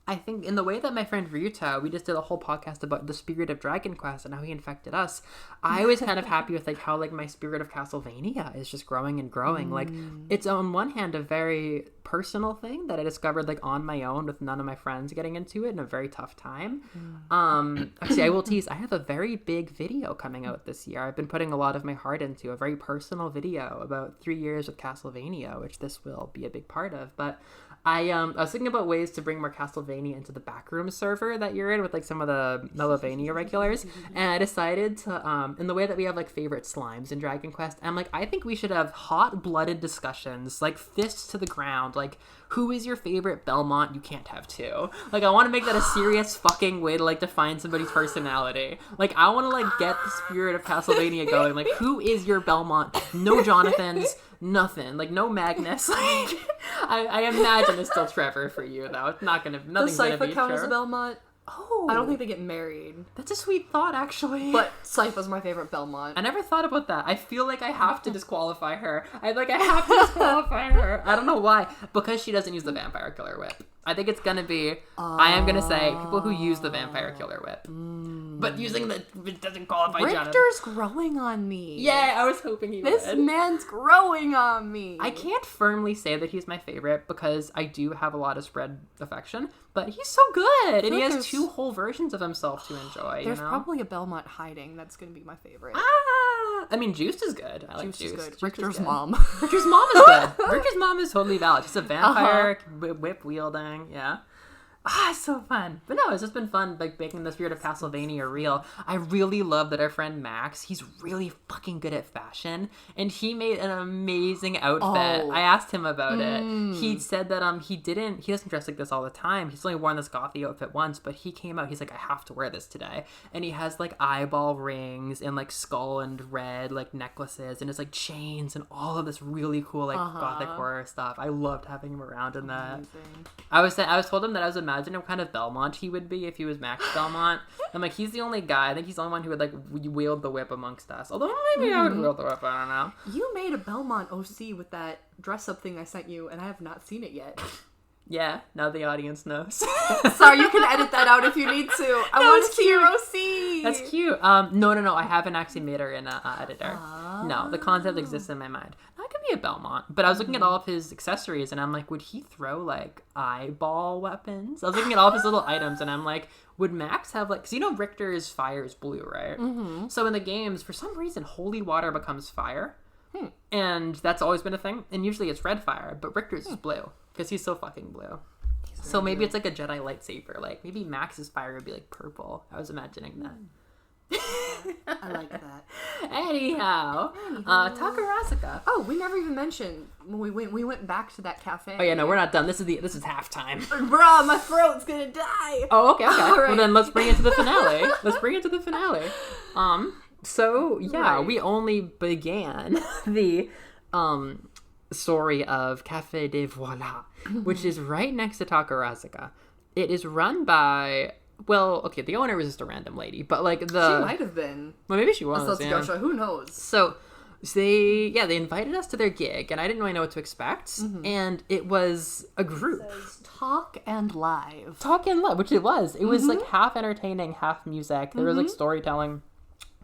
[SPEAKER 1] I think in the way that my friend Ryuta, we just did a whole podcast about the spirit of Dragon Quest and how he infected us. I was kind of happy with like how like my spirit of Castlevania is just growing and growing. Like, it's on one hand a very personal thing that I discovered like on my own with none of my friends getting into it in a very tough time. Actually, I will tease, I have a very big video coming out this year. I've been putting a lot of my heart into a very personal video about 3 years with Castlevania, which this will be a big part of. But I was thinking about ways to bring more Castlevania Castlevania into the backroom server that you're in with like some of the Melovania regulars, and I decided to in the way that we have like favorite slimes in Dragon Quest, I'm like, I think we should have hot-blooded discussions, like fists to the ground, like who is your favorite Belmont? You can't have two. Like, I want to make that a serious fucking way to like define somebody's personality. Like, I want to like get the spirit of Castlevania going. Like, who is your Belmont? No Jonathans, nothing. Like, no Magnus. Like, I imagine it's still Trevor for you though. It's not gonna. Nothing's gonna be
[SPEAKER 2] Does Sypha count as a
[SPEAKER 1] Trevor.
[SPEAKER 2] Belmont?
[SPEAKER 1] Oh,
[SPEAKER 2] I don't think they get married.
[SPEAKER 1] That's a sweet thought, actually.
[SPEAKER 2] But Sypha's my favorite Belmont.
[SPEAKER 1] I never thought about that. I feel like I have to disqualify her. I have to disqualify her. I don't know why. Because she doesn't use the vampire killer whip. I think it's gonna be, I am gonna say, people who use the vampire killer whip. But using the, it doesn't qualify Jonathan.
[SPEAKER 2] Richter's growing on me.
[SPEAKER 1] Yeah, I was hoping he would.
[SPEAKER 2] This man's growing on me.
[SPEAKER 1] I can't firmly say that he's my favorite because I do have a lot of spread affection, but he's so good. And he has two whole versions of himself to enjoy.
[SPEAKER 2] There's
[SPEAKER 1] you know?
[SPEAKER 2] probably a Belmont hiding that's gonna be my favorite.
[SPEAKER 1] I mean, Juiced is good. I like
[SPEAKER 2] Juice is
[SPEAKER 1] Juiced.
[SPEAKER 2] good.
[SPEAKER 1] Juiced
[SPEAKER 2] Richter's
[SPEAKER 1] is good.
[SPEAKER 2] mom.
[SPEAKER 1] Richter's mom is good. Richter's mom is totally valid. She's a vampire, whip wielding. Yeah. It's so fun. But no, it's just been fun, like, making the spirit of Castlevania real. I really love that our friend Max, he's really fucking good at fashion, and he made an amazing outfit. I asked him about it. He said that he doesn't dress like this all the time. He's only worn this gothy outfit once, but he came out, he's like, I have to wear this today. And he has, like, eyeball rings and, like, skull and red, like, necklaces, and it's, like, chains and all of this really cool, like, gothic horror stuff. I loved having him around in that.
[SPEAKER 2] Amazing.
[SPEAKER 1] I was told him that I was imagining what kind of Belmont he would be if he was Max Belmont. I'm like, he's the only guy. I think he's the only one who would like wield the whip amongst us. Although maybe I would wield the whip. I don't know.
[SPEAKER 2] You made a Belmont OC with that dress-up thing I sent you, and I have not seen it yet.
[SPEAKER 1] Yeah, now the audience knows.
[SPEAKER 2] Sorry, you can edit that out if you need to. I want to see your OC.
[SPEAKER 1] That's cute. No. I haven't actually made her in an editor. No, the concept exists in my mind. That could be a Belmont. But I was looking at all of his accessories, and I'm like, would he throw, like, eyeball weapons? I was looking at all of his little items, and I'm like, would Max have, like... Because you know Richter's fire is blue, right? Mm-hmm. So in the games, for some reason, holy water becomes fire. And that's always been a thing. And usually it's red fire, but Richter's is blue. Because he's so fucking blue. So maybe it's like a Jedi lightsaber. Like, maybe Max's fire would be, like, purple. I was imagining that.
[SPEAKER 2] I like that.
[SPEAKER 1] Anyhow, Takarazuka.
[SPEAKER 2] Oh, we never even mentioned when we went back to that cafe.
[SPEAKER 1] Oh yeah, no, we're not done. This is halftime.
[SPEAKER 2] Bruh, my throat's gonna die.
[SPEAKER 1] Oh, okay.
[SPEAKER 2] All right.
[SPEAKER 1] Well, then let's bring it to the finale. So yeah, we only began the story of Café de Voilà, which is right next to Takarazuka. It is run by. Well, okay, the owner was just a random lady, but like
[SPEAKER 2] She might have been.
[SPEAKER 1] Well, maybe she was.
[SPEAKER 2] Who knows?
[SPEAKER 1] So they invited us to their gig, and I didn't really know what to expect. And it was a group.
[SPEAKER 2] It says Talk and Live.
[SPEAKER 1] Talk and Live, which it was. It was like half entertaining, half music. There was like storytelling.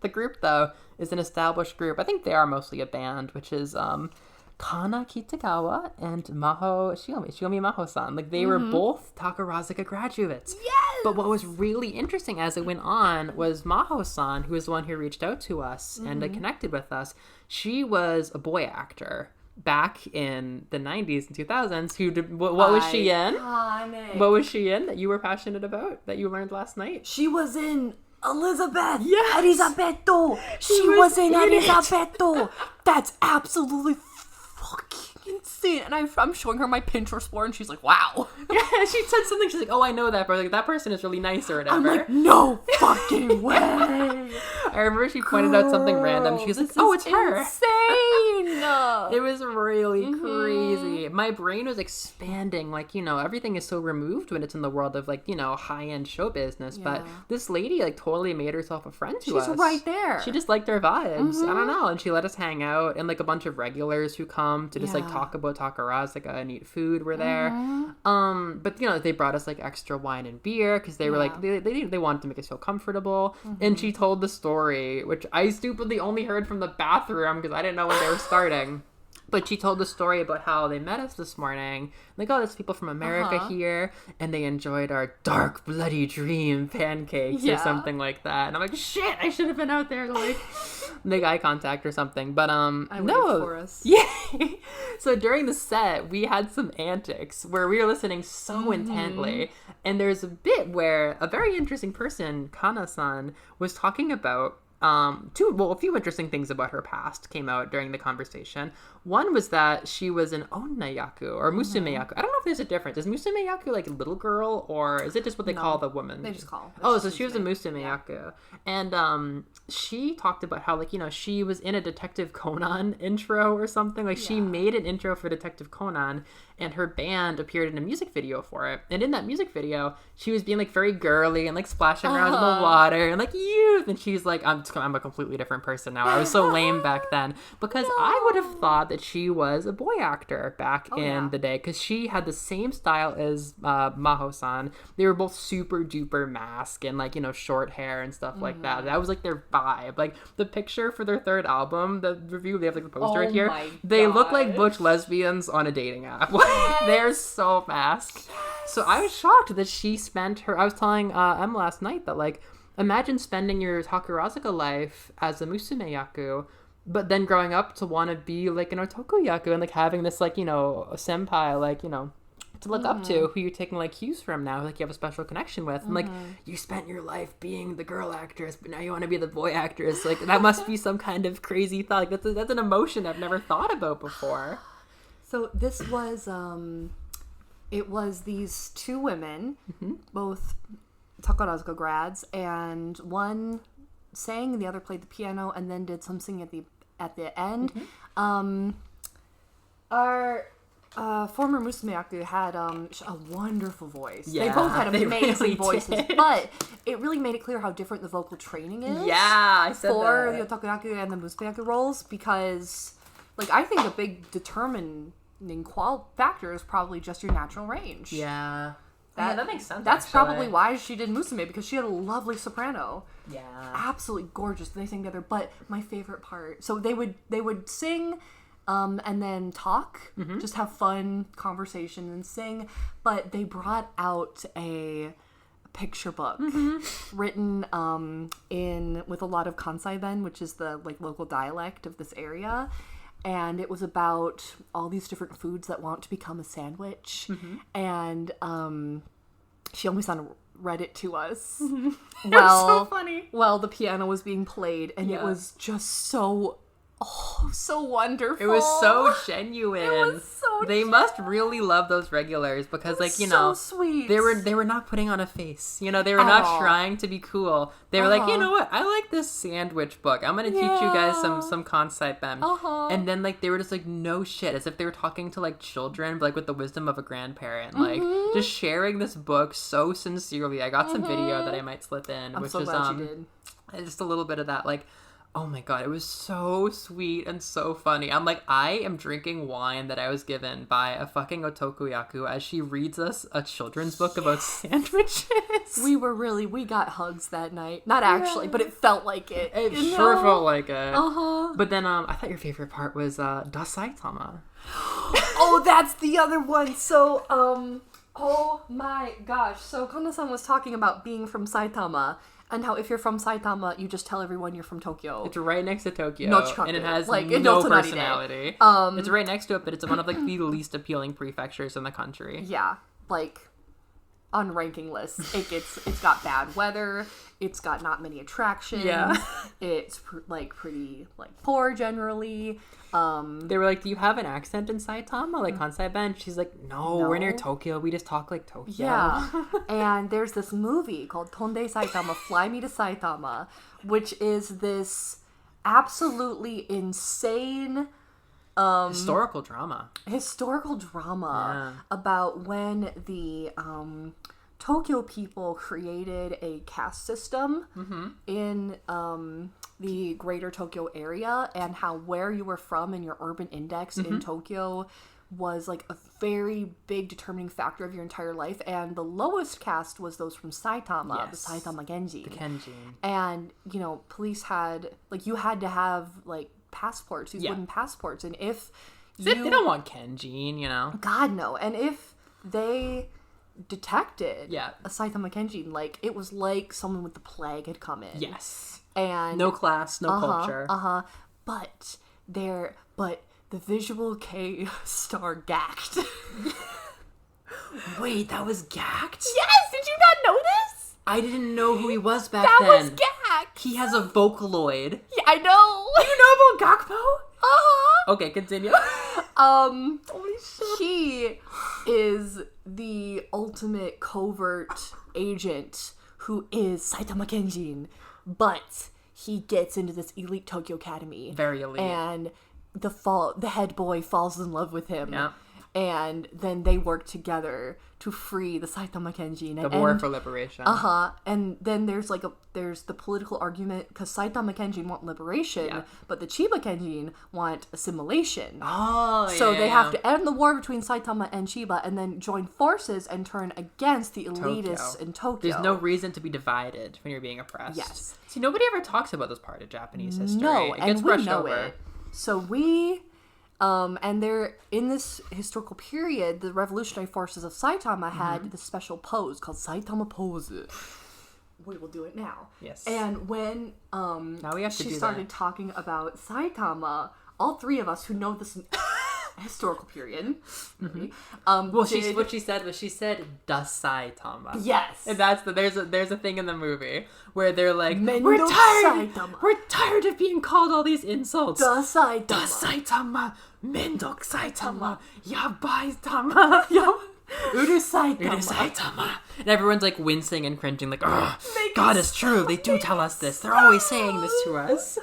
[SPEAKER 1] The group, though, is an established group. I think they are mostly a band, which is Kana Kitagawa and Shiomi Maho-san. Like, they were both Takarazuka graduates.
[SPEAKER 2] Yes!
[SPEAKER 1] But what was really interesting as it went on was Maho-san, who was the one who reached out to us and connected with us. She was a boy actor back in the 90s and 2000s. What was she in? What was she in that you were passionate about, that you learned last night?
[SPEAKER 2] She was in Elizabeth.
[SPEAKER 1] Yes!
[SPEAKER 2] Elisabetto. She was in Elisabetto. That's absolutely fucking insane. And I'm showing her my Pinterest board, and she's like, wow.
[SPEAKER 1] Yeah, she said something. She's like, oh, I know that, but like, that person is really nice or whatever.
[SPEAKER 2] I'm like, no fucking way.
[SPEAKER 1] I remember she pointed out something random. She was like, oh, it's her.
[SPEAKER 2] Insane.
[SPEAKER 1] It was really crazy. My brain was expanding. Like, you know, everything is so removed when it's in the world of, like, you know, high-end show business. But this lady, like, totally made herself a friend to us.
[SPEAKER 2] She's right there.
[SPEAKER 1] She just liked our vibes. I don't know. And she let us hang out. And, like, a bunch of regulars who come to just, like, talk about Takarazuka and eat food were there. But, you know, they brought us, like, extra wine and beer because they were, like, they wanted to make us feel comfortable. And she told the story, which I stupidly only heard from the bathroom because I didn't know when they were starting. But she told the story about how they met us this morning. Like, oh, there's people from America here, and they enjoyed our dark, bloody dream pancakes or something like that. And I'm like, shit, I should have been out there, like, make eye contact or something. But, no.
[SPEAKER 2] For us.
[SPEAKER 1] Yeah. So during the set, we had some antics where we were listening so intently. And there's a bit where a very interesting person, Kana-san, was talking about a few interesting things about her past came out during the conversation. One was that she was an onnayaku or musumeyaku. I don't know if there's a difference. Is musumeyaku like little girl, or is it just what they call the woman?
[SPEAKER 2] They just call.
[SPEAKER 1] So she was a musumeyaku. And she talked about how, like, you know, she was in a Detective Conan intro or something. Like, she made an intro for Detective Conan, and her band appeared in a music video for it. And in that music video, she was being, like, very girly and, like, splashing around in the water and, like, youth. And she's like, I'm a completely different person now. I was so lame back then. Because I would have thought that she was a boy actor back in the day. Because she had the same style as Maho-san. They were both super duper mask and, like, you know, short hair and stuff like that. That was, like, their vibe. Like, the picture for their third album, the review, they have, like, the poster right here. They look like butch lesbians on a dating app. They're so masked. So I was shocked that she spent her... I was telling Em last night that, like, imagine spending your Takarazuka life as a musumeyaku, but then growing up to want to be, like, an otokuyaku and, like, having this, like, you know, a senpai, like, you know, to look up to, who you're taking, like, cues from now, like, you have a special connection with. And, like, you spent your life being the girl actress, but now you want to be the boy actress. Like, that must be some kind of crazy thought. Like, that's an emotion I've never thought about before.
[SPEAKER 2] So this was, it was these two women, both Takarazuka grads, and one sang and the other played the piano and then did some singing at the end. Our former musumeyaku had a wonderful voice. Yeah, they both had amazing really voices, but it really made it clear how different the vocal training is.
[SPEAKER 1] Yeah, I said
[SPEAKER 2] for
[SPEAKER 1] that.
[SPEAKER 2] the otakuyaku and the musumeyaku roles, because, like, I think a big determining factor is probably just your natural range.
[SPEAKER 1] Yeah. That makes sense.
[SPEAKER 2] That's probably why she did musume, because she had a lovely soprano.
[SPEAKER 1] Yeah.
[SPEAKER 2] Absolutely gorgeous. They sang together. But my favorite part, so they would sing and then talk, just have fun conversation and sing, but they brought out a picture book written with a lot of Kansai Ben, which is the, like, local dialect of this area. And it was about all these different foods that want to become a sandwich. And Shiomi-san read it to us.
[SPEAKER 1] It was so funny.
[SPEAKER 2] Well, the piano was being played, and it was just so wonderful.
[SPEAKER 1] It was so genuine.
[SPEAKER 2] It was so
[SPEAKER 1] They must really love those regulars, because, like, you know,
[SPEAKER 2] so sweet.
[SPEAKER 1] They were not putting on a face. You know, they were not trying to be cool. They were like, you know what? I like this sandwich book. I'm gonna teach you guys some Kansai Ben. And then, like, they were just like, no shit, as if they were talking to, like, children, but, like, with the wisdom of a grandparent. Like, just sharing this book so sincerely. I got some video that I might slip in,
[SPEAKER 2] I'm
[SPEAKER 1] which
[SPEAKER 2] so
[SPEAKER 1] is
[SPEAKER 2] glad you did.
[SPEAKER 1] just a little bit of that, like. Oh my god, it was so sweet and so funny. I'm like, I am drinking wine that I was given by a fucking otokuyaku as she reads us a children's book about sandwiches.
[SPEAKER 2] We got hugs that night. Not actually, but it felt like it.
[SPEAKER 1] It sure felt like it. But then I thought your favorite part was Da Saitama.
[SPEAKER 2] Oh, that's the other one. So, oh my gosh. So Kanda-san was talking about being from Saitama. And how if you're from Saitama, you just tell everyone you're from Tokyo.
[SPEAKER 1] It's right next to Tokyo.
[SPEAKER 2] And
[SPEAKER 1] it has
[SPEAKER 2] like,
[SPEAKER 1] no personality. It's right next to it, but it's one of, like, the least appealing prefectures in the country.
[SPEAKER 2] Yeah. Like, on ranking lists, it's got bad weather, it's got not many attractions. Yeah. It's pretty poor generally.
[SPEAKER 1] They were like, do you have an accent in Saitama, like Kansai Ben? She's like, no, we're near Tokyo, we just talk like Tokyo.
[SPEAKER 2] Yeah. And there's this movie called Tonde Saitama, Fly Me to Saitama, which is this absolutely insane
[SPEAKER 1] historical drama
[SPEAKER 2] about when the Tokyo people created a caste system in the greater Tokyo area, and how where you were from in your urban index in Tokyo was, like, a very big determining factor of your entire life. And the lowest caste was those from Saitama, the Saitama Genji.
[SPEAKER 1] The Kenji.
[SPEAKER 2] And, you know, police had, like, you had to have, like, passports, these wooden passports. And if
[SPEAKER 1] They don't want Kenjin, you know?
[SPEAKER 2] God, no. And if they detected
[SPEAKER 1] Yeah.
[SPEAKER 2] a Saitama Kenjin, like, it was like someone with the plague had come in.
[SPEAKER 1] Yes.
[SPEAKER 2] And
[SPEAKER 1] no class, no culture.
[SPEAKER 2] But the visual K star gacked.
[SPEAKER 1] Wait, that was Gacked?
[SPEAKER 2] Yes! Did you not know this?
[SPEAKER 1] I didn't know who he was back
[SPEAKER 2] That
[SPEAKER 1] then.
[SPEAKER 2] was Gacked!
[SPEAKER 1] He has a Vocaloid.
[SPEAKER 2] Yeah, I know!
[SPEAKER 1] You know about Gakpo?
[SPEAKER 2] Uh-huh!
[SPEAKER 1] Okay, continue.
[SPEAKER 2] Holy shit. He is the ultimate covert agent who is Saitama Kenjin, but he gets into this elite Tokyo Academy.
[SPEAKER 1] Very elite.
[SPEAKER 2] And the head boy falls in love with him.
[SPEAKER 1] Yeah.
[SPEAKER 2] And then they work together to free the Saitama Kenjin.
[SPEAKER 1] The war for liberation.
[SPEAKER 2] And then there's the political argument because Saitama Kenjin want liberation, but the Chiba Kenjin want assimilation.
[SPEAKER 1] Oh,
[SPEAKER 2] So they have to end the war between Saitama and Chiba and then join forces and turn against the elitists in Tokyo.
[SPEAKER 1] There's no reason to be divided when you're being oppressed.
[SPEAKER 2] Yes.
[SPEAKER 1] See, nobody ever talks about this part of Japanese history.
[SPEAKER 2] No,
[SPEAKER 1] It gets
[SPEAKER 2] and we
[SPEAKER 1] brushed
[SPEAKER 2] know
[SPEAKER 1] over.
[SPEAKER 2] it. So we... and they're in this historical period, the revolutionary forces of Saitama had this special pose called Saitama pose. We will do it now.
[SPEAKER 1] Yes.
[SPEAKER 2] And when
[SPEAKER 1] now we have to
[SPEAKER 2] she
[SPEAKER 1] do
[SPEAKER 2] started
[SPEAKER 1] that.
[SPEAKER 2] talking about Saitama, all three of us who know this historical period,
[SPEAKER 1] Well,
[SPEAKER 2] did...
[SPEAKER 1] what she said was Das Saitama.
[SPEAKER 2] Yes.
[SPEAKER 1] And that's there's a thing in the movie where they're like,
[SPEAKER 2] Mendo Saitama.
[SPEAKER 1] we're tired of being called all these insults.
[SPEAKER 2] Das Saitama.
[SPEAKER 1] Das Saitama, Mendok Saitama, Yabai Tama,
[SPEAKER 2] Uru Saitama.
[SPEAKER 1] Saitama. And everyone's like wincing and cringing, like, oh, God is true. They do tell us this. They're always saying this to us.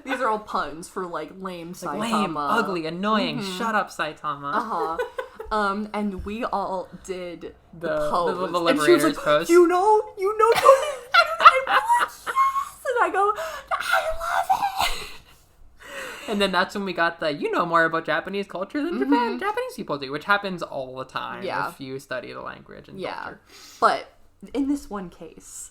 [SPEAKER 2] These are all puns for like lame Saitama.
[SPEAKER 1] Like, lame, ugly, annoying. Shut up, Saitama.
[SPEAKER 2] And we all did the pose.
[SPEAKER 1] The
[SPEAKER 2] and she was
[SPEAKER 1] Liberator's
[SPEAKER 2] like,
[SPEAKER 1] pose.
[SPEAKER 2] You know, Tony. I was like, yes. And I go, I love it.
[SPEAKER 1] And then that's when we got the, you know more about Japanese culture than Japanese people do, which happens all the time if you study the language and culture.
[SPEAKER 2] But in this one case,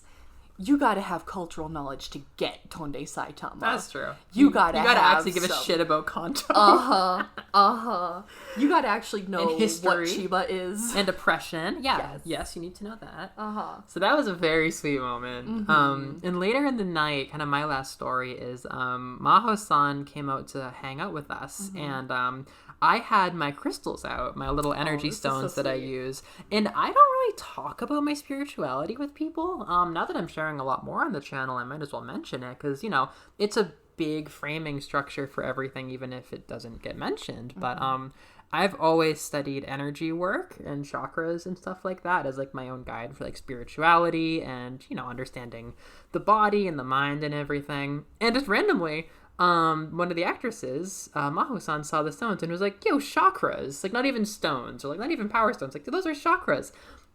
[SPEAKER 2] you gotta have cultural knowledge to get Tonde Saitama.
[SPEAKER 1] That's true.
[SPEAKER 2] You gotta
[SPEAKER 1] actually give a shit about Kanto.
[SPEAKER 2] You gotta actually know
[SPEAKER 1] And history.
[SPEAKER 2] what Chiba is.
[SPEAKER 1] And oppression. Yes, you need to know that.
[SPEAKER 2] So
[SPEAKER 1] that was a very sweet moment. And later in the night, kind of my last story is Maho-san came out to hang out with us. And I had my crystals out, my little energy stones that I use. And I don't really talk about my spirituality with people. Now that I'm sharing a lot more on the channel, I might as well mention it because, you know, it's a big framing structure for everything, even if it doesn't get mentioned. But I've always studied energy work and chakras and stuff like that as like my own guide for like spirituality and, you know, understanding the body and the mind and everything. And just randomly, one of the actresses, Maho-san, saw the stones and was like, yo, chakras. Like, not even stones or like not even power stones. Like, those are chakras.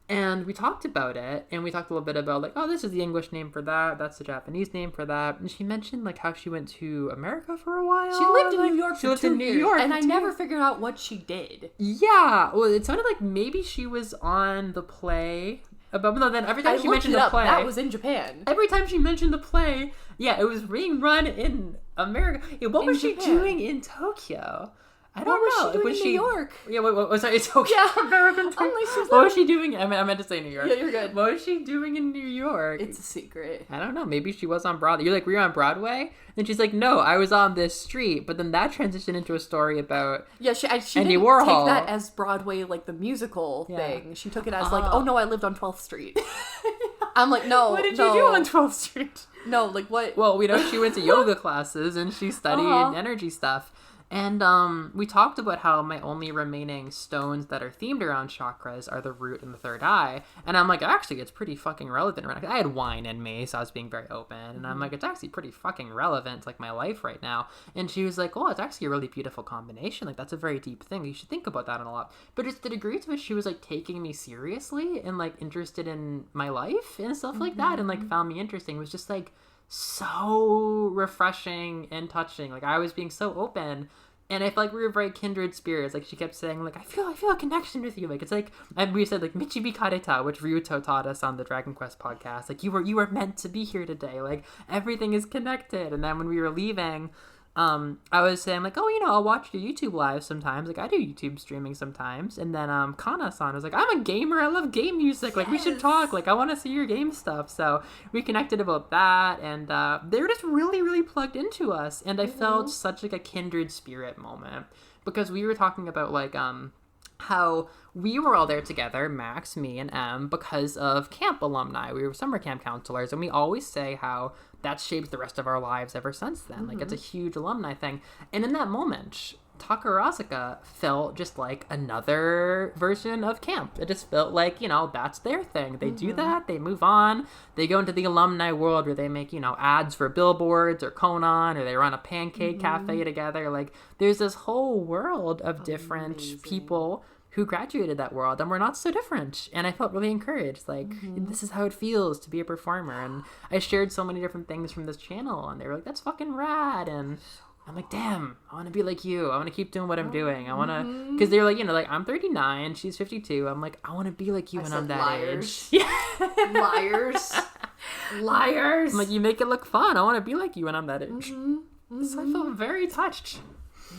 [SPEAKER 1] And we talked about it, and we talked a little bit about, like, oh, this is the English name for that, that's the Japanese name for that. And she mentioned, like, how she went to America for a while.
[SPEAKER 2] She lived in New York
[SPEAKER 1] She lived in New York.
[SPEAKER 2] And I never figured out what she did.
[SPEAKER 1] Yeah. Well, it sounded like maybe she was on the play. But no, then every time she mentioned the play...
[SPEAKER 2] That was in Japan.
[SPEAKER 1] Every time she mentioned the play, yeah, it was being run in America. Yeah, what was she doing in Tokyo? I don't know.
[SPEAKER 2] What was she doing in New York?
[SPEAKER 1] Yeah, wait, sorry, Tokyo.
[SPEAKER 2] Yeah,
[SPEAKER 1] American. What was she doing? I meant to say New York.
[SPEAKER 2] Yeah, you're good.
[SPEAKER 1] What was she doing in New York?
[SPEAKER 2] It's a secret.
[SPEAKER 1] I don't know. Maybe she was on Broadway. You're like, were you on Broadway? And she's like, no, I was on this street. But then that transitioned into a story about
[SPEAKER 2] she
[SPEAKER 1] Andy
[SPEAKER 2] didn't
[SPEAKER 1] Warhol.
[SPEAKER 2] take that as Broadway, like the musical thing. She took it as like, oh no, I lived on 12th Street. I'm like, no.
[SPEAKER 1] What did you do on 12th Street?
[SPEAKER 2] No, like what?
[SPEAKER 1] Well, we know she went to yoga classes and she studied energy stuff. And we talked about how my only remaining stones that are themed around chakras are the root and the third eye. And I'm like, actually, it's pretty fucking relevant right now. I had wine in me, so I was being very open. And I'm like, it's actually pretty fucking relevant to like my life right now. And she was like, oh, it's actually a really beautiful combination. Like, that's a very deep thing. You should think about that a lot. But it's the degree to which she was like taking me seriously and like interested in my life and stuff like that and like found me interesting was just like so refreshing and touching. Like, I was being so open. And I felt like we were very kindred spirits. Like, she kept saying, like, I feel a connection with you. Like, it's like, and we said, like, Michibi Kareta, which Ryuto taught us on the Dragon Quest podcast. Like, you were meant to be here today. Like, everything is connected. And then when we were leaving, I was saying like, oh, I'll watch your YouTube live sometimes. Like I do YouTube streaming sometimes. And then Kana-san was like, I'm a gamer. I love game music. Like we should talk. Like I want to see your game stuff. So we connected about that, and they were just really, really plugged into us. And I felt such like a kindred spirit moment because we were talking about like how we were all there together, Max, me, and Em, because of camp alumni. We were summer camp counselors, and we always say how that's shaped the rest of our lives ever since then. Like, it's a huge alumni thing. And in that moment, Takarazuka felt just like another version of camp. It just felt like, that's their thing. They do that, they move on, they go into the alumni world where they make, ads for billboards or Conan, or they run a pancake cafe together. Like, there's this whole world of different people who graduated that world, and we're not so different. And I felt really encouraged. Like, this is how it feels to be a performer. And I shared so many different things from this channel, and they were like, that's fucking rad. And I'm like, damn, I want to be like you. I want to keep doing what I'm doing. I want to, because they're like, like, I'm 39, she's 52. I'm like, I want to be like you when I'm that age. Yeah. Liars. I'm like, you make it look fun. I want to be like you when I'm that age. So I felt very touched.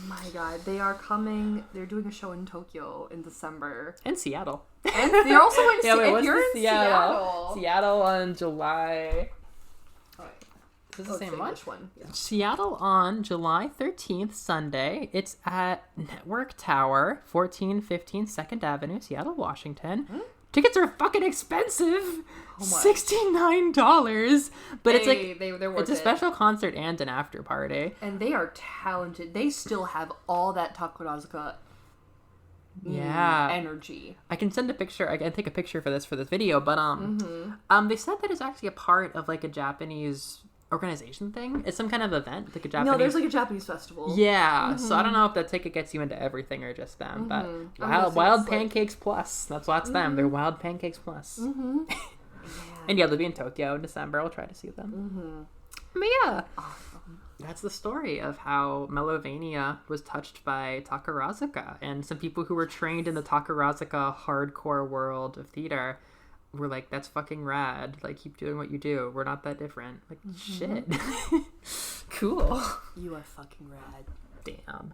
[SPEAKER 2] My God, they are coming. They're doing a show in Tokyo in December.
[SPEAKER 1] And Seattle.
[SPEAKER 2] And they're also in
[SPEAKER 1] Seattle.
[SPEAKER 2] You're in Seattle.
[SPEAKER 1] Seattle on July... Is this the same one? Yeah. Seattle on July 13th, Sunday. It's at Network Tower, 1415 2nd Avenue, Seattle, Washington. Tickets are fucking expensive. $69. But it's like
[SPEAKER 2] they're worth
[SPEAKER 1] it's a special concert and an after party.
[SPEAKER 2] And they are talented. They still have all that Takarazuka energy.
[SPEAKER 1] I can send a picture. I can take a picture for this video. But they said that it's actually a part of like a Japanese organization thing. It's some kind of event, like a Japanese...
[SPEAKER 2] No, there's like a Japanese festival.
[SPEAKER 1] Yeah, so I don't know if that ticket gets you into everything or just them, but Wild Pancakes Plus. That's them. They're Wild Pancakes Plus. And yeah, they'll be in Tokyo in December. I'll try to see them. But yeah, that's the story of how Melovania was touched by Takarazuka, and some people who were trained in the Takarazuka hardcore world of theater we're like, that's fucking rad. Like, keep doing what you do. We're not that different. Like, shit. Cool.
[SPEAKER 2] You are fucking rad.
[SPEAKER 1] Damn.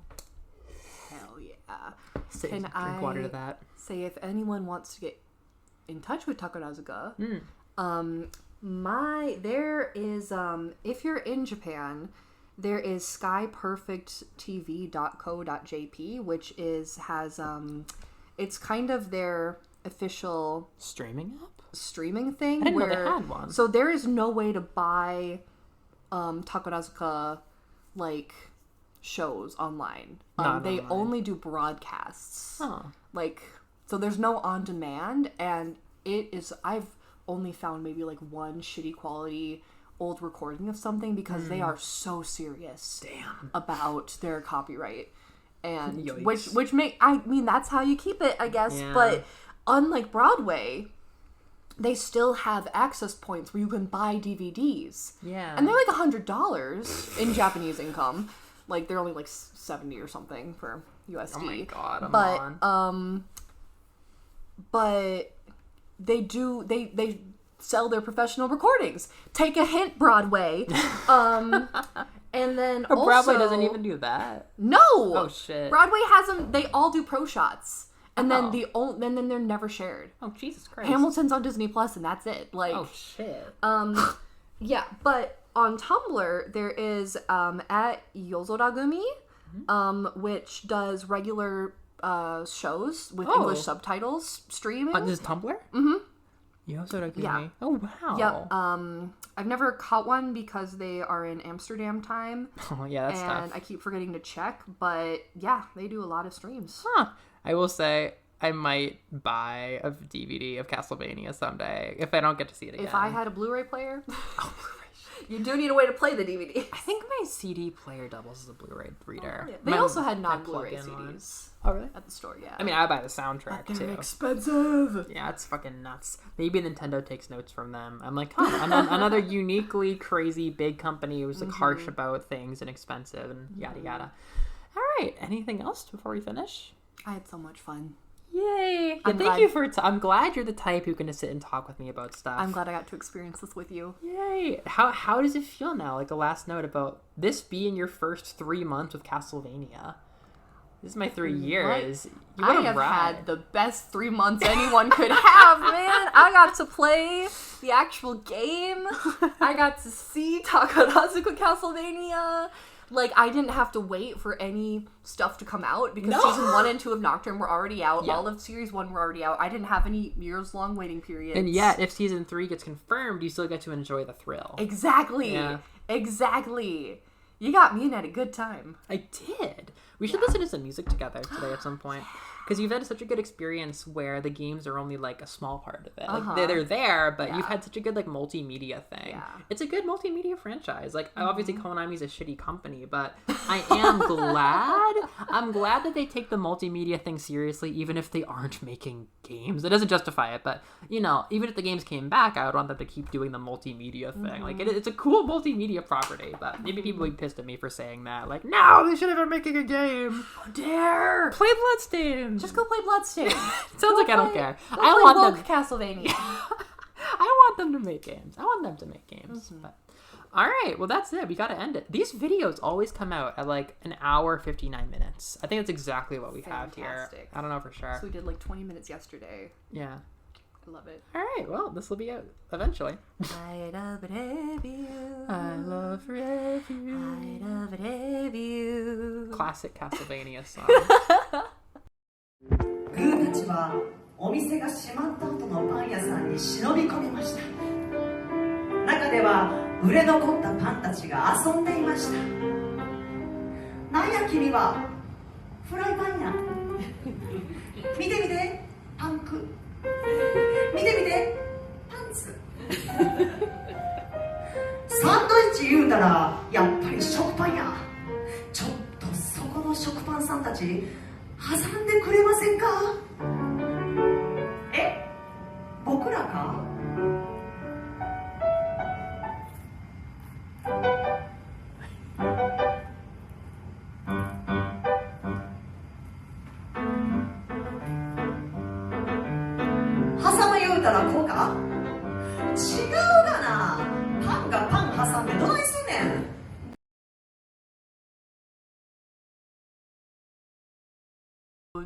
[SPEAKER 2] Hell yeah.
[SPEAKER 1] Drink water to that.
[SPEAKER 2] Say if anyone wants to get in touch with Takarazuka, there is, if you're in Japan, there is skyperfecttv.co.jp, which has, it's kind of their official
[SPEAKER 1] streaming
[SPEAKER 2] thing.
[SPEAKER 1] I didn't know they had one.
[SPEAKER 2] So there is no way to buy Takarazuka like shows online. They only do broadcasts. Like, so there's no on demand, and I've only found maybe like one shitty quality old recording of something because they are so serious about their copyright. And
[SPEAKER 1] Yikes.
[SPEAKER 2] which that's how you keep it, I guess.
[SPEAKER 1] Yeah.
[SPEAKER 2] But unlike Broadway, they still have access points where you can buy DVDs.
[SPEAKER 1] Yeah.
[SPEAKER 2] And they're like $100 in Japanese income. Like, they're only like 70 or something for USD.
[SPEAKER 1] Oh my God,
[SPEAKER 2] but they sell their professional recordings. Take a hint, Broadway. And then
[SPEAKER 1] but Broadway doesn't even do that.
[SPEAKER 2] No.
[SPEAKER 1] Oh shit.
[SPEAKER 2] Broadway has them. They all do pro shots. And then then they're never shared.
[SPEAKER 1] Oh, Jesus Christ.
[SPEAKER 2] Hamilton's on Disney Plus, and that's it. Like,
[SPEAKER 1] oh shit.
[SPEAKER 2] Yeah, but on Tumblr there is at Yozoragumi, which does regular shows with English subtitles streaming.
[SPEAKER 1] This is Tumblr? Yozoragumi.
[SPEAKER 2] Yeah.
[SPEAKER 1] Oh wow.
[SPEAKER 2] Yep. I've never caught one because they are in Amsterdam time.
[SPEAKER 1] Oh yeah, that's tough.
[SPEAKER 2] And I keep forgetting to check, but yeah, they do a lot of streams.
[SPEAKER 1] I will say I might buy a DVD of Castlevania someday if I don't get to see it again.
[SPEAKER 2] If I had a Blu-ray player, you do need a way to play the DVD.
[SPEAKER 1] I think my CD player doubles as a Blu-ray reader.
[SPEAKER 2] Yeah. They also had non-Blu-ray CDs.
[SPEAKER 1] Oh really?
[SPEAKER 2] At the store, yeah.
[SPEAKER 1] I mean, I buy the soundtrack
[SPEAKER 2] but they're
[SPEAKER 1] too.
[SPEAKER 2] Expensive.
[SPEAKER 1] Yeah, it's fucking nuts. Maybe Nintendo takes notes from them. I'm like, another uniquely crazy big company who's like harsh about things and expensive and yada yada. All right, anything else before we finish?
[SPEAKER 2] I had so much fun.
[SPEAKER 1] Yay!
[SPEAKER 2] I'm
[SPEAKER 1] Thank
[SPEAKER 2] glad-
[SPEAKER 1] you for. I'm glad you're the type who can sit and talk with me about stuff.
[SPEAKER 2] I'm glad I got to experience this with you.
[SPEAKER 1] Yay! How does it feel now? Like a last note about this being your first 3 months with Castlevania. This is my 3 years. You
[SPEAKER 2] I
[SPEAKER 1] wanna
[SPEAKER 2] have
[SPEAKER 1] ride.
[SPEAKER 2] had the best 3 months anyone could have, man. I got to play the actual game. I got to see Takarazuka Castlevania. Like, I didn't have to wait for any stuff to come out because season 1 and 2 of Nocturne were already out.
[SPEAKER 1] Yeah.
[SPEAKER 2] All of series 1 were already out. I didn't have any years-long waiting periods.
[SPEAKER 1] And yet, if season 3 gets confirmed, you still get to enjoy the thrill.
[SPEAKER 2] Exactly.
[SPEAKER 1] Yeah.
[SPEAKER 2] Exactly. You got me in at a good time.
[SPEAKER 1] I did. We should listen to some music together today at some point. Because you've had such a good experience where the games are only like a small part of it. Like they're there, but you've had such a good like multimedia thing.
[SPEAKER 2] Yeah.
[SPEAKER 1] It's a good multimedia franchise. Like obviously Konami's a shitty company, but I am glad. I'm glad that they take the multimedia thing seriously, even if they aren't making games. It doesn't justify it, but you know, even if the games came back, I would want them to keep doing the multimedia thing. Like it's a cool multimedia property, but maybe people would be pissed at me for saying that. Like, no, they should have been making a game.
[SPEAKER 2] How dare!
[SPEAKER 1] Play Bloodstained.
[SPEAKER 2] Just go play Bloodstained.
[SPEAKER 1] Sounds like I don't care.
[SPEAKER 2] Go
[SPEAKER 1] I
[SPEAKER 2] play
[SPEAKER 1] want
[SPEAKER 2] woke
[SPEAKER 1] them.
[SPEAKER 2] Castlevania.
[SPEAKER 1] I want them to make games. I want them to make games. But all right, well that's it. We got to end it. These videos always come out at like an hour 59 minutes. I think that's exactly what we have here.
[SPEAKER 2] Fantastic.
[SPEAKER 1] I don't know for sure.
[SPEAKER 2] So we did like 20 minutes yesterday.
[SPEAKER 1] Yeah.
[SPEAKER 2] I love it.
[SPEAKER 1] All right. Well, this will be out eventually.
[SPEAKER 2] I love review.
[SPEAKER 1] I love review.
[SPEAKER 2] I love review.
[SPEAKER 1] Classic Castlevania song.
[SPEAKER 3] グーたちはお店が閉まった後のパン屋さんに忍び込みました。中では売れ残ったパンたちが遊んでいました。なんや君はフライパンや。見て見てパンク。見て見てパンツ。サンドイッチ言うたらやっぱり食パンや。ちょっとそこの食パンさんたち挟んでくれませんか？え？僕らか？挟む言うたらこうか？違うがな。パンがパン挟んでどないすんねん。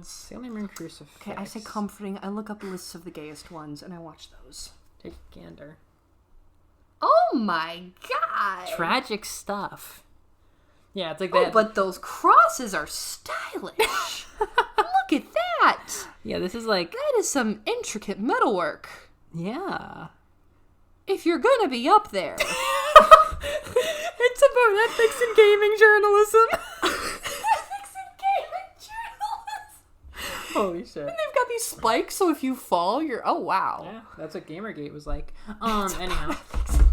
[SPEAKER 1] Sailor Moon Crucifix.
[SPEAKER 2] Okay, I say comforting. I look up lists of the gayest ones and I watch those.
[SPEAKER 1] Take a gander.
[SPEAKER 2] Oh my god!
[SPEAKER 1] Tragic stuff. Yeah, it's like
[SPEAKER 2] Oh,
[SPEAKER 1] that.
[SPEAKER 2] but those crosses are stylish. Look at that!
[SPEAKER 1] Yeah, this is like.
[SPEAKER 2] That is some intricate metalwork.
[SPEAKER 1] Yeah.
[SPEAKER 2] If you're gonna be up there.
[SPEAKER 1] It's about ethics in gaming journalism.
[SPEAKER 2] Ethics in gaming journalism.
[SPEAKER 1] Holy shit.
[SPEAKER 2] And they've got these spikes, so if you fall, you're. Oh wow.
[SPEAKER 1] Yeah, that's what Gamergate was like. Anyhow.
[SPEAKER 2] Ethics in